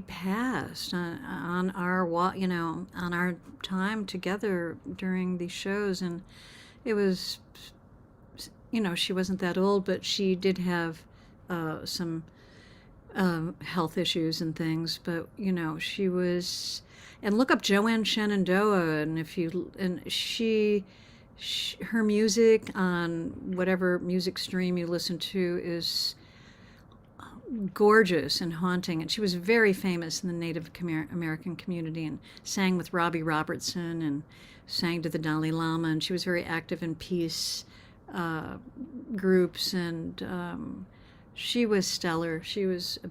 passed on our you know, on our time together during these shows. And it was, you know, she wasn't that old, but she did have some health issues and things. But you know, she was. And look up Joanne Shenandoah, and her music on whatever music stream you listen to is gorgeous and haunting. And she was very famous in the Native American community, and sang with Robbie Robertson and sang to the Dalai Lama. And she was very active in peace groups, and she was stellar. She was a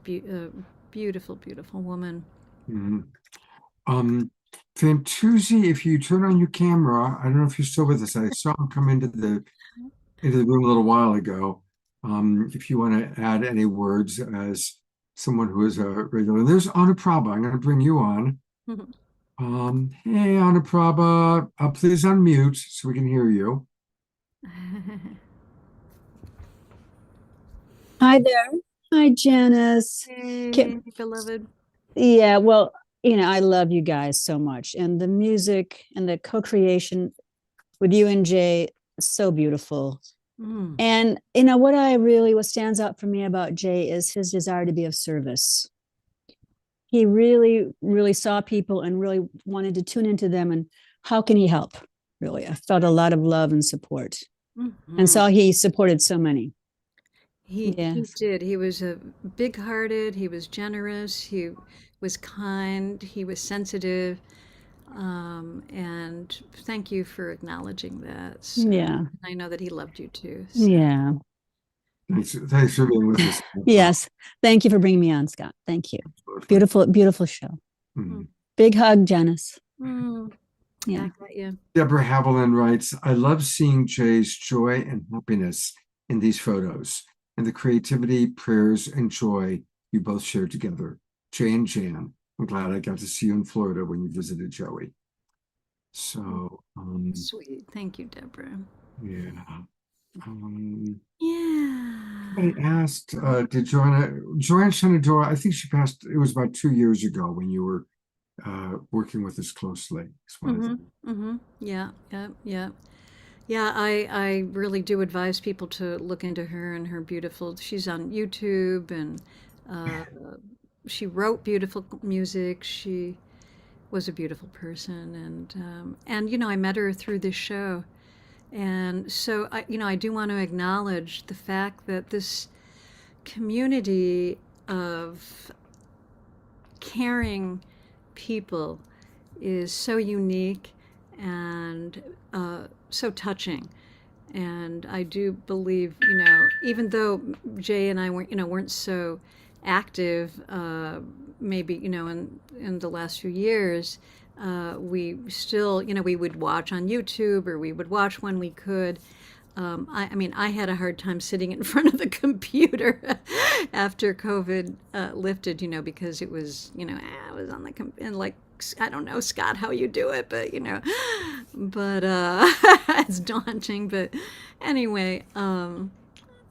beautiful, beautiful woman. Mm-hmm. Fantuzzi, if you turn on your camera, I don't know if you're still with us. I saw him come into the room a little while ago. If you want to add any words as someone who is a regular. And there's Anuprabha. I'm going to bring you on. Hey, Anuprabha, please unmute so we can hear you. Hi there. Hi, Janice. Hey, beloved. Yeah, well, I love you guys so much, and the music and the co-creation with you and Jay is so beautiful. Mm. And what stands out for me about Jay is his desire to be of service. He really, really saw people and really wanted to tune into them, and how can he help? Really, I felt a lot of love and support, and saw he supported so many. He Yes. did. He was a big-hearted. He was generous. He was kind. He was sensitive. And thank you for acknowledging that. So Yeah. I know that he loved you too. So. Yeah. Thanks for being with us. Yes. Thank you for bringing me on, Scott. Thank you. Beautiful, beautiful show. Mhm. Big hug, Janice. Yeah. I got you. Deborah Haviland writes, I love seeing Jay's joy and happiness in these photos and the creativity, prayers, and joy you both shared together. Jay and Jan, I'm glad I got to see you in Florida when you visited Joey. So, Sweet. Thank you, Deborah. yeah. Yeah. Somebody asked, did Joanne Shenandoah, I think she passed, it was about 2 years ago when you were working with us closely. Yeah. Yeah, I really do advise people to look into her and her beautiful. She's on YouTube, and she wrote beautiful music. She was a beautiful person, and I met her through this show, and so I do want to acknowledge the fact that this community of caring people is so unique and so touching. And I do believe, even though Jay and I weren't so active, maybe, in the last few years, we still, we would watch on YouTube, or we would watch when we could. I had a hard time sitting in front of the computer after COVID lifted, because it was, I was on the and like, I don't know, Scott, how you do it, but it's daunting. But anyway,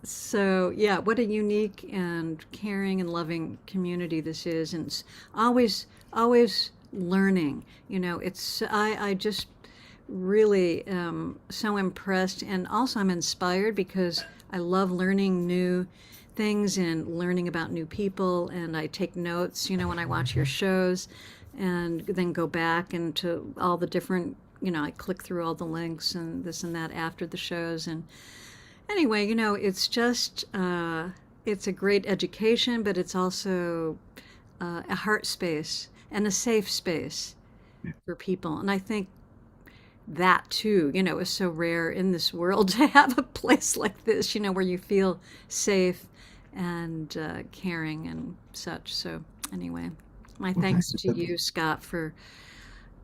so yeah, what a unique and caring and loving community this is, and it's always learning. I just really so impressed, and also I'm inspired because I love learning new things and learning about new people, and I take notes, when I watch your shows, and then go back into all the different, I click through all the links and this and that after the shows. And anyway, it's just it's a great education, but it's also a heart space and a safe space for people. And I think that too, is so rare in this world, to have a place like this, where you feel safe and caring and such. So anyway, my thanks to you, Scott, for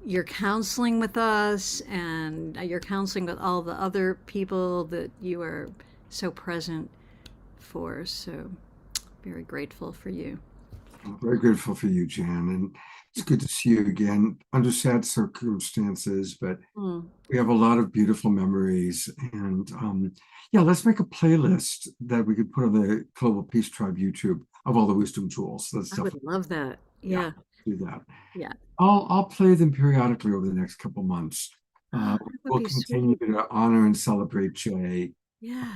your counseling with us, and your counseling with all the other people that you are so present for. So very grateful for you. I'm very grateful for you, Jan, and it's good to see you again under sad circumstances, but we have a lot of beautiful memories. And yeah, let's make a playlist that we could put on the Global Peace Tribe YouTube of all the wisdom jewels. I would love that. Yeah. Do that. Yeah. I'll play them periodically over the next couple months. We'll continue to honor and celebrate Jay. Yeah.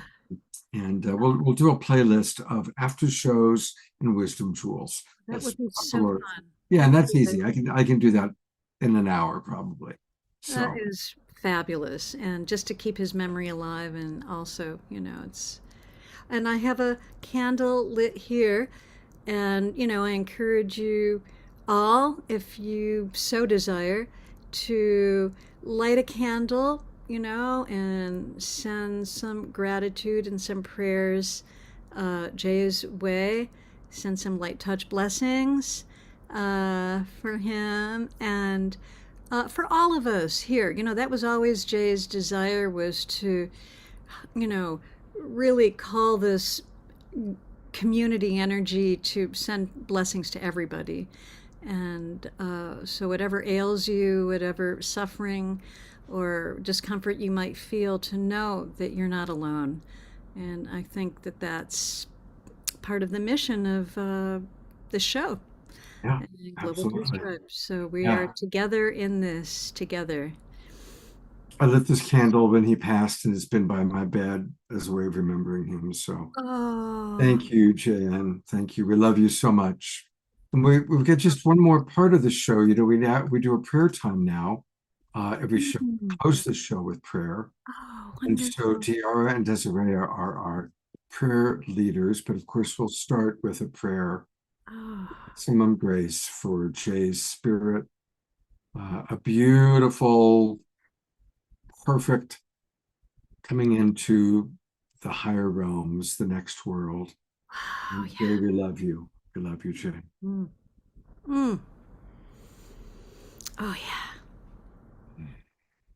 And we'll do a playlist of after shows and wisdom jewels. That would be so fun. Yeah, and that's easy. I can do that in an hour probably. So That is fabulous, and just to keep his memory alive, and also, and I have a candle lit here, and I encourage you all, if you so desire, to light a candle, and send some gratitude and some prayers Jay's way. Send some light touch blessings for him, and for all of us here. That was always Jay's desire, was to, really call this community energy to send blessings to everybody. And so whatever ails you, whatever suffering or discomfort you might feel, to know that you're not alone. And I think that that's part of the mission of the show. Yeah, and Global Peace absolutely. Tribe. So we Yeah. are together in this together. I lit this candle when he passed, and it's been by my bed as a way of remembering him. So Oh, thank you, Jan. Thank you. We love you so much. And we get just one more part of the show. You know, we do a prayer time now. Every show, close the show with prayer. Oh, And so Tiara and Desiree are our prayer leaders, but of course we'll start with a prayer. Maximum grace for Jay's spirit. A beautiful, perfect coming into the higher realms, the next world. Oh, yeah. Jay, we love you. We love you, Jay. Mm. Mm. Oh, yeah.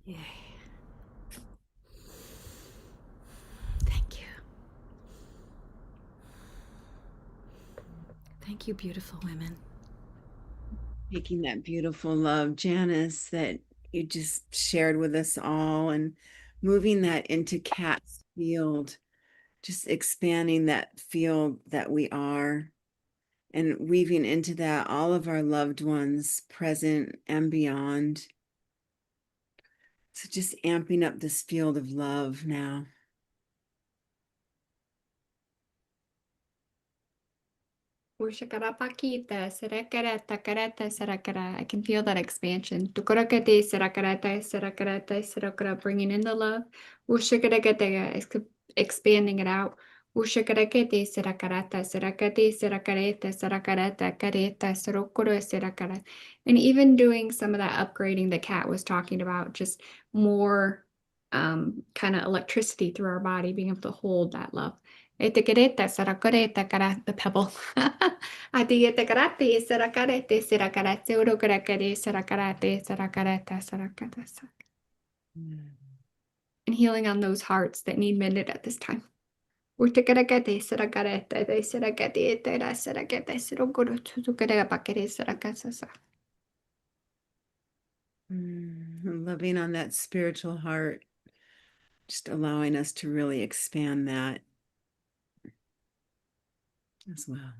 Yay. Thank you. Thank you, beautiful women. Taking that beautiful love, Janice, that you just shared with us all and moving that into Kat's field, just expanding that field that we are and weaving into that all of our loved ones, present and beyond. So just amping up this field of love now. Ushakarapakita, Sarakarata, Karata, Sarakara. I can feel that expansion. Tukurakate, Sarakarata, Sarakarata, Sarakara, bringing in the love. Ushakarakate, expanding it out. Ushakarakate, Sarakarata, Sarakate, Sarakareta, Sarakarata, Kareta, Sarokura, Sarakara. And even doing some of that upgrading that Kat was talking about, just more kind of electricity through our body, being able to hold that love. Etiqueta, sarakareta, the pebble. Atiete karate, sarakarete, sarakarate, urokarakare, sarakarate, sarakarata, sarakata. And healing on those hearts that need mended at this time. Urtekarakate, sarakarete, sarakate, sarakate, sarokoro, tutukarapakere, sarakasasa. Loving on that spiritual heart, just allowing us to really expand that as well.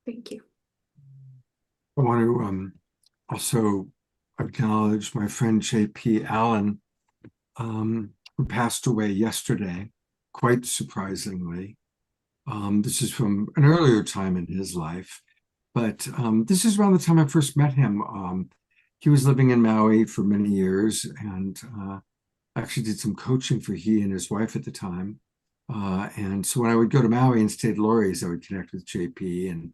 Thank you. I want to also acknowledge my friend J.P. Allen, who passed away yesterday, quite surprisingly. This is from an earlier time in his life, but this is around the time I first met him. He was living in Maui for many years and actually did some coaching for he and his wife at the time. And so when I would go to Maui and stay at Lori's, I would connect with JP, and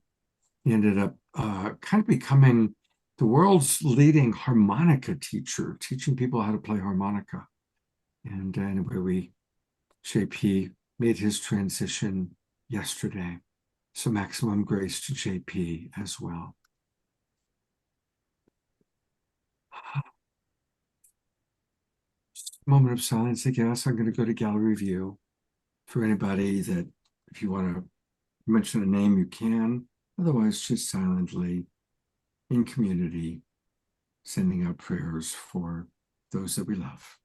he ended up kind of becoming the world's leading harmonica teacher, teaching people how to play harmonica. And anyway, JP made his transition yesterday. So maximum grace to JP as well. Just a moment of silence, I guess. I'm going to go to gallery view for anybody that, if you want to mention a name, you can. Otherwise, just silently in community, sending out prayers for those that we love.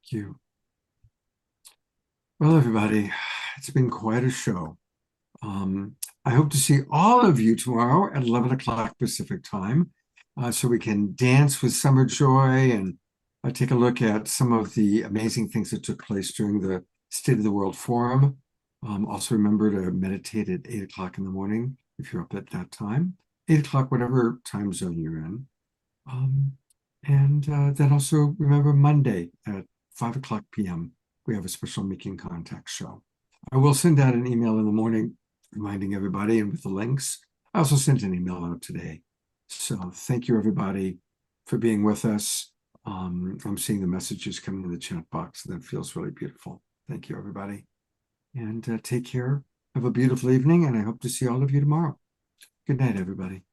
Thank you. Well, everybody, it's been quite a show. I hope to see all of you tomorrow at 11 o'clock Pacific time, so we can dance with Summer Joy and take a look at some of the amazing things that took place during the State of the World Forum. Also remember to meditate at 8 o'clock in the morning if you're up at that time, 8 o'clock, whatever time zone you're in. And then also remember Monday at 5 o'clock p.m. we have a special Making Contact show. I will send out an email in the morning reminding everybody and with the links. I also sent an email out today. So thank you, everybody, for being with us. I'm seeing the messages coming in the chat box, and that feels really beautiful. Thank you, everybody. And take care. Have a beautiful evening, and I hope to see all of you tomorrow. Good night, everybody.